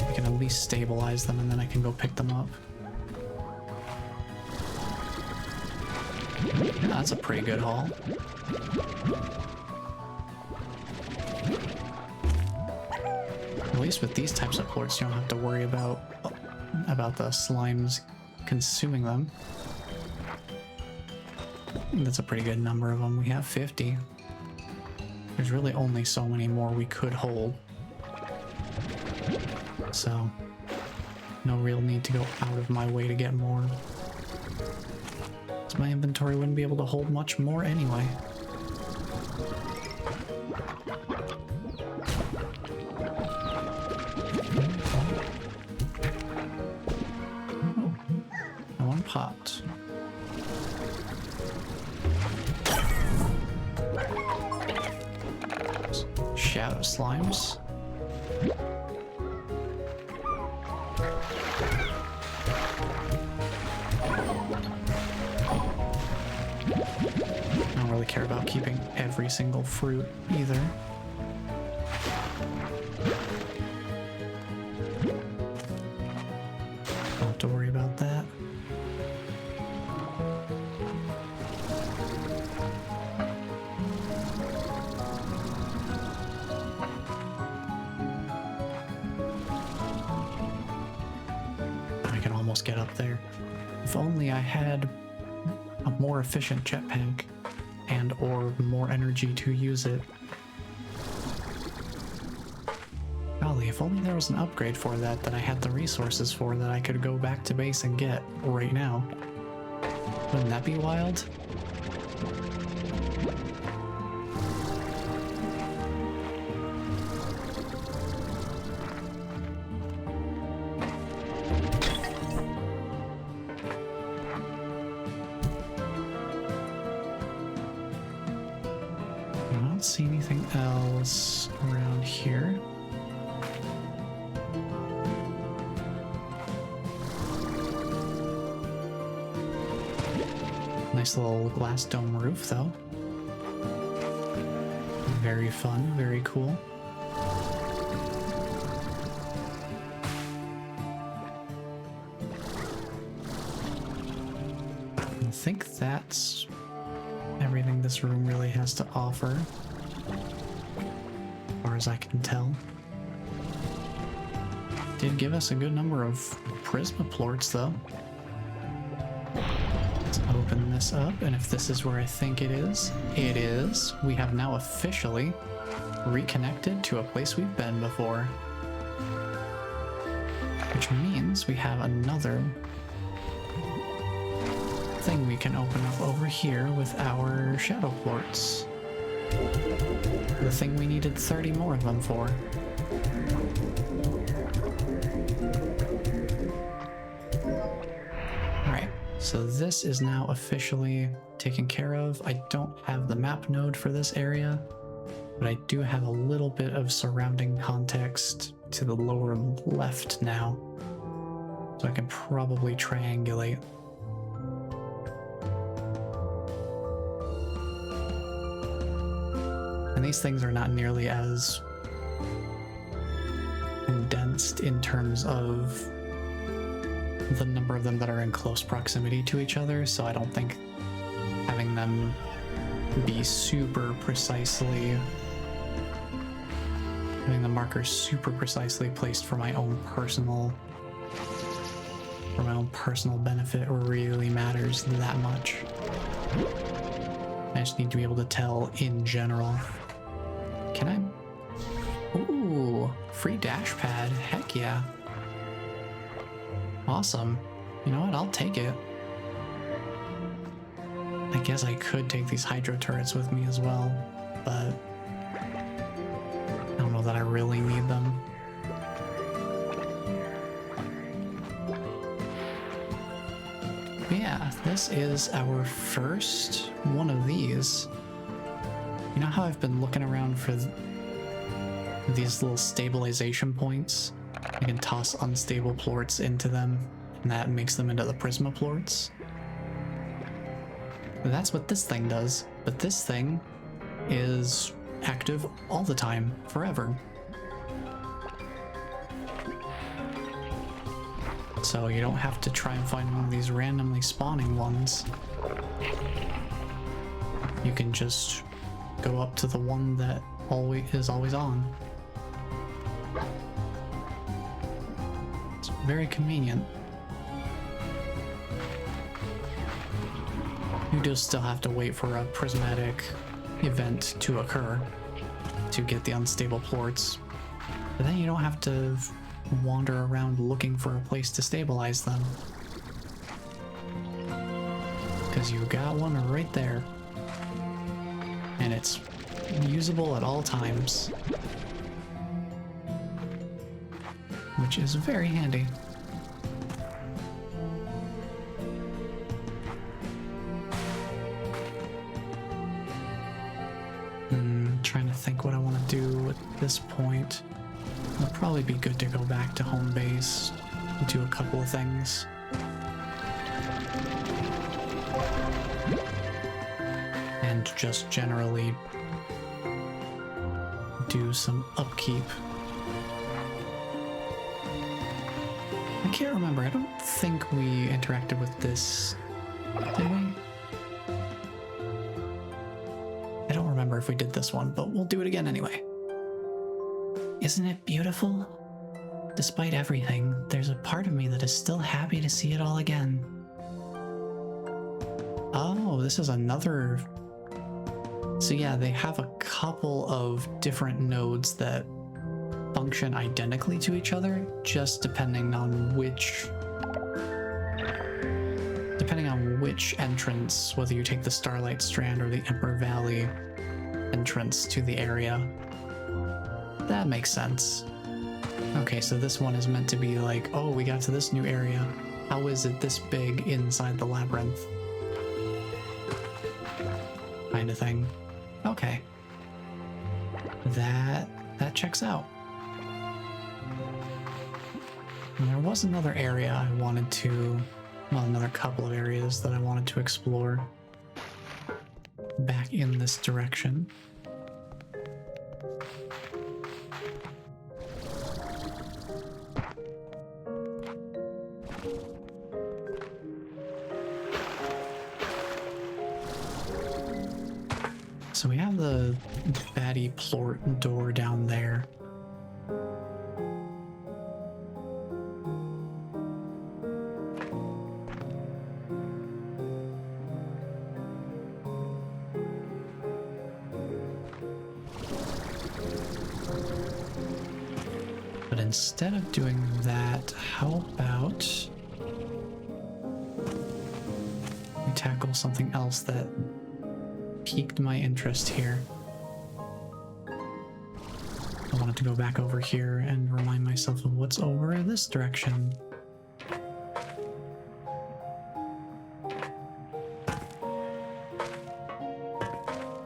I can at least stabilize them and then I can go pick them up. That's a pretty good haul. At least with these types of plorts, you don't have to worry about the slimes consuming them. I think that's a pretty good number of them. We have 50. There's really only so many more we could hold. So, no real need to go out of my way to get more. So my inventory wouldn't be able to hold much more anyway. One popped. Shadow slimes. I don't really care about keeping every single fruit either. Don't have to worry about that. I can almost get up there. If only I had a more efficient jetpack and or more energy to use it. Golly, if only there was an upgrade for that I had the resources for that I could go back to base and get right now. Wouldn't that be wild? I don't see anything else around here. Nice little glass dome roof though. Very fun, very cool. I think that's everything this room really has to offer, as far as I can tell. Did give us a good number of Prismaplorts though. Let's open this up, and if this is where I think it is, we have now officially reconnected to a place we've been before. Which means we have another thing we can open up over here with our shadow plorts. The thing we needed 30 more of them for. Alright, so this is now officially taken care of. I don't have the map node for this area, but I do have a little bit of surrounding context to the lower left now. So I can probably triangulate. And these things are not nearly as condensed in terms of the number of them that are in close proximity to each other, so I don't think having them be super precisely, having the markers super precisely placed for my own personal benefit really matters that much. I just need to be able to tell in general. Can I? Ooh, free dash pad. Heck yeah. Awesome. You know what? I'll take it. I guess I could take these hydro turrets with me as well, but I don't know that I really need them. But yeah, this is our first one of these. You know how I've been looking around for these little stabilization points. You can toss unstable plorts into them, and that makes them into the Prismaplorts. That's what this thing does, but this thing is active all the time, forever. So you don't have to try and find one of these randomly spawning ones. You can just go up to the one that is always on. It's very convenient. You do still have to wait for a prismatic event to occur to get the unstable plorts, but then you don't have to wander around looking for a place to stabilize them, because you got one right there, and it's usable at all times, which is very handy. Trying to think what I want to do at this point. It'll probably be good to go back to home base and do a couple of things. And just generally do some upkeep. I can't remember. I don't think we interacted with this, did we? I don't remember if we did this one, but we'll do it again anyway. Isn't it beautiful? Despite everything, there's a part of me that is still happy to see it all again. Oh, this is another... So yeah, they have a couple of different nodes that function identically to each other, just depending on which entrance, whether you take the Starlight Strand or the Emperor Valley entrance to the area. That makes sense. Okay, so this one is meant to be like, oh, we got to this new area. How is it this big inside the labyrinth? Kind of thing. Okay. That checks out. And there was another area I wanted to... Well, another couple of areas that I wanted to explore back in this direction. So we have the baddie plort door down there. But instead of doing that, how about we tackle something else that piqued my interest here? I wanted to go back over here and remind myself of what's over this direction.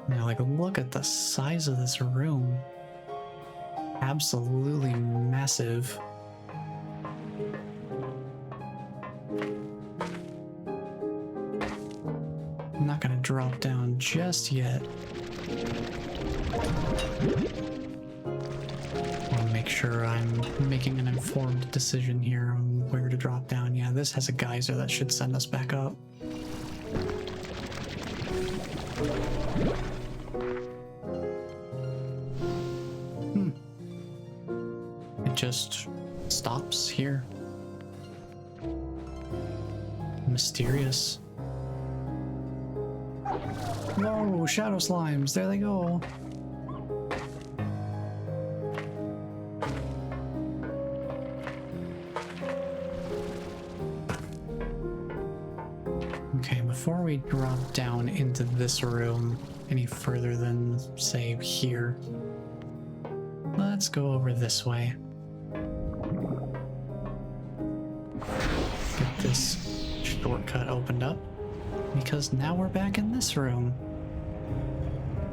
Now, like, look at the size of this room. Absolutely massive. I'm not gonna drop down just yet. I'll make sure I'm making an informed decision here on where to drop down. Yeah, this has a geyser that should send us back up. It just stops here. Mysterious. Whoa, shadow slimes, there they go. Okay, before we drop down into this room any further than, say, here, let's go over this way. Get this shortcut opened up, because now we're back in this room.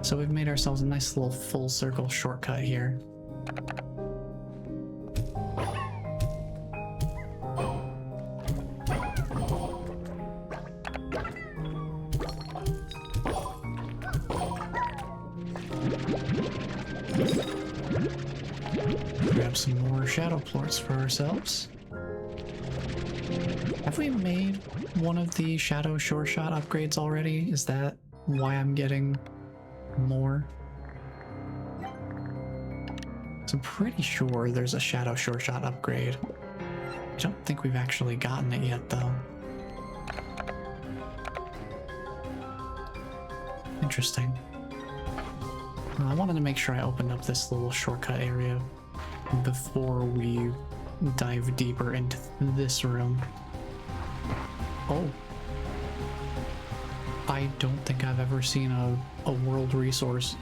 So we've made ourselves a nice little full circle shortcut here. Grab some more shadow plorts for ourselves. Have we made one of the shadow sure shot upgrades already? Is that why I'm getting more? So I'm pretty sure there's a shadow sure shot upgrade. I don't think we've actually gotten it yet though. Interesting. I wanted to make sure I opened up this little shortcut area before we dive deeper into this room. Oh. I don't think I've ever seen a world resource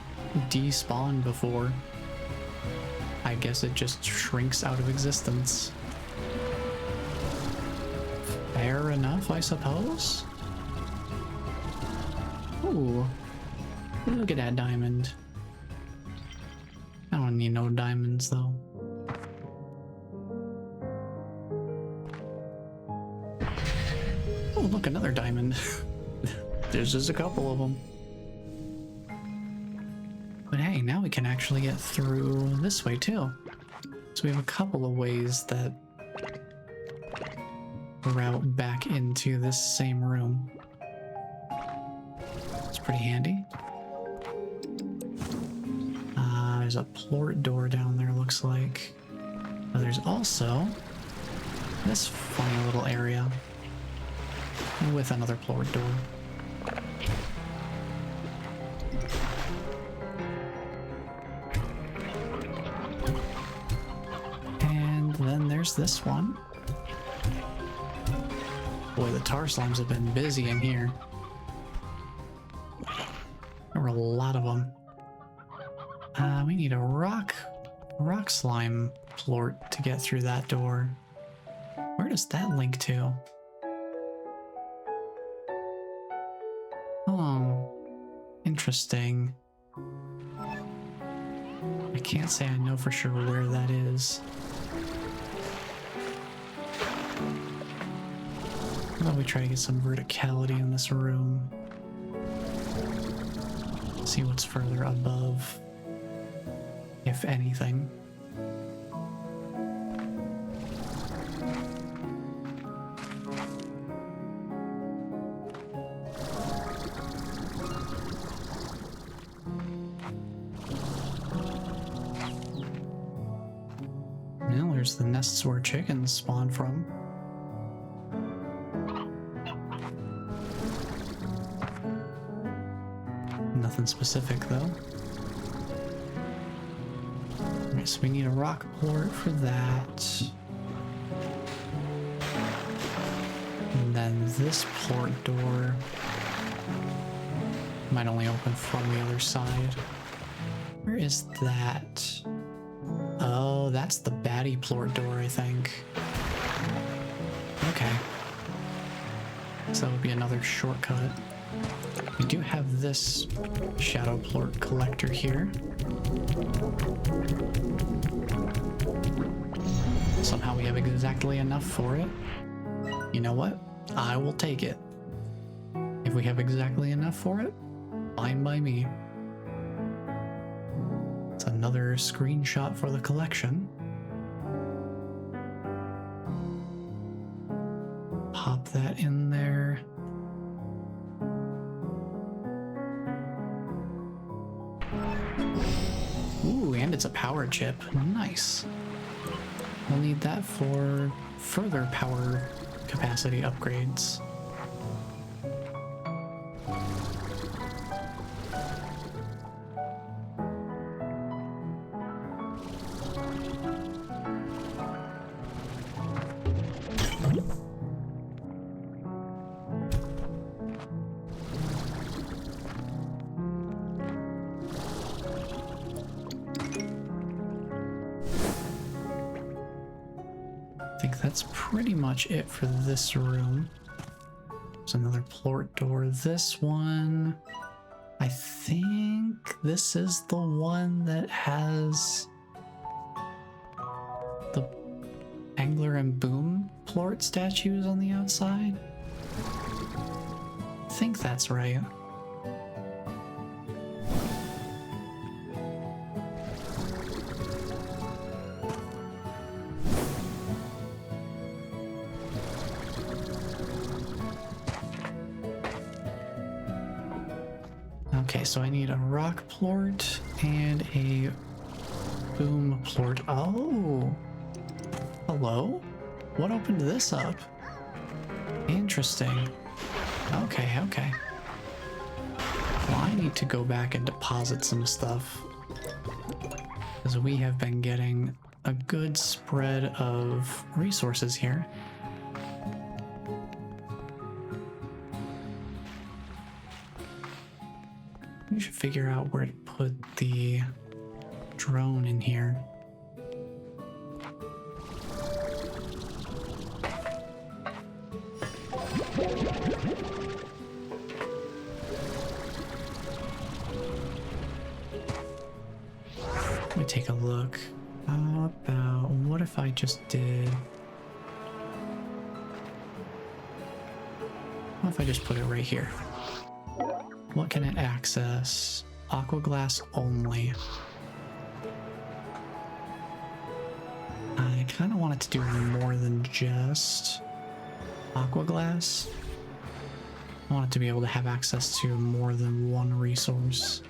despawn before. I guess it just shrinks out of existence. Fair enough, I suppose. Ooh. Look at that diamond. I don't need no diamonds though. Oh, look, another diamond. There's just a couple of them. But hey, now we can actually get through this way too. So we have a couple of ways that route back into this same room. It's pretty handy. There's a plort door down there, looks like. But there's also this funny little area with another plort door. And then there's this one. Boy, the tar slimes have been busy in here. There were a lot of them. We need a rock slime plort to get through that door. Where does that link to? Oh, interesting. I can't say I know for sure where that is. How about we try to get some verticality in this room? See what's further above, if anything. Now there's the nests where chickens spawn from. Nothing specific though. Alright, so we need a rock plort for that. And then this plort door might only open from the other side. Where is that? Oh, that's the baddie plort door, I think. Okay. So that would be another shortcut. We do have this shadow plort collector here. Somehow we have exactly enough for it. You know what? I will take it. If we have exactly enough for it, fine by me. It's another screenshot for the collection. Pop that in there. Ooh, and it's a power chip. Nice. We'll need that for further power capacity upgrades. I think that's pretty much it for this room. There's another plort door. This one, I think this is the one that has Angler and Boom Plort statues on the outside? I think that's right. Okay, so I need a rock plort and a boom plort. Oh, hello? What opened this up? Interesting. Okay, okay. Well, I need to go back and deposit some stuff, because we have been getting a good spread of resources here. We should figure out where to put the drone in here. Let me take a look. How about, what if I just did... What if I just put it right here? What can it access? Aqua glass only. I kind of want it to do more than just aqua glass. I want it to be able to have access to more than one resource.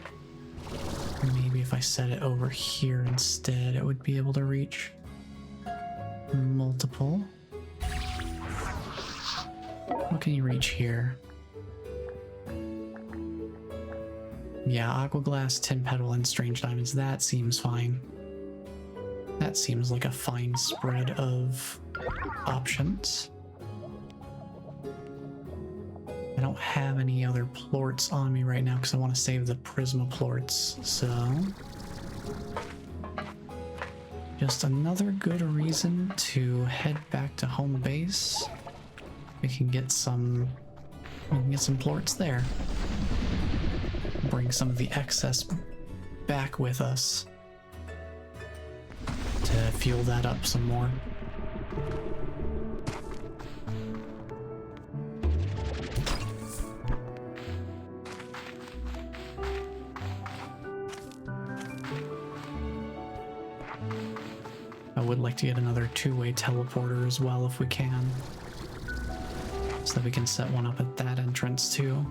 Maybe if I set it over here instead, it would be able to reach multiple. What can you reach here? Yeah, aqua glass, tin petal, and strange diamonds. That seems fine. That seems like a fine spread of options. I don't have any other plorts on me right now because I want to save the Prismaplorts, so... just another good reason to head back to home base. We can get some plorts there. Bring some of the excess back with us to fuel that up some more. I would like to get another two-way teleporter as well if we can, so that we can set one up at that entrance too.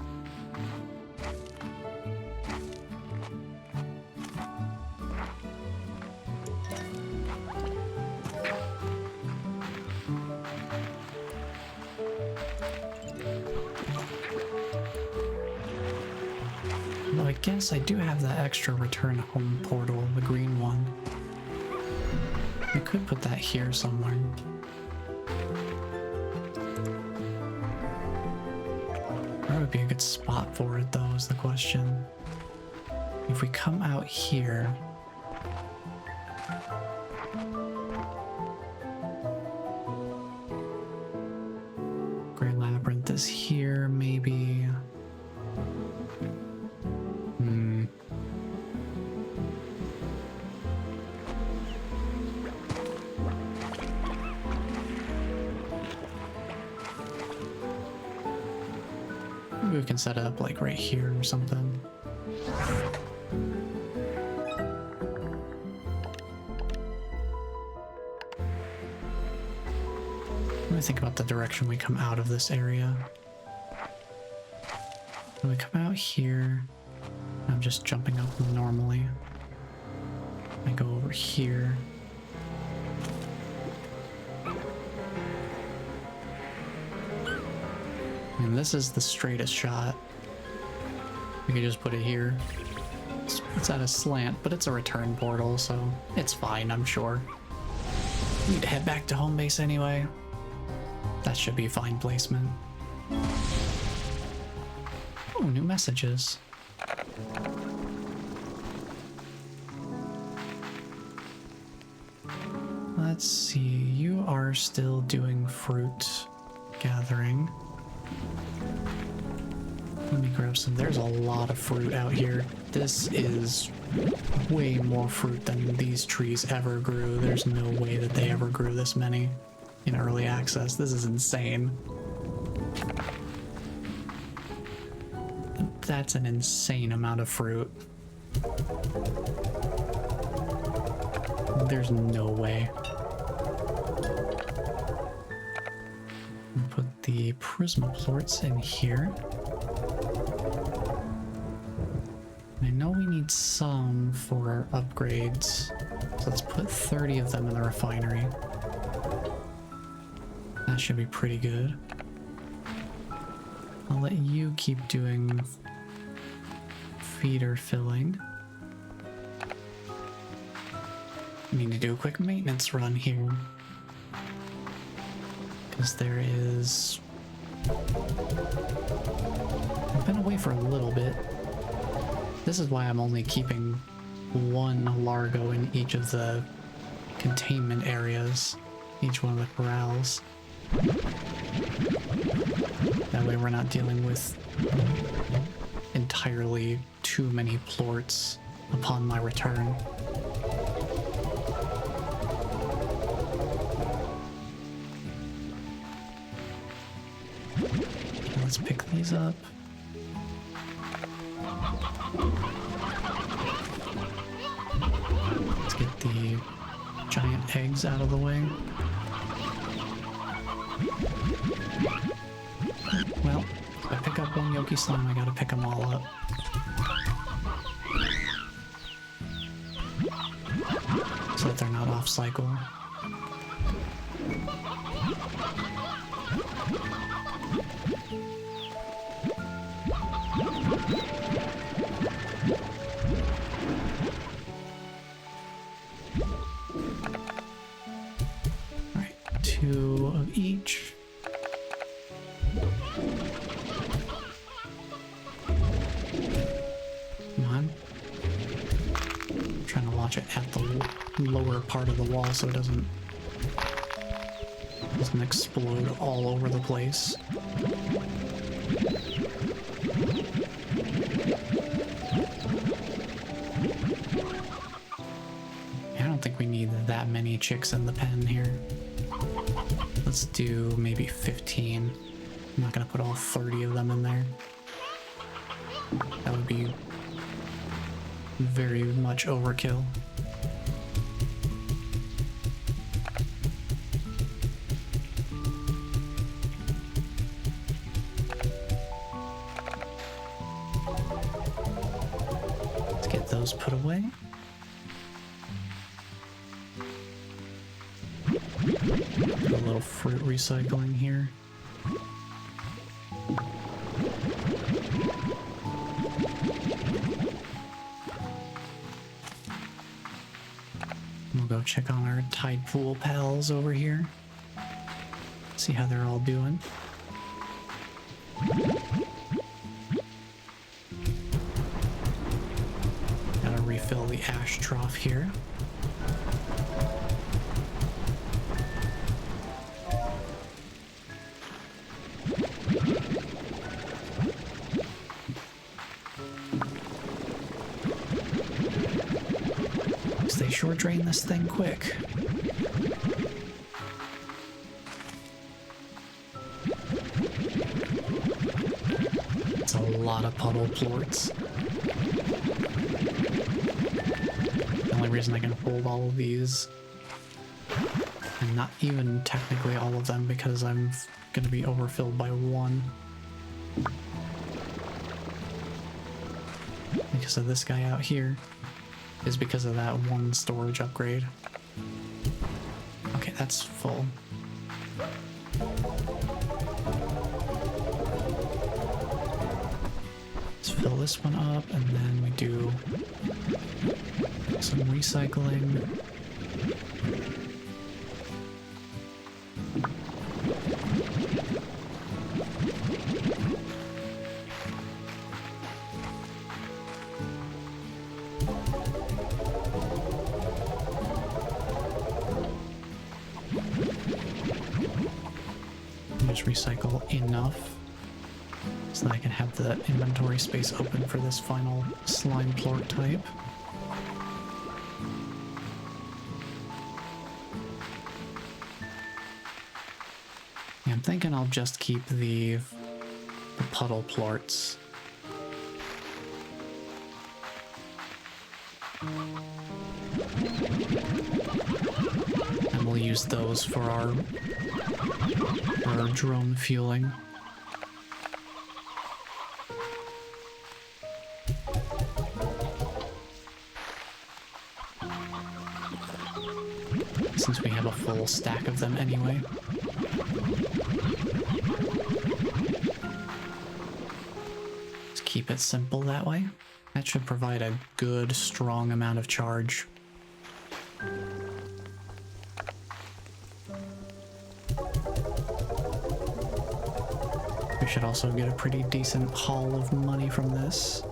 Although I guess I do have that extra return home portal, the green one. I could put that here somewhere. Where would be a good spot for it though is the question. If we come out here... Grey Labyrinth is here, maybe... Maybe we can set it up like right here or something. Let me think about the direction we come out of this area. When we come out here, I'm just jumping up normally. I go over here. And this is the straightest shot. We could just put it here. It's at a slant, but it's a return portal, so it's fine, I'm sure. We need to head back to home base anyway. That should be fine placement. Oh, new messages. Let's see, you are still doing fruit gathering. Let me grab some. There's a lot of fruit out here. This is way more fruit than these trees ever grew. There's no way that they ever grew this many in early access. This is insane. That's an insane amount of fruit. There's no way. Put the Prismaplorts in here. I know we need some for our upgrades, so let's put 30 of them in the refinery. That should be pretty good. I'll let you keep doing feeder filling. I need to do a quick maintenance run here, because there is... I've been away for a little bit. This is why I'm only keeping one Largo in each of the containment areas, each one of the corrals. That way we're not dealing with entirely too many plorts upon my return. Okay, let's pick these up. Let's get the giant eggs out of the way. Well, if I pick up one Yoki Slime, I gotta pick them all up. So that they're not off cycle. Alright, 2 of each. It at the lower part of the wall so it doesn't explode all over the place. I don't think we need that many chicks in the pen here. Let's do maybe 15. I'm not gonna put all 30 of them in there. That would be very much overkill. Let's get those put away. Put a little fruit recycling here. We'll go check on our tide pool pals over here. See how they're all doing. Gotta refill the ash trough here. They sure drain this thing quick. It's a lot of puddle plorts. The only reason I can hold all of these, and not even technically all of them, because I'm gonna be overfilled by one. Because of this guy out here. Is because of that one storage upgrade. Okay, that's full. Let's fill this one up, and then we do some recycling. Recycle enough so that I can have the inventory space open for this final slime plort type. Yeah, I'm thinking I'll just keep the puddle plorts. And we'll use those for our drone fueling. Since we have a full stack of them anyway. Just keep it simple that way. That should provide a good, strong amount of charge. We should also get a pretty decent haul of money from this.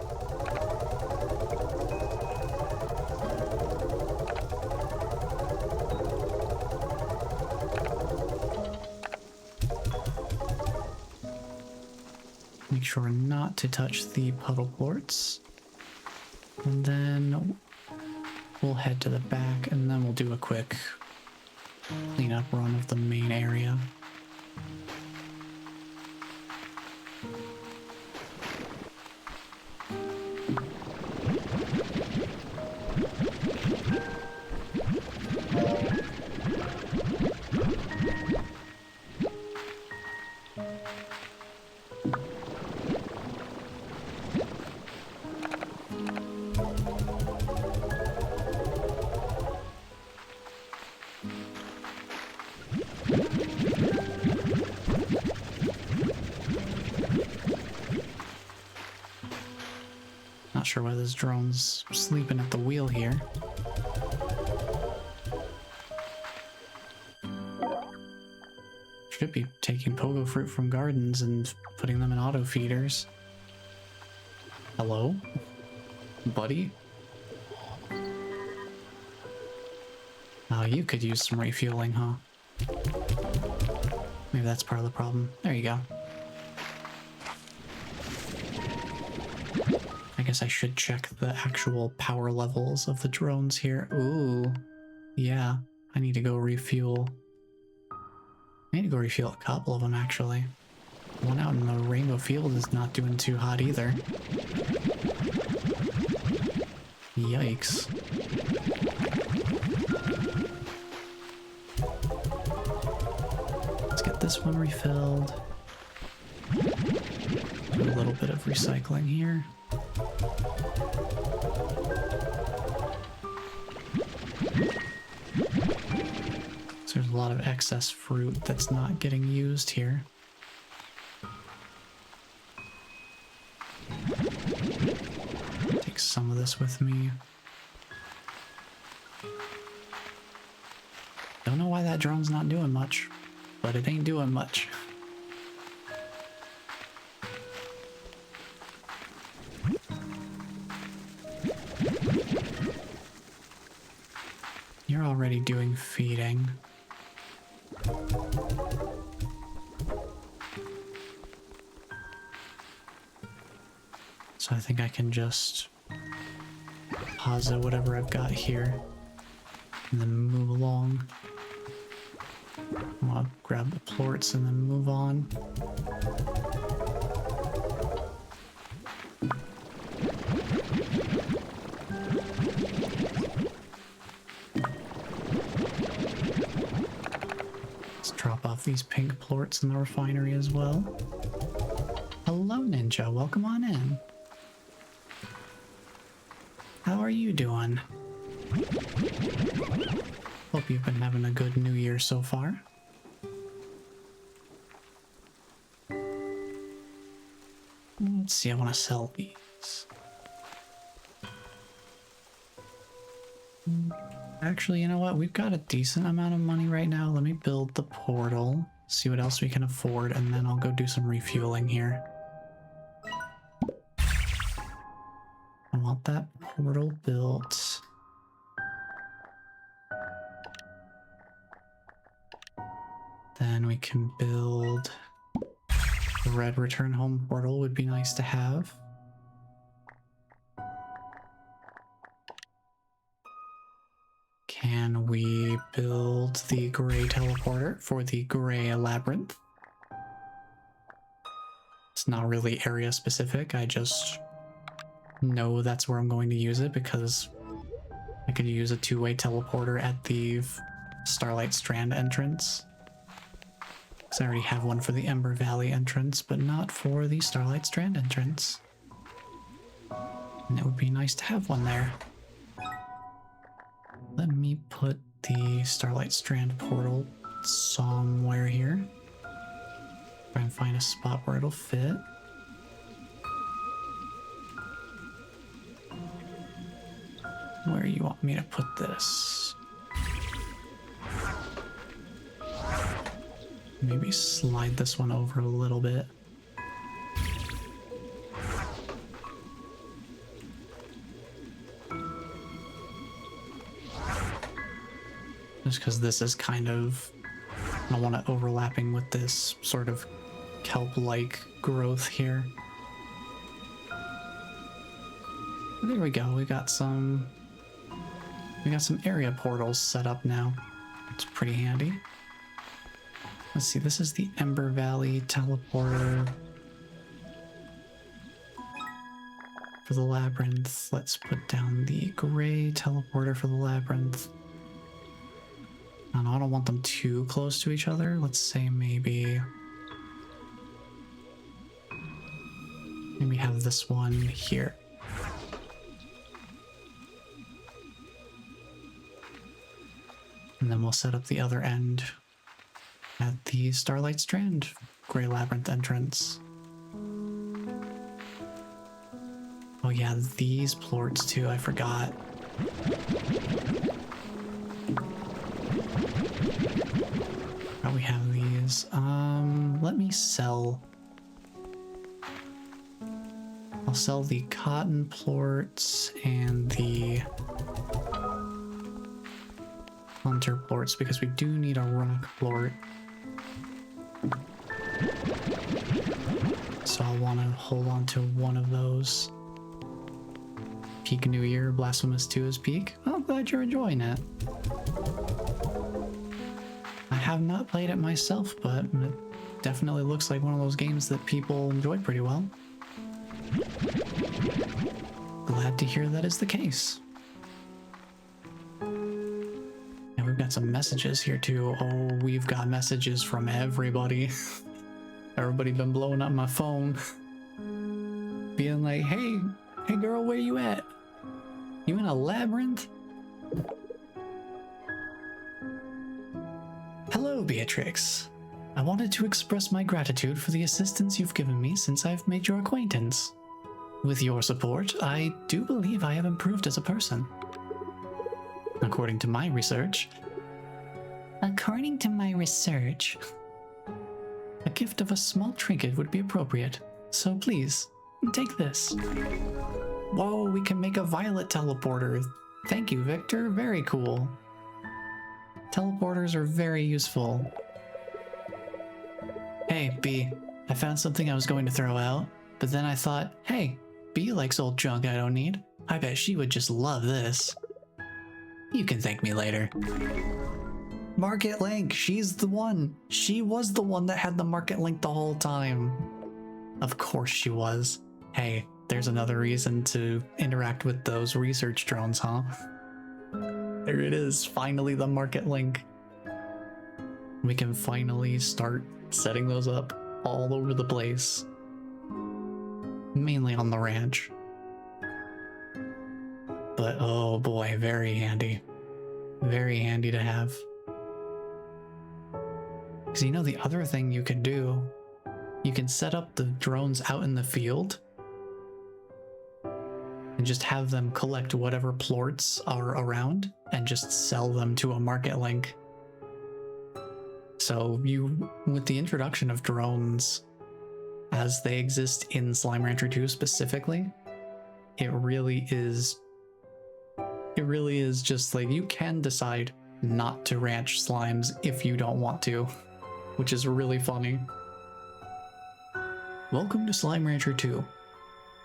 Make sure not to touch the puddle plorts. And then we'll head to the back, and then we'll do a quick cleanup run of the main area. Not sure why this drone's sleeping at the wheel here. Should be taking pogo fruit from gardens and putting them in auto feeders. Hello? Buddy? Oh, you could use some refueling, huh? Maybe that's part of the problem. There you go. I guess I should check the actual power levels of the drones here. Ooh, yeah, I need to go refuel. I need to go refuel a couple of them, actually. The one out in the Rainbow Field is not doing too hot either. Yikes. Let's get this one refilled. Do a little bit of recycling here. So there's a lot of excess fruit that's not getting used here. Take some of this with me. Don't know why that drone's not doing much, but it ain't doing much. You're already doing feeding. So I think I can just pause whatever I've got here and then move along. I'll grab the plorts and then move on. Let's drop off these pink plorts in the refinery as well. Hello, Ninja. Welcome on in. How are you doing? Hope you've been having a good new year so far. Let's see, I want to sell these. Actually, you know what? We've got a decent amount of money right now. Let me build the portal, see what else we can afford, and then I'll go do some refueling here. I want that portal built. Then we can build red return home portal would be nice to have. Can we build the gray teleporter for the Grey Labyrinth? It's not really area specific, I just know that's where I'm going to use it because I could use a two-way teleporter at the Starlight Strand entrance. Because I already have one for the Ember Valley entrance, but not for the Starlight Strand entrance. And it would be nice to have one there. Let me put the Starlight Strand portal somewhere here. Try and find a spot where it'll fit. Where you want me to put this? Maybe slide this one over a little bit. Just because this is kind of, I don't want it overlapping with this sort of kelp-like growth here. There we go, we got some area portals set up now. It's pretty handy. Let's see, this is the Ember Valley teleporter for the labyrinth. Let's put down the gray teleporter for the labyrinth. I don't want them too close to each other. Let's say maybe have this one here. And then we'll set up the other end at the Starlight Strand Grey Labyrinth entrance. Oh yeah, these plorts too, I forgot. We have these. Let me sell. I'll sell the cotton plorts and the hunter plorts because we do need a rock plort. So I'll want to hold on to one of those. Peak New Year, Blasphemous 2 is peak. Oh, I'm glad you're enjoying it. I have not played it myself, but it definitely looks like one of those games that people enjoy pretty well. Glad to hear that is the case. And we've got some messages here too. Oh, we've got messages from everybody. Everybody been blowing up my phone. Being like, hey girl, where you at? You in a labyrinth? Hello, Beatrix. I wanted to express my gratitude for the assistance you've given me since I've made your acquaintance. With your support, I do believe I have improved as a person. According to my research, a gift of a small trinket would be appropriate. So please, take this. Whoa, we can make a violet teleporter. Thank you, Victor. Very cool. Teleporters are very useful. Hey, B, I found something I was going to throw out, but then I thought, hey, B likes old junk I don't need. I bet she would just love this. You can thank me later. Market Link, she's the one. She was the one that had the Market Link the whole time. Of course she was. Hey, there's another reason to interact with those research drones, huh? There it is, finally the Market Link. We can finally start setting those up all over the place. Mainly on the ranch. But oh boy, very handy. Very handy to have. Because you know the other thing you can do, you can set up the drones out in the field and just have them collect whatever plorts are around and just sell them to a Market Link. So you, with the introduction of drones as they exist in Slime Rancher 2 specifically, it really is just like you can decide not to ranch slimes if you don't want to, which is really funny. Welcome to Slime Rancher 2.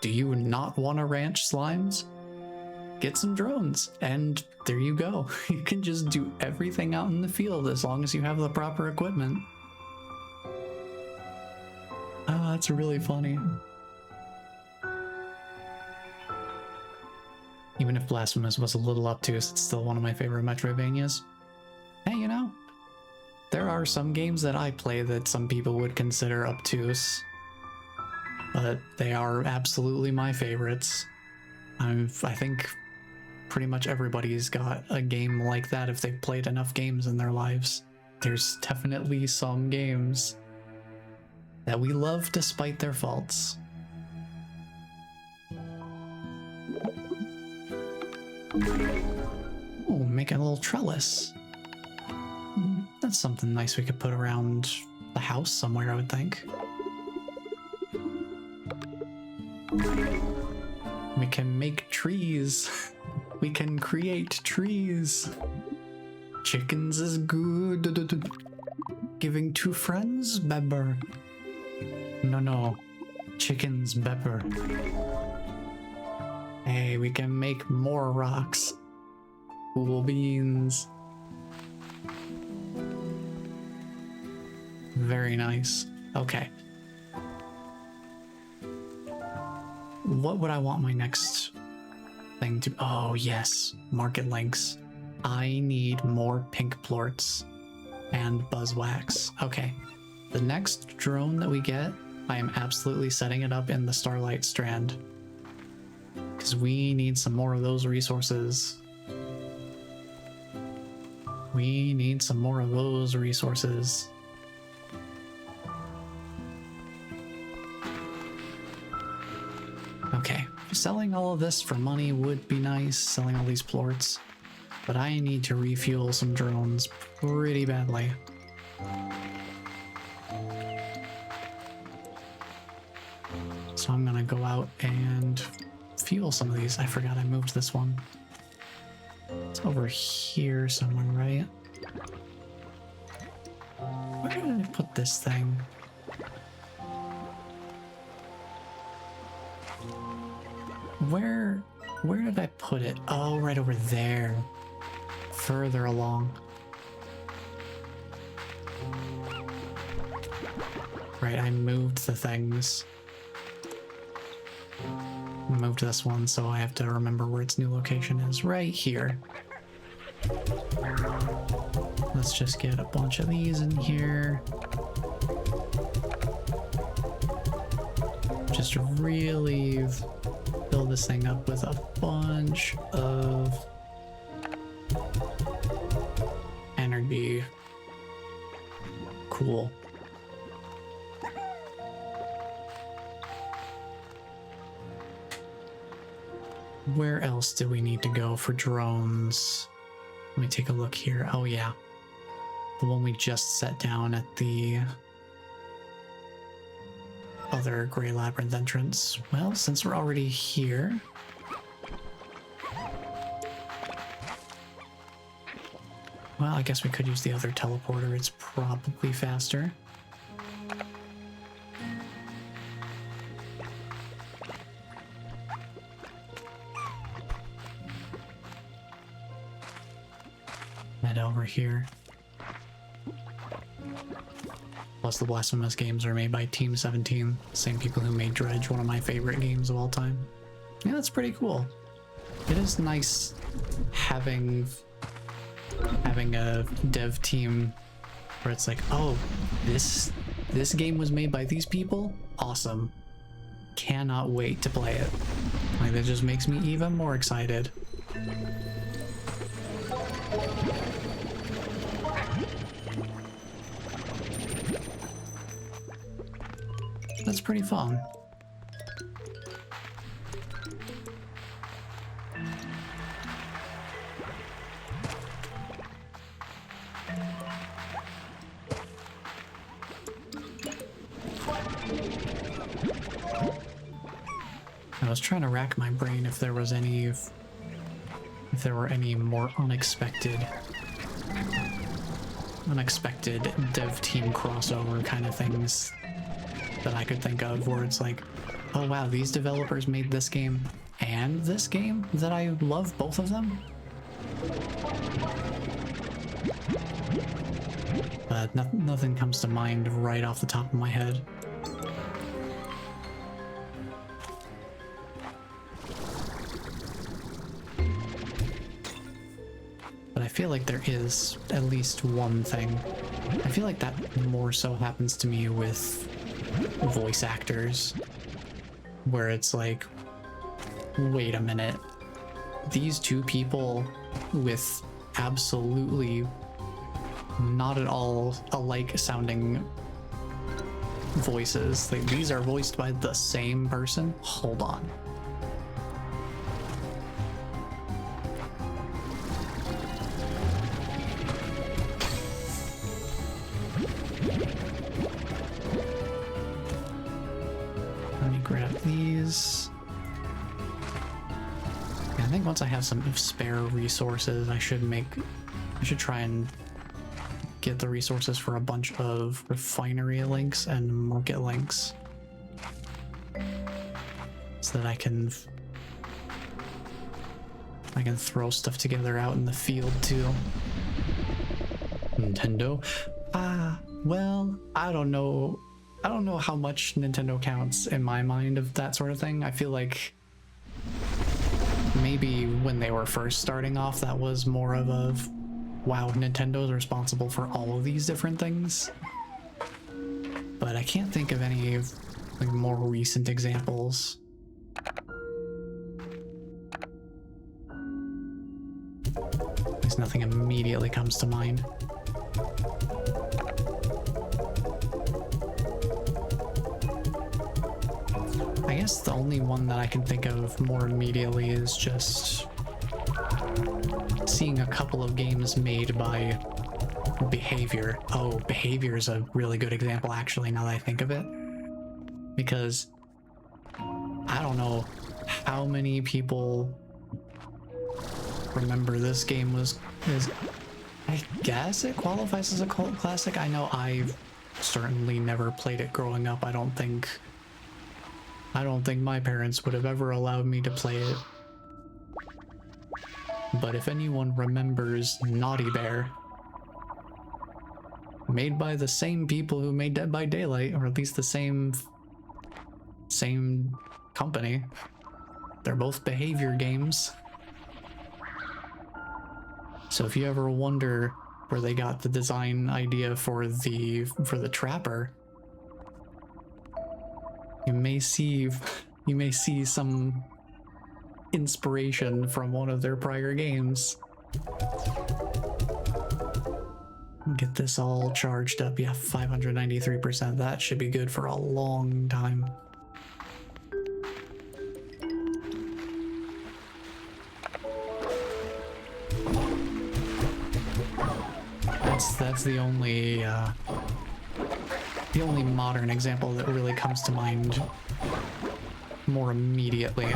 Do you not want to ranch slimes? Get some drones, and there you go. You can just do everything out in the field as long as you have the proper equipment. Ah, that's really funny. Even if Blasphemous was a little obtuse, it's still one of my favorite Metroidvanias. Hey, you know, there are some games that I play that some people would consider obtuse, but they are absolutely my favorites. I think pretty much everybody's got a game like that if they've played enough games in their lives. There's definitely some games that we love despite their faults. Oh, make a little trellis. That's something nice we could put around the house somewhere, I would think. We can make trees. We can create trees. Chickens is good. Giving to friends, Bebber. No. Chickens, Bebber. Hey, we can make more rocks. Cool beans. Very nice. Okay. What would I want my next thing to... Oh, yes. Market links. I need more pink plorts and buzzwax. Okay. The next drone that we get, I am absolutely setting it up in the Starlight Strand, because we need some more of those resources. We need some more of those resources. Okay, selling all of this for money would be nice, selling all these plorts, but I need to refuel some drones pretty badly. So I'm gonna go out and fuel some of these. I forgot I moved this one. It's over here somewhere, right? Where did I put this thing? Where did I put it? Oh, right over there. Further along. Right, I moved the things. Moved this one, so I have to remember where its new location is. Right here. Let's just get a bunch of these in here. Just really build this thing up with a bunch of energy. Cool. Where else do we need to go for drones? Let me take a look here. Oh yeah, the one we just set down at the other Grey Labyrinth entrance. Well, since we're already here, well, I guess we could use the other teleporter. It's probably faster. Head over here. Plus the Blasphemous games are made by Team 17, same people who made Dredge, one of my favorite games of all time. Yeah, that's pretty cool. It is nice having a dev team where it's like, oh, this game was made by these people? Awesome. Cannot wait to play it. Like, that just makes me even more excited. That's pretty fun. I was trying to rack my brain if there was any, if there were any more unexpected dev team crossover kind of things that I could think of where it's like, oh wow, these developers made this game and this game that I love both of them. But nothing comes to mind right off the top of my head. But I feel like there is at least one thing. I feel like that more so happens to me with voice actors, where it's like, wait a minute, these two people with absolutely not at all alike sounding voices, like these are voiced by the same person? Hold on. Let me grab these. I think once I have some spare resources, I should try and get the resources for a bunch of refinery links and market links so that I can throw stuff together out in the field too. Nintendo? Well, I don't know how much Nintendo counts in my mind of that sort of thing. I feel like maybe when they were first starting off, that was more of a, wow, Nintendo's responsible for all of these different things. But I can't think of any like more recent examples. At least nothing immediately comes to mind. I guess the only one that I can think of more immediately is just seeing a couple of games made by Behavior. Oh, Behavior is a really good example actually, now that I think of it. Because I don't know how many people remember this game I guess it qualifies as a cult classic. I know I've certainly never played it growing up. I don't think my parents would have ever allowed me to play it. But if anyone remembers Naughty Bear, made by the same people who made Dead by Daylight, or at least the same company, they're both Behavior games. So if you ever wonder where they got the design idea for the Trapper, you may see some inspiration from one of their prior games. Get this all charged up. Yeah, 593%. That should be good for a long time. That's the only modern example that really comes to mind more immediately.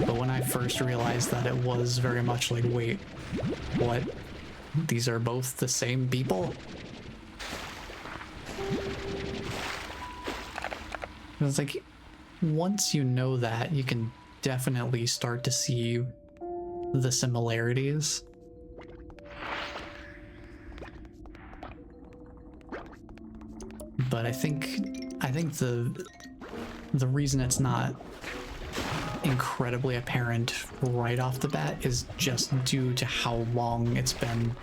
But when I first realized that, it was very much like, wait, what? These are both the same people? It's like, once you know that, you can definitely start to see the similarities. But I think the reason it's not incredibly apparent right off the bat is just due to how long it's been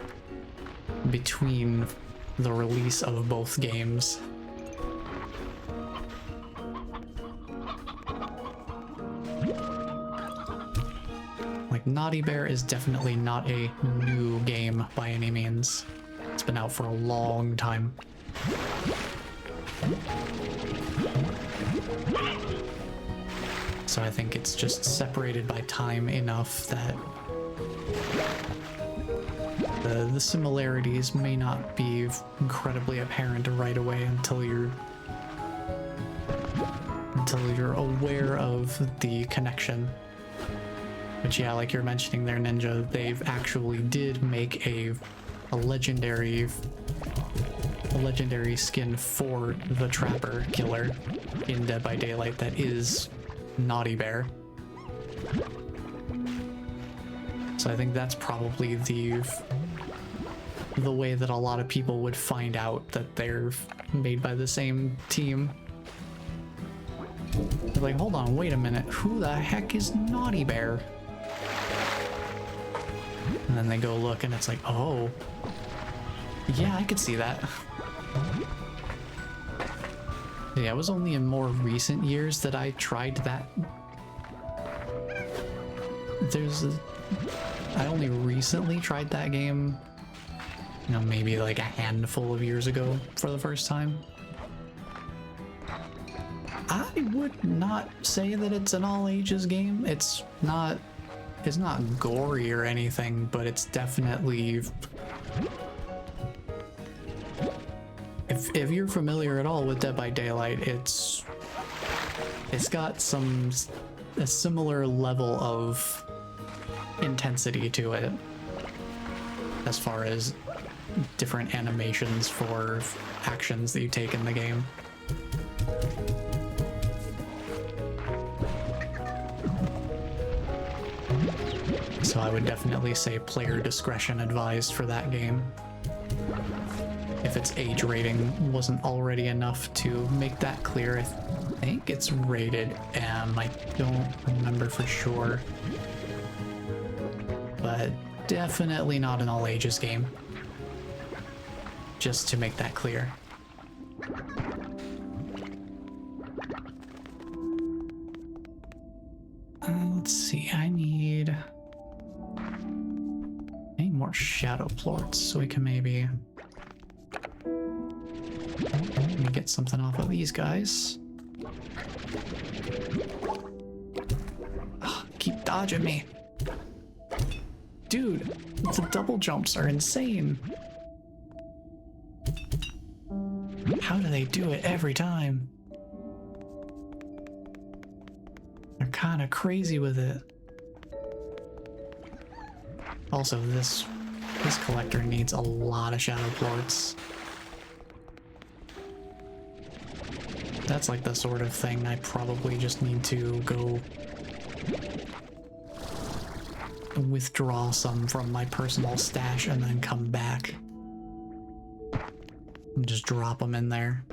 between the release of both games. Like, Naughty Bear is definitely not a new game by any means. It's been out for a long time. So I think it's just separated by time enough that the similarities may not be incredibly apparent right away until you're aware of the connection. But yeah, like you're mentioning there, Ninja, they've actually did make a legendary a legendary skin for the Trapper Killer in Dead by Daylight that is Naughty Bear. So I think that's probably the way that a lot of people would find out that they're made by the same team. They're like, hold on, wait a minute, who the heck is Naughty Bear? And then they go look and it's like, oh, yeah, I could see that. Yeah, it was only in more recent years that I tried that. I only recently tried that game, you know, maybe like a handful of years ago for the first time. I would not say that it's an all ages game. It's not gory or anything, but it's definitely, if you're familiar at all with Dead by Daylight, it's got a similar level of intensity to it as far as different animations for actions that you take in the game. So I would definitely say player discretion advised for that game. If its age rating wasn't already enough to make that clear, I think it's rated M. I don't remember for sure. But definitely not an all ages game. Just to make that clear. Let's see, I need more shadow plorts so we can maybe get something off of these guys. Oh, keep dodging me. Dude, the double jumps are insane. How do they do it every time? They're kind of crazy with it. Also, this collector needs a lot of shadow plorts. That's like the sort of thing I probably just need to go withdraw some from my personal stash and then come back and just drop them in there.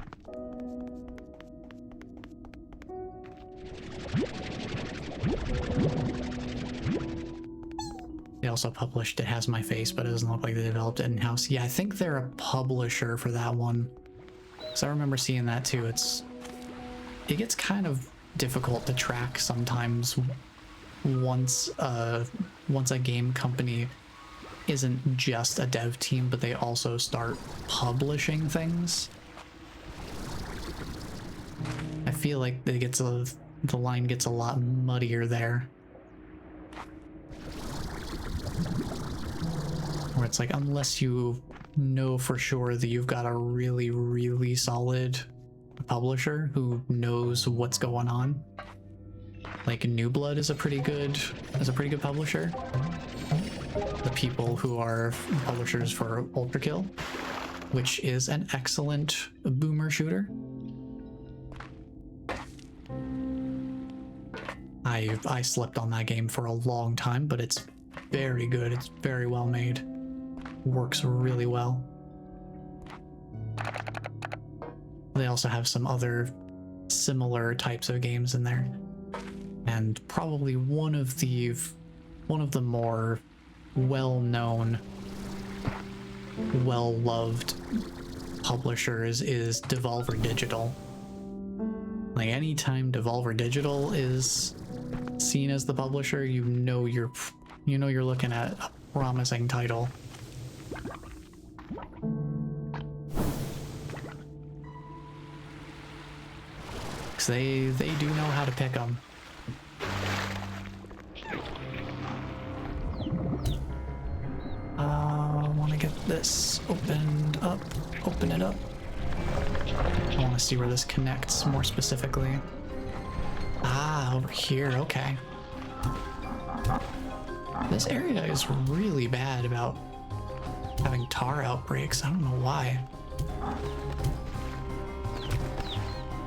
They also published It Has My Face, but it doesn't look like they developed it in-house. Yeah, I think they're a publisher for that one. So I remember seeing that too. It gets kind of difficult to track sometimes once a game company isn't just a dev team, but they also start publishing things. I feel like the line gets a lot muddier there. Where it's like, unless you know for sure that you've got a really, really solid publisher who knows what's going on. Like New Blood is a pretty good publisher. The people who are publishers for Ultra Kill, which is an excellent boomer shooter. I slept on that game for a long time, but it's very good. It's very well made. Works really well. They also have some other similar types of games in there, and probably one of the more well-known, well-loved publishers is Devolver Digital. Like anytime Devolver Digital is seen as the publisher, you know you're looking at a promising title. Because they do know how to pick them. I want to get this opened up. Open it up. I want to see where this connects more specifically. Ah, over here, okay. This area is really bad about having tar outbreaks. I don't know why.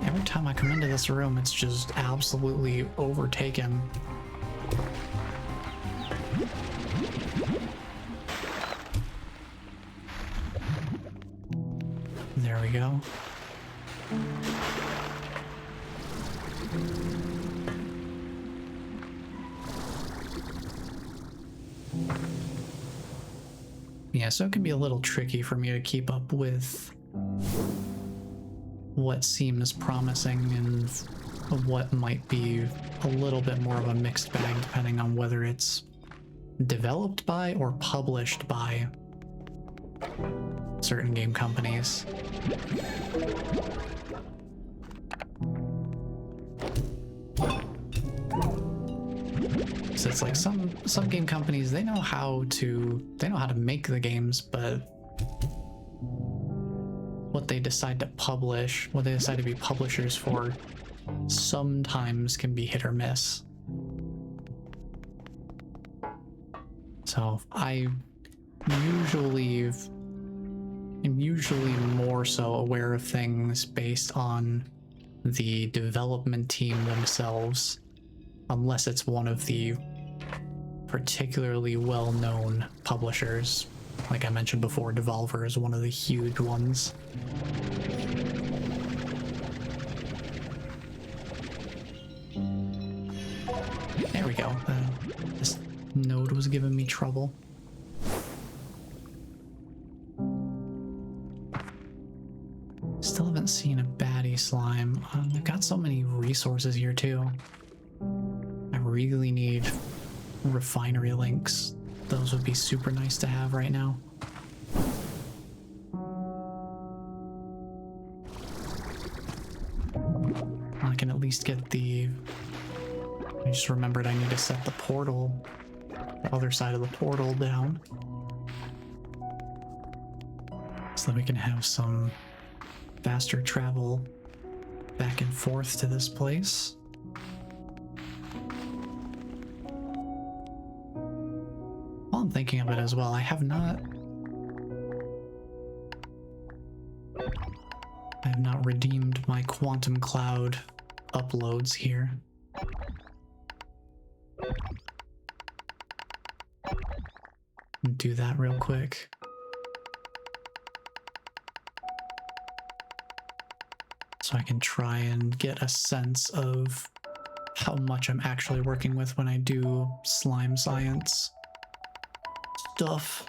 Every time I come into this room, it's just absolutely overtaken. There we go. Yeah, so it can be a little tricky for me to keep up with what seems promising and what might be a little bit more of a mixed bag depending on whether it's developed by or published by certain game companies. So it's like some game companies, they know how to make the games, but what they decide to publish, what they decide to be publishers for, sometimes can be hit or miss. So I'm usually more so aware of things based on the development team themselves, unless it's one of the particularly well-known publishers. Like I mentioned before, Devolver is one of the huge ones. There we go. This node was giving me trouble. Still haven't seen a baddie slime. They've got so many resources here too. I really need refinery links. Those would be super nice to have right now. I can at least get the... I just remembered I need to set the portal, the other side of the portal down, so that we can have some faster travel back and forth to this place. While I'm thinking of it as well, I have not redeemed my Quantum Cloud uploads here. Do that real quick. So I can try and get a sense of how much I'm actually working with when I do slime science stuff.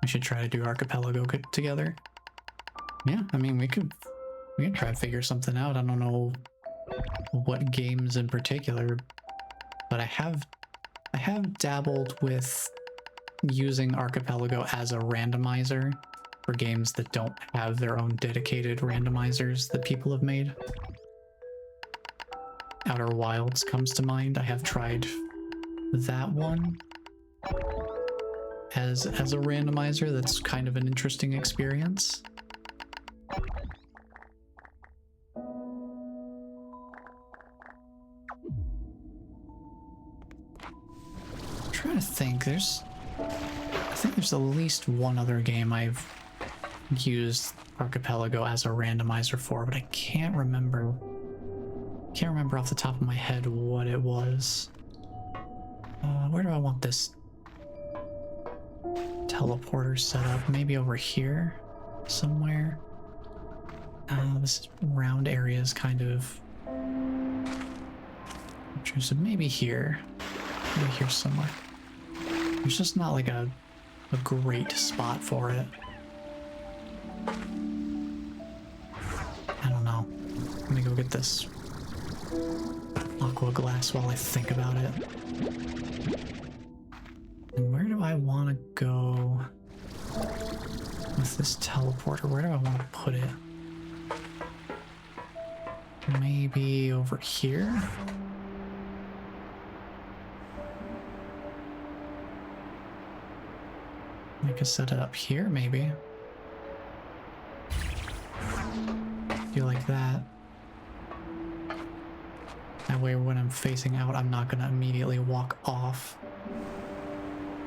We should try to do Archipelago together. Yeah, I mean, we could try to figure something out. I don't know what games in particular, but I have dabbled with using Archipelago as a randomizer for games that don't have their own dedicated randomizers that people have made. Outer Wilds comes to mind. I have tried that one as a randomizer. That's kind of an interesting experience. I'm trying to think. I think there's at least one other game I've used Archipelago as a randomizer for, but I can't remember off the top of my head what it was. Where do I want this teleporter set up? Maybe over here somewhere. This round area is kind of intrusive. Maybe here somewhere. There's just not like a great spot for it. I don't know. Let me go get this aqua glass while I think about it. And where do I want to go with this teleporter? Where do I want to put it? Maybe over here? I could set it up here, maybe. Feel like that. That way when I'm facing out, I'm not gonna immediately walk off.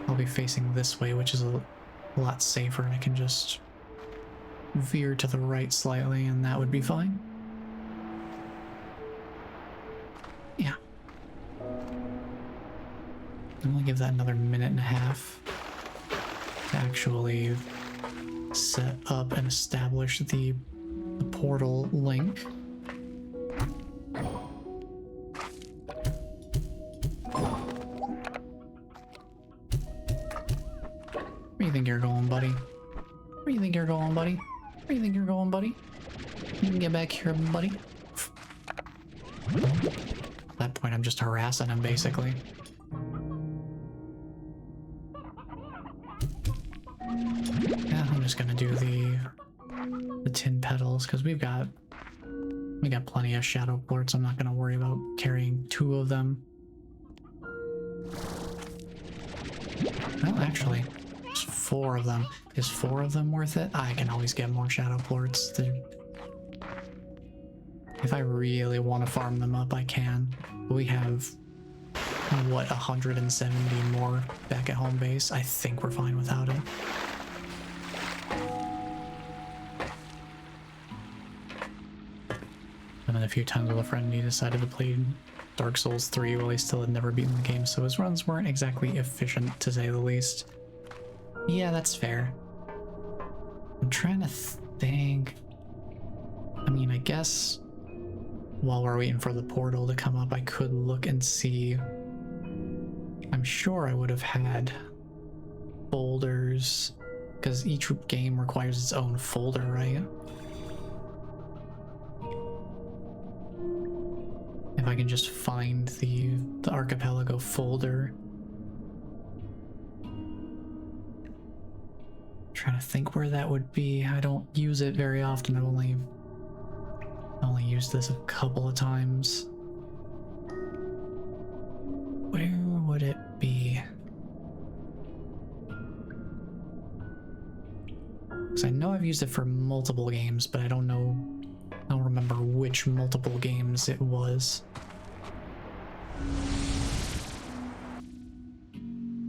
I'll be facing this way, which is a lot safer, and I can just veer to the right slightly, and that would be fine. Yeah. I'm gonna give that another minute and a half to actually set up and establish the portal link. Where do you think you're going, buddy? Where do you think you're going, buddy? Where do you think you're going, buddy? You can get back here, buddy. At that point, I'm just harassing him, basically. Yeah, I'm just gonna do the tin petals, because we got plenty of shadow plorts. I'm not gonna worry about carrying 2 of them. Well, actually, there's 4 of them. Is 4 of them worth it? I can always get more shadow plorts. If I really want to farm them up, I can. We have, what, 170 more back at home base? I think we're fine without it. And then a few times with a friend, he decided to play Dark Souls 3 while he still had never beaten the game, so his runs weren't exactly efficient, to say the least. Yeah, that's fair. I'm trying to think... I mean, I guess while we're waiting for the portal to come up, I could look and see... I'm sure I would have had folders, because each game requires its own folder, right? If I can just find the Archipelago folder. Trying to think where that would be. I don't use it very often. I've only used this a couple of times. Where would it be? Because I know I've used it for multiple games, but I don't remember which multiple games it was.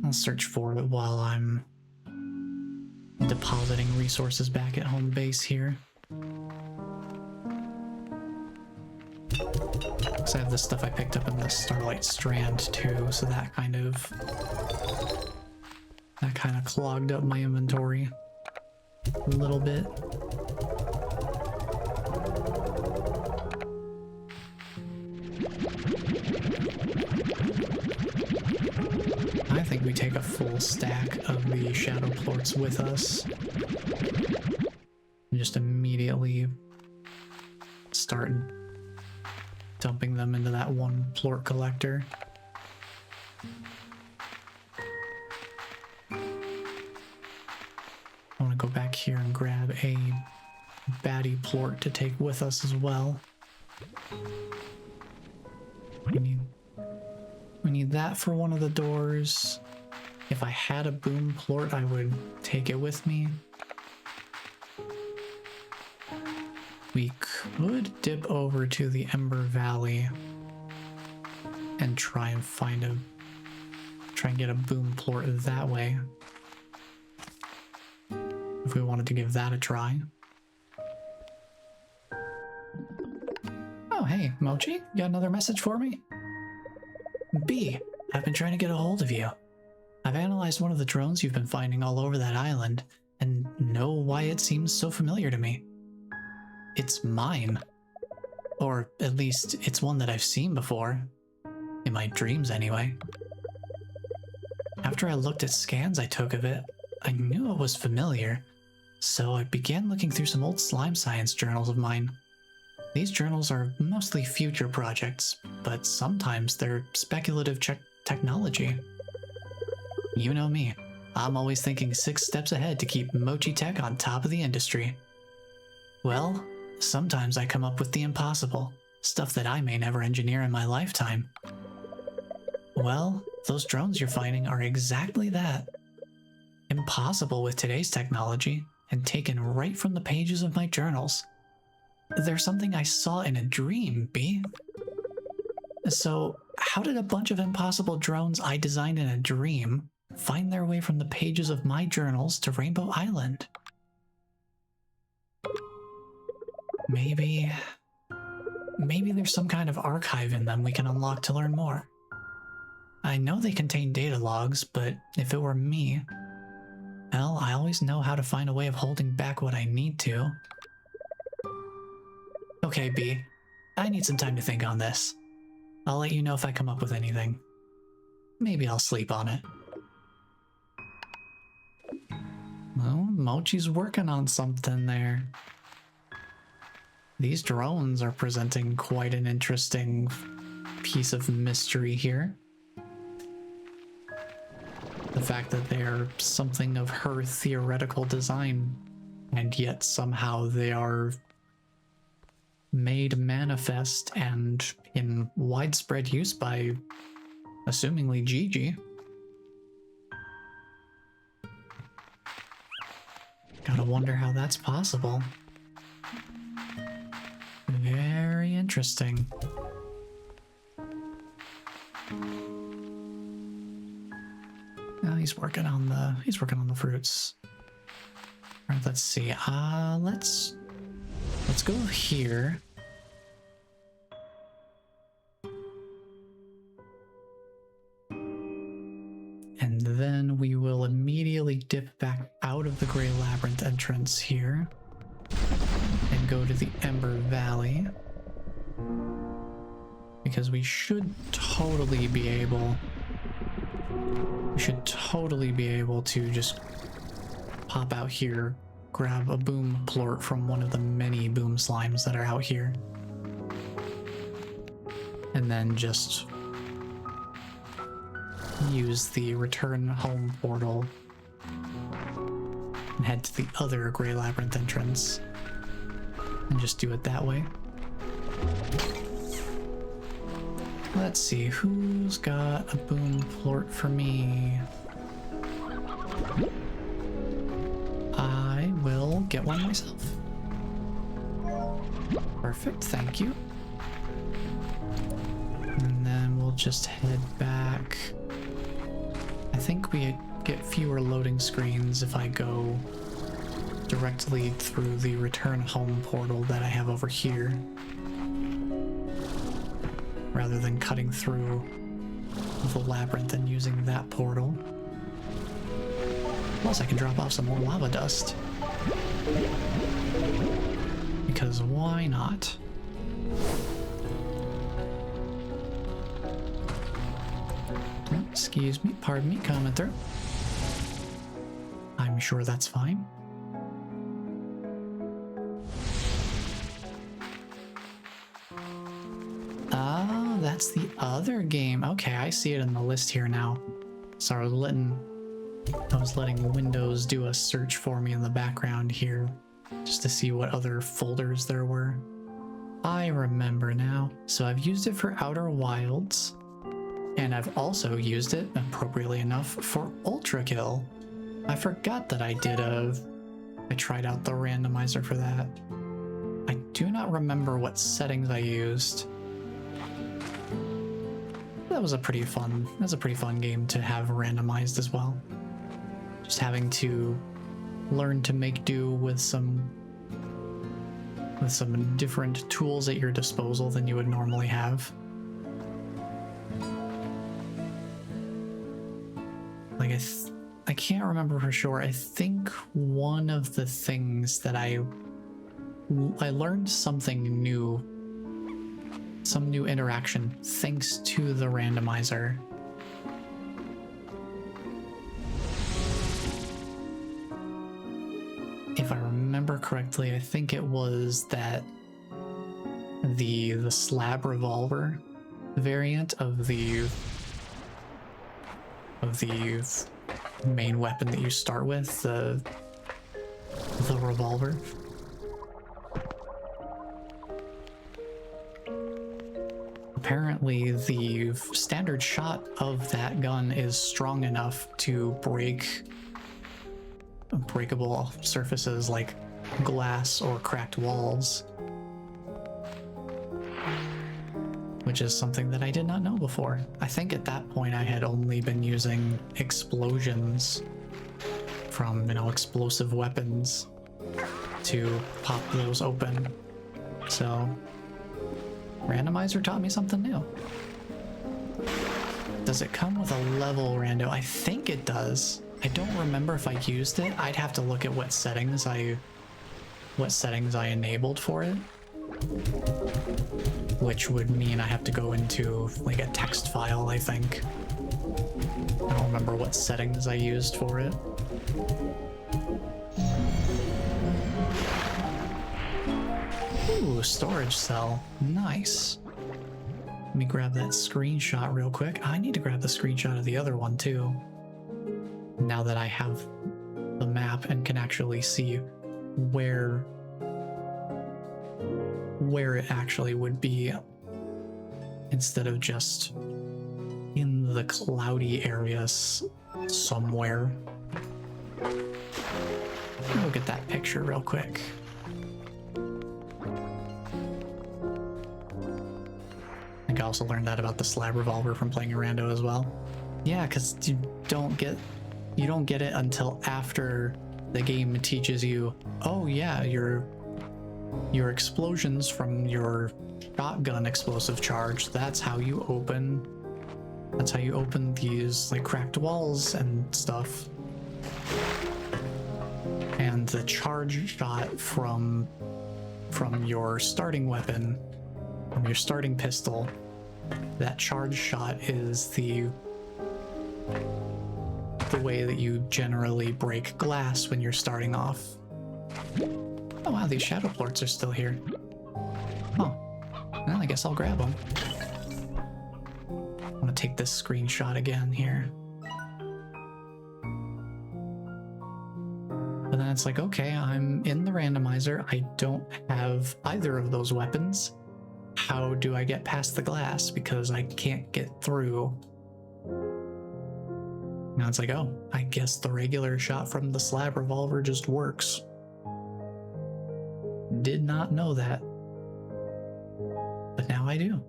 I'll search for it while I'm depositing resources back at home base here. Because I have the stuff I picked up in the Starlight Strand too, so that kind of clogged up my inventory a little bit. I think we take a full stack of the shadow plorts with us and just immediately start dumping them into that one plort collector. I want to go back here and grab a baddie plort to take with us as well. We need that for one of the doors. If I had a boom plort, I would take it with me. We could dip over to the Ember Valley and try and get a boom plort that way. If we wanted to give that a try. Oh, hey, Mochi, you got another message for me? B, I've been trying to get a hold of you. I've analyzed one of the drones you've been finding all over that island, and know why it seems so familiar to me. It's mine. Or at least, it's one that I've seen before. In my dreams, anyway. After I looked at scans I took of it, I knew it was familiar, so I began looking through some old slime science journals of mine. These journals are mostly future projects, but sometimes they're speculative technology. You know me, I'm always thinking 6 steps ahead to keep Mochi Tech on top of the industry. Well, sometimes I come up with the impossible, stuff that I may never engineer in my lifetime. Well, those drones you're finding are exactly that. Impossible with today's technology, and taken right from the pages of my journals. They're something I saw in a dream, B. So, how did a bunch of impossible drones I designed in a dream find their way from the pages of my journals to Rainbow Island? Maybe there's some kind of archive in them we can unlock to learn more. I know they contain data logs, but if it were me, well, I always know how to find a way of holding back what I need to. Okay, B, I need some time to think on this. I'll let you know if I come up with anything. Maybe I'll sleep on it. Well, Mochi's working on something there. These drones are presenting quite an interesting piece of mystery here. The fact that they are something of her theoretical design, and yet somehow they are made manifest and in widespread use by, assumingly, Gigi. Gotta wonder how that's possible. Very interesting. Oh, he's working on the fruits. All right, let's see. Let's go here. And then we will immediately dip back out of the Grey Labyrinth entrance here and go to the Ember Valley, because we should totally be able to just pop out here, grab a boom plort from one of the many boom slimes that are out here, and then just use the return home portal and head to the other Grey Labyrinth entrance and just do it that way. Let's see, who's got a boom plort for me? I will get one myself. Perfect, thank you. And then we'll just head back. I think we get fewer loading screens if I go directly through the return home portal that I have over here, rather than cutting through the labyrinth and using that portal. Plus I can drop off some more lava dust, because why not? Excuse me, pardon me, coming through. I'm sure that's fine. Oh, that's the other game. Okay, I see it in the list here now. Sorry, I was letting Windows do a search for me in the background here, just to see what other folders there were. I remember now. So I've used it for Outer Wilds, and I've also used it, appropriately enough, for Ultra Kill. I forgot that I tried out the randomizer for that. I do not remember what settings I used. That was a pretty fun game to have randomized as well. Just having to learn to make do with some different tools at your disposal than you would normally have. Like I can't remember for sure. I think one of the things that I learned something new, some new interaction thanks to the randomizer. If I remember correctly, I think it was that the slab revolver variant of the main weapon that you start with, the revolver. Apparently the standard shot of that gun is strong enough to break breakable surfaces like glass or cracked walls, which is something that I did not know before. I think at that point I had only been using explosions from, you know, explosive weapons to pop those open. So, randomizer taught me something new. Does it come with a level rando? I think it does. I don't remember if I used it. I'd have to look at what settings I enabled for it. Which would mean I have to go into like a text file, I think. I don't remember what settings I used for it. Ooh, storage cell. Nice. Let me grab that screenshot real quick. I need to grab the screenshot of the other one too. Now that I have the map and can actually see where it actually would be instead of just in the cloudy areas somewhere. Look at that picture real quick. I think I also learned that about the slab revolver from playing a rando as well. Yeah, because you don't get it until after the game teaches you, oh yeah, your explosions from your shotgun explosive charge, that's how you open these like cracked walls and stuff. And the charge shot from your starting weapon, from your starting pistol, that charge shot is the way that you generally break glass when you're starting off. Oh wow, these shadow plorts are still here. Oh, well, I guess I'll grab them. I'm gonna take this screenshot again here. But then it's like, okay, I'm in the randomizer. I don't have either of those weapons. How do I get past the glass? Because I can't get through. Now it's like, oh, I guess the regular shot from the slab revolver just works. Did not know that. But now I do.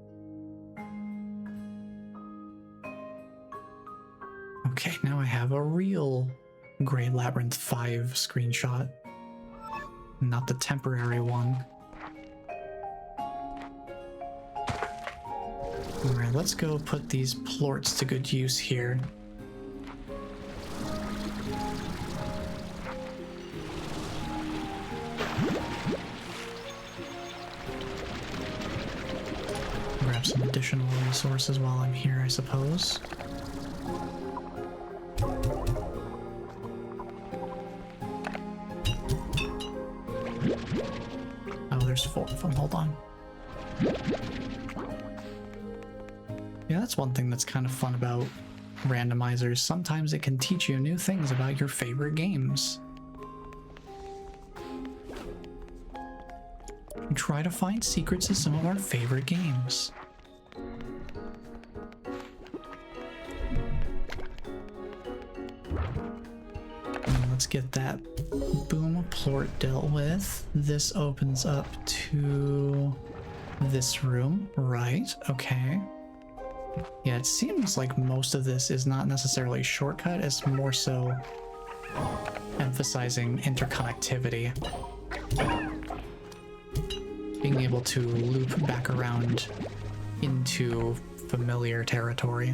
Okay, now I have a real Grey Labyrinth 5 screenshot, not the temporary one. Alright, let's go put these plorts to good use here. Grab some additional resources while I'm here, I suppose. Oh, there's 4 of them. Hold on. Yeah, that's one thing that's kind of fun about randomizers. Sometimes it can teach you new things about your favorite games. We try to find secrets to some of our favorite games. Let's get that boom plort dealt with. This opens up to this room, right? Okay. Yeah, it seems like most of this is not necessarily a shortcut, it's more so emphasizing interconnectivity. Being able to loop back around into familiar territory.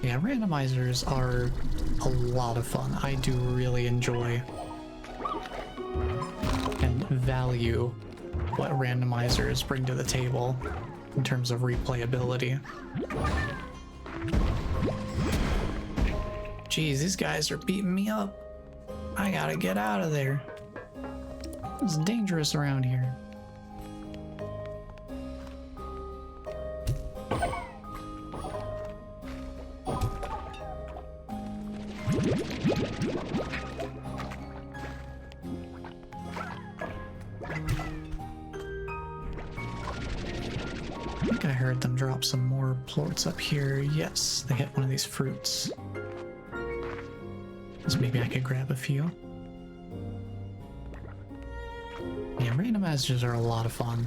Yeah, randomizers are a lot of fun. I do really enjoy and value what randomizers bring to the table in terms of replayability. Jeez, these guys are beating me up. I gotta get out of there. It's dangerous around here. I think I heard them drop some more plorts up here. Yes, they hit one of these fruits. So maybe I could grab a few. randomizers are a lot of fun.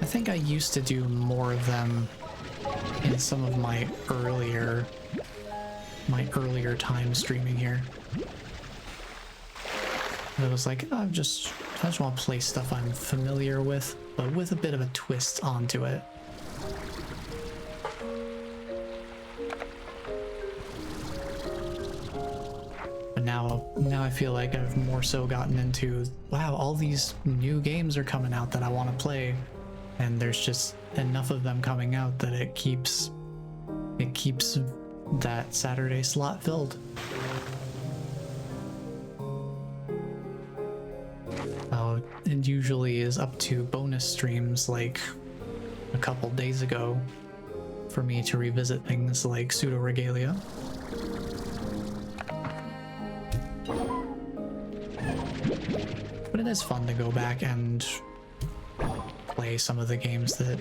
I think I used to do more of them in some of my earlier time streaming here. I was like, oh, I just want to play stuff I'm familiar with, but with a bit of a twist onto it. But now I feel like I've more so gotten into, wow, all these new games are coming out that I want to play, and there's just enough of them coming out that it keeps that Saturday slot filled. It usually is up to bonus streams like a couple days ago for me to revisit things like Pseudo Regalia. But it is fun to go back and play some of the games that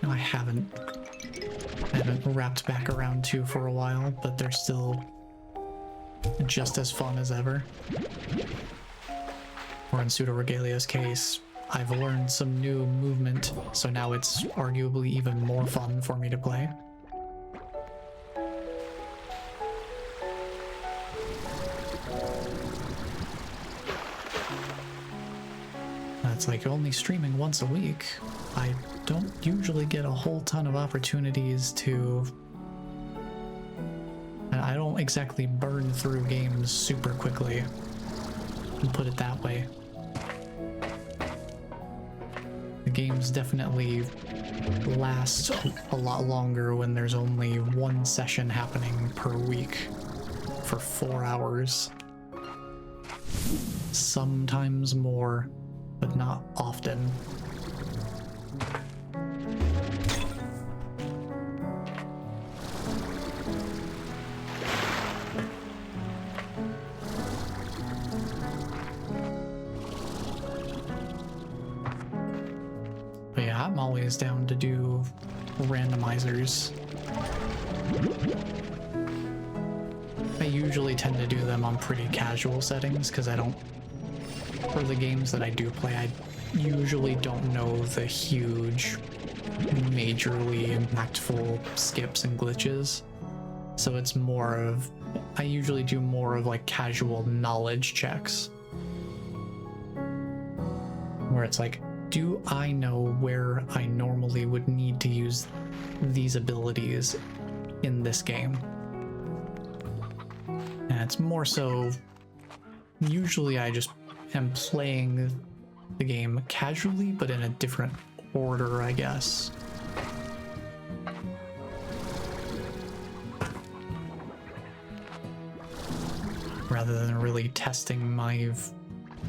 I haven't wrapped back around to for a while, but they're still just as fun as ever. Or in Pseudo Regalia's case, I've learned some new movement, so now it's arguably even more fun for me to play. It's like only streaming once a week. I don't usually get a whole ton of opportunities to... I don't exactly burn through games super quickly, put it that way. The games definitely last a lot longer when there's only one session happening per week for 4 hours. Sometimes more, but not often. But yeah, I'm always down to do randomizers. I usually tend to do them on pretty casual settings because for the games that I do play, I usually don't know the huge, majorly impactful skips and glitches. So it's more of, I usually do more of like casual knowledge checks. Where it's like, do I know where I normally would need to use these abilities in this game? And it's more so, usually I just am playing the game casually, but in a different order, I guess. Rather than really testing my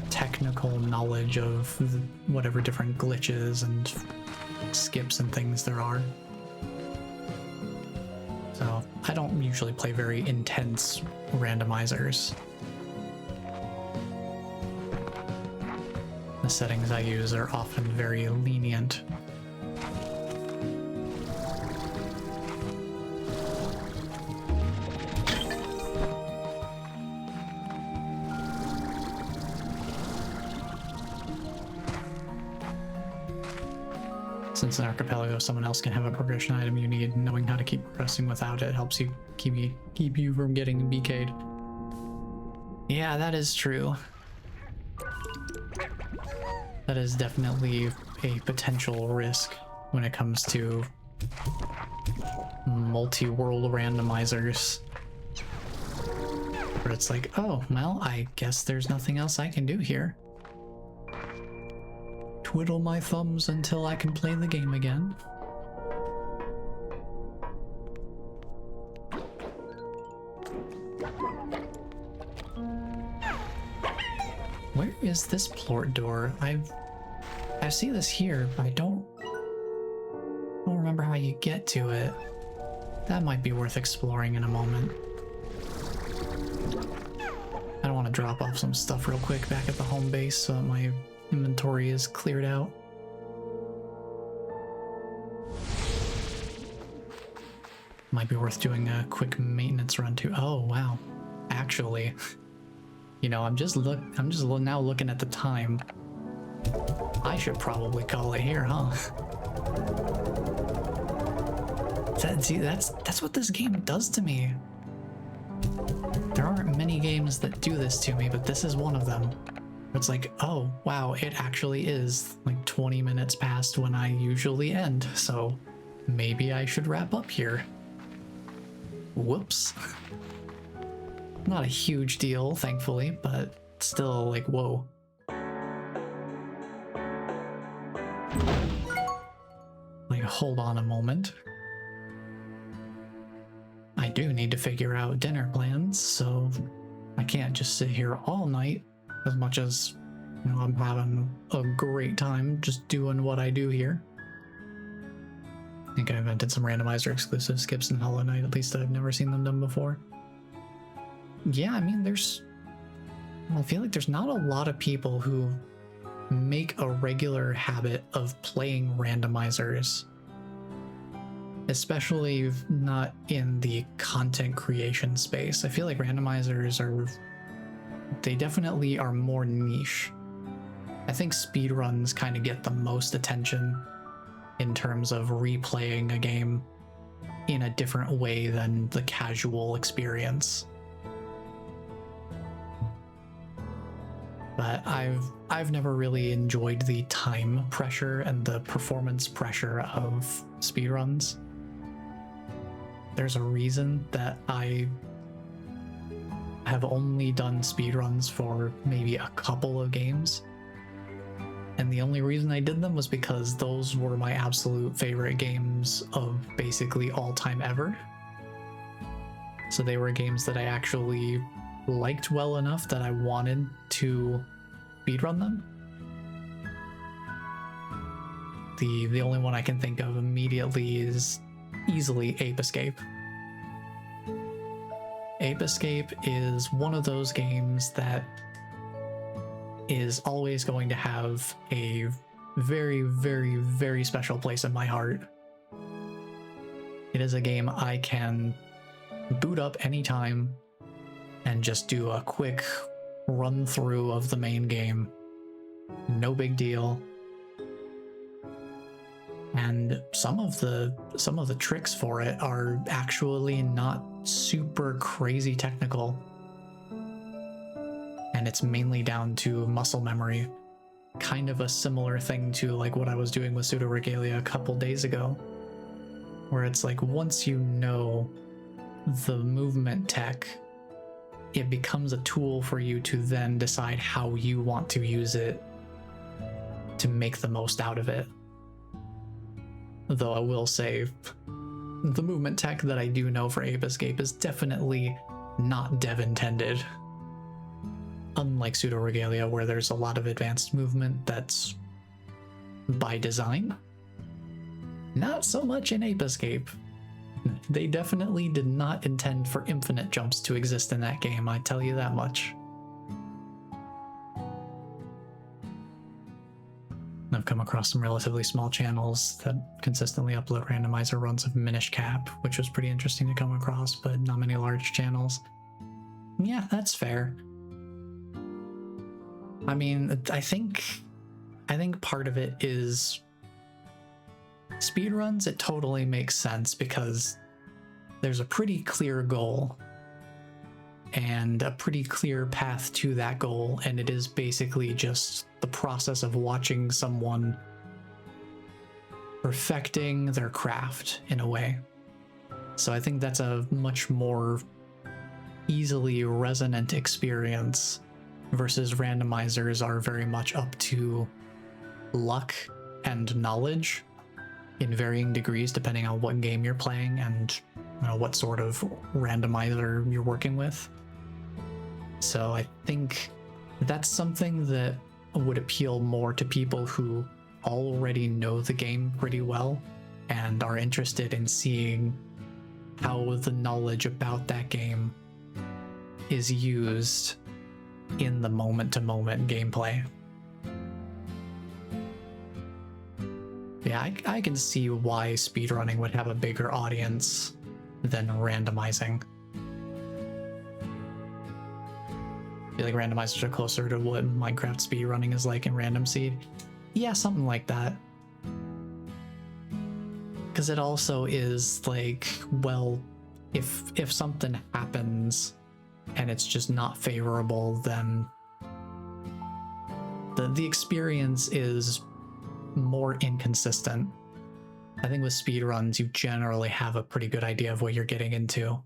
technical knowledge of whatever different glitches and skips and things there are. So I don't usually play very intense randomizers. The settings I use are often very lenient. Since in Archipelago someone else can have a progression item you need, knowing how to keep progressing without it helps you keep you from getting BK'd. Yeah, that is true. That is definitely a potential risk when it comes to multi-world randomizers. Where it's like, oh, well, I guess there's nothing else I can do here. Twiddle my thumbs until I can play the game again. Where is this plort door? I see this here, but I don't remember how you get to it. That might be worth exploring in a moment. I don't want to drop off some stuff real quick back at the home base so that my inventory is cleared out. Might be worth doing a quick maintenance run too. Oh, wow. Actually, You know, I'm just now looking at the time. I should probably call it here, huh? See, that's what this game does to me. There aren't many games that do this to me, but this is one of them. It's like, oh, wow, it actually is like 20 minutes past when I usually end, so maybe I should wrap up here. Whoops. Not a huge deal, thankfully, but still, like, whoa. Like, hold on a moment. I do need to figure out dinner plans, so I can't just sit here all night, as much as, you know, I'm having a great time just doing what I do here. I think I invented some randomizer exclusive skips in Hollow Knight, at least I've never seen them done before. Yeah, I mean, I feel like there's not a lot of people who make a regular habit of playing randomizers. Especially not in the content creation space. I feel like randomizers they definitely are more niche. I think speedruns kind of get the most attention in terms of replaying a game in a different way than the casual experience. But I've never really enjoyed the time pressure and the performance pressure of speedruns. There's a reason that I have only done speedruns for maybe a couple of games. And the only reason I did them was because those were my absolute favorite games of basically all time ever. So they were games that I actually liked well enough that I wanted to speedrun them. The only one I can think of immediately is easily Ape Escape. Ape Escape is one of those games that is always going to have a very, very, very special place in my heart. It is a game I can boot up anytime and just do a quick run through of the main game. No big deal. And some of the tricks for it are actually not super crazy technical. And it's mainly down to muscle memory. Kind of a similar thing to like what I was doing with Pseudo Regalia a couple days ago. Where it's like once you know the movement tech, it becomes a tool for you to then decide how you want to use it to make the most out of it. Though I will say, the movement tech that I do know for Ape Escape is definitely not dev intended. Unlike Pseudo Regalia, where there's a lot of advanced movement that's by design. Not so much in Ape Escape. They definitely did not intend for infinite jumps to exist in that game, I tell you that much. I've come across some relatively small channels that consistently upload randomizer runs of Minish Cap, which was pretty interesting to come across, but not many large channels. Yeah, that's fair. I mean, I think part of it is speedruns. It totally makes sense because there's a pretty clear goal and a pretty clear path to that goal, and it is basically just the process of watching someone perfecting their craft in a way. So I think that's a much more easily resonant experience versus randomizers are very much up to luck and knowledge in varying degrees depending on what game you're playing and what sort of randomizer you're working with. So I think that's something that would appeal more to people who already know the game pretty well and are interested in seeing how the knowledge about that game is used in the moment-to-moment gameplay. Yeah, I can see why speedrunning would have a bigger audience than randomizing. feel like randomizers are closer to what Minecraft speedrunning is like in Random Seed. Yeah, something like that. Because it also is like, well, if something happens and it's just not favorable, then the experience is more inconsistent. I think with speedruns, you generally have a pretty good idea of what you're getting into.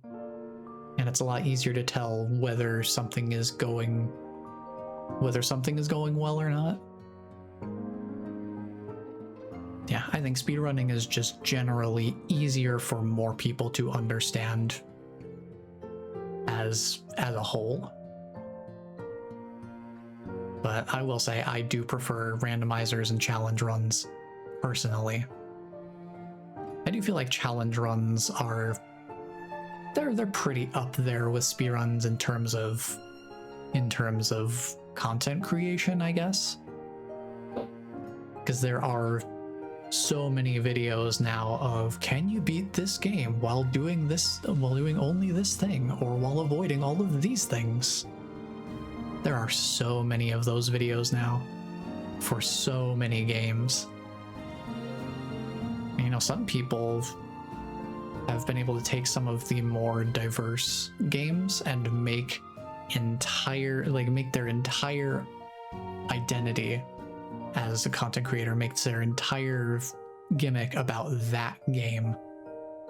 And it's a lot easier to tell whether something is going well or not. Yeah, I think speedrunning is just generally easier for more people to understand as a whole. But I will say I do prefer randomizers and challenge runs personally. I do feel like challenge runs are they're pretty up there with speedruns in terms of content creation, I guess. Because there are so many videos now of, can you beat this game while doing only this thing, or while avoiding all of these things? There are so many of those videos now for so many games. You know, some people have been able to take some of the more diverse games and make their entire identity as a content creator, makes their entire gimmick about that game,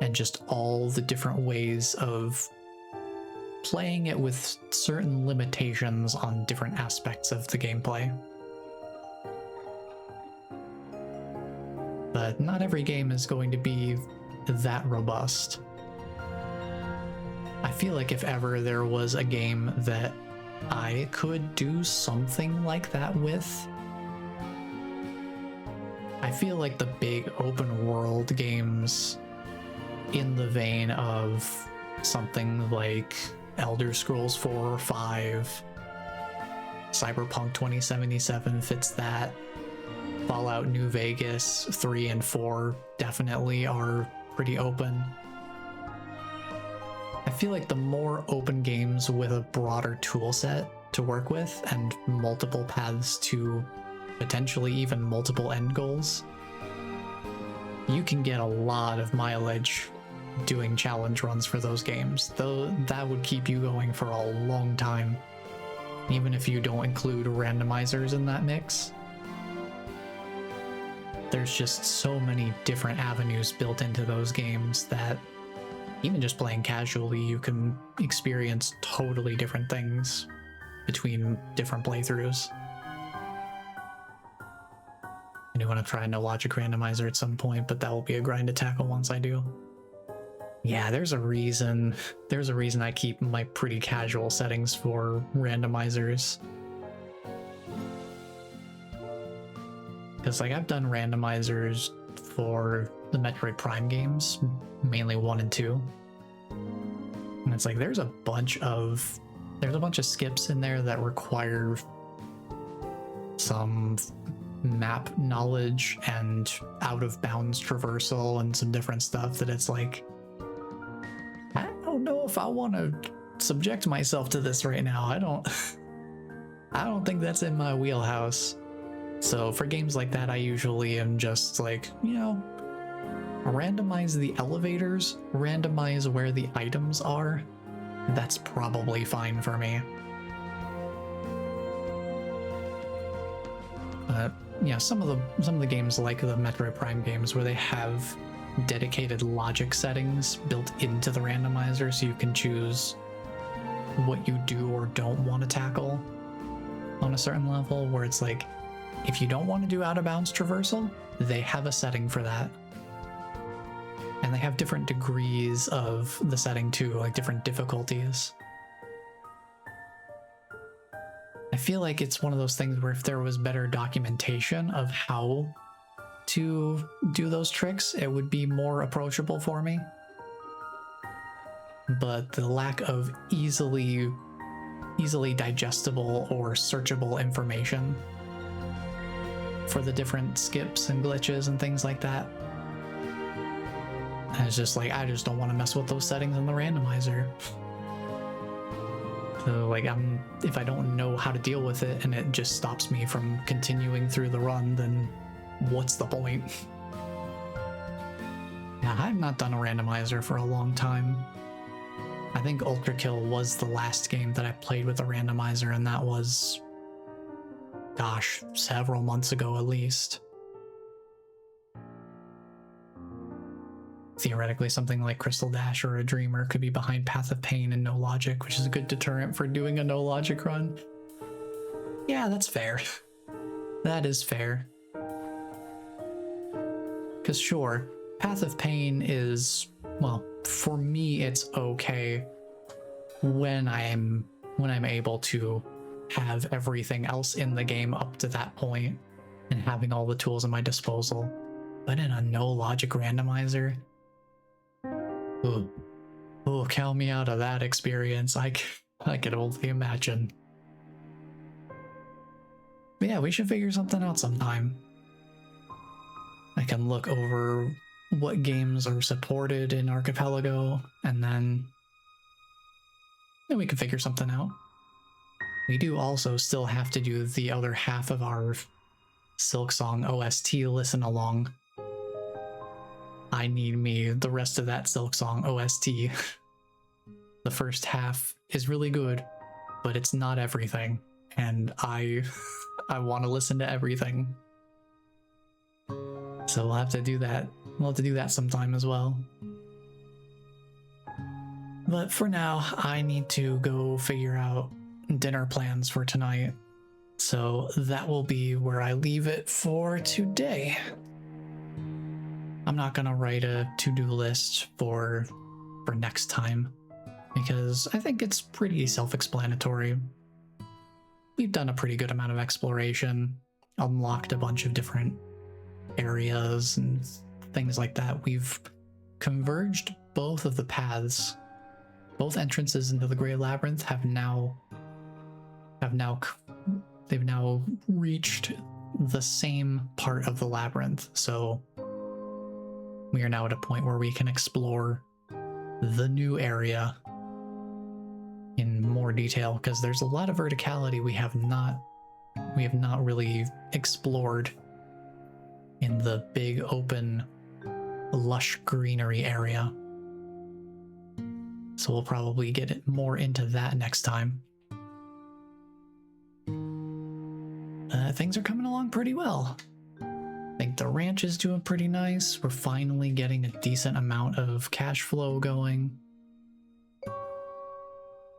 and just all the different ways of playing it with certain limitations on different aspects of the gameplay. But not every game is going to be that robust. I feel like if ever there was a game that I could do something like that with, I feel like the big open world games in the vein of something like Elder Scrolls 4 or 5, Cyberpunk 2077 fits that, Fallout New Vegas 3 and 4 definitely are pretty open. I feel like the more open games with a broader tool set to work with and multiple paths to potentially even multiple end goals, you can get a lot of mileage doing challenge runs for those games, though that would keep you going for a long time, even if you don't include randomizers in that mix. There's just so many different avenues built into those games that even just playing casually, you can experience totally different things between different playthroughs. I do want to try a no logic randomizer at some point, but that will be a grind to tackle once I do. Yeah, there's a reason I keep my pretty casual settings for randomizers. Because like I've done randomizers for the Metroid Prime games, mainly 1 and 2. And it's like there's a bunch of skips in there that require some map knowledge and out of bounds traversal and some different stuff that it's like, I don't know if I want to subject myself to this right now. I don't think that's in my wheelhouse. So for games like that, I usually am just like, you know, randomize the elevators, randomize where the items are. That's probably fine for me. But yeah, some of the games like the Metroid Prime games where they have dedicated logic settings built into the randomizer, so you can choose what you do or don't want to tackle on a certain level, where it's like, if you don't want to do out of bounds traversal, they have a setting for that. And they have different degrees of the setting too, like different difficulties. I feel like it's one of those things where if there was better documentation of how to do those tricks, it would be more approachable for me. But the lack of easily digestible or searchable information for the different skips and glitches and things like that, and it's just like, I just don't want to mess with those settings in the randomizer. So like if I don't know how to deal with it and it just stops me from continuing through the run, then what's the point? Yeah, I've not done a randomizer for a long time. I think Ultra Kill was the last game that I played with a randomizer, and that was, gosh, several months ago at least. Theoretically, something like Crystal Dash or a Dreamer could be behind Path of Pain and No Logic, which is a good deterrent for doing a No Logic run. Yeah, that's fair. That is fair. Because sure, Path of Pain is, well, for me it's okay when I'm able to have everything else in the game up to that point and having all the tools at my disposal. But in a No Logic randomizer, oh, count me out of that experience. I can only imagine. But yeah, we should figure something out sometime. I can look over what games are supported in Archipelago, and then we can figure something out. We do also still have to do the other half of our Silksong OST listen along. I need me the rest of that Silksong OST. The first half is really good, but it's not everything, and I want to listen to everything. So we'll have to do that. We'll have to do that sometime as well. But for now, I need to go figure out dinner plans for tonight. So that will be where I leave it for today. I'm not gonna write a to-do list for next time, because I think it's pretty self-explanatory. We've done a pretty good amount of exploration, unlocked a bunch of different areas and things like that. We've converged both of the paths. Both entrances into the Grey Labyrinth they've now reached the same part of the labyrinth. So we are now at a point where we can explore the new area in more detail, because there's a lot of verticality we have not really explored in the big open lush greenery area. So we'll probably get more into that next time. Things are coming along pretty well. I think the ranch is doing pretty nice. We're finally getting a decent amount of cash flow going.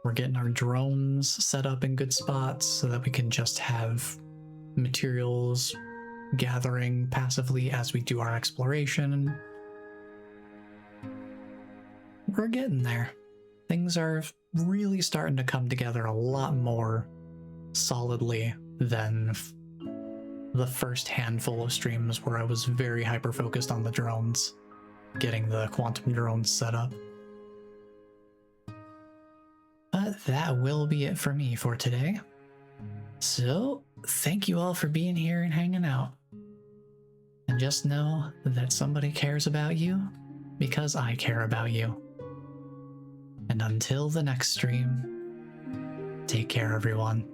We're getting our drones set up in good spots so that we can just have materials gathering passively as we do our exploration. We're getting there. Things are really starting to come together a lot more solidly than the first handful of streams where I was very hyper-focused on the drones, getting the quantum drones set up. But that will be it for me for today. So, thank you all for being here and hanging out. And just know that somebody cares about you because I care about you. And until the next stream, take care, everyone.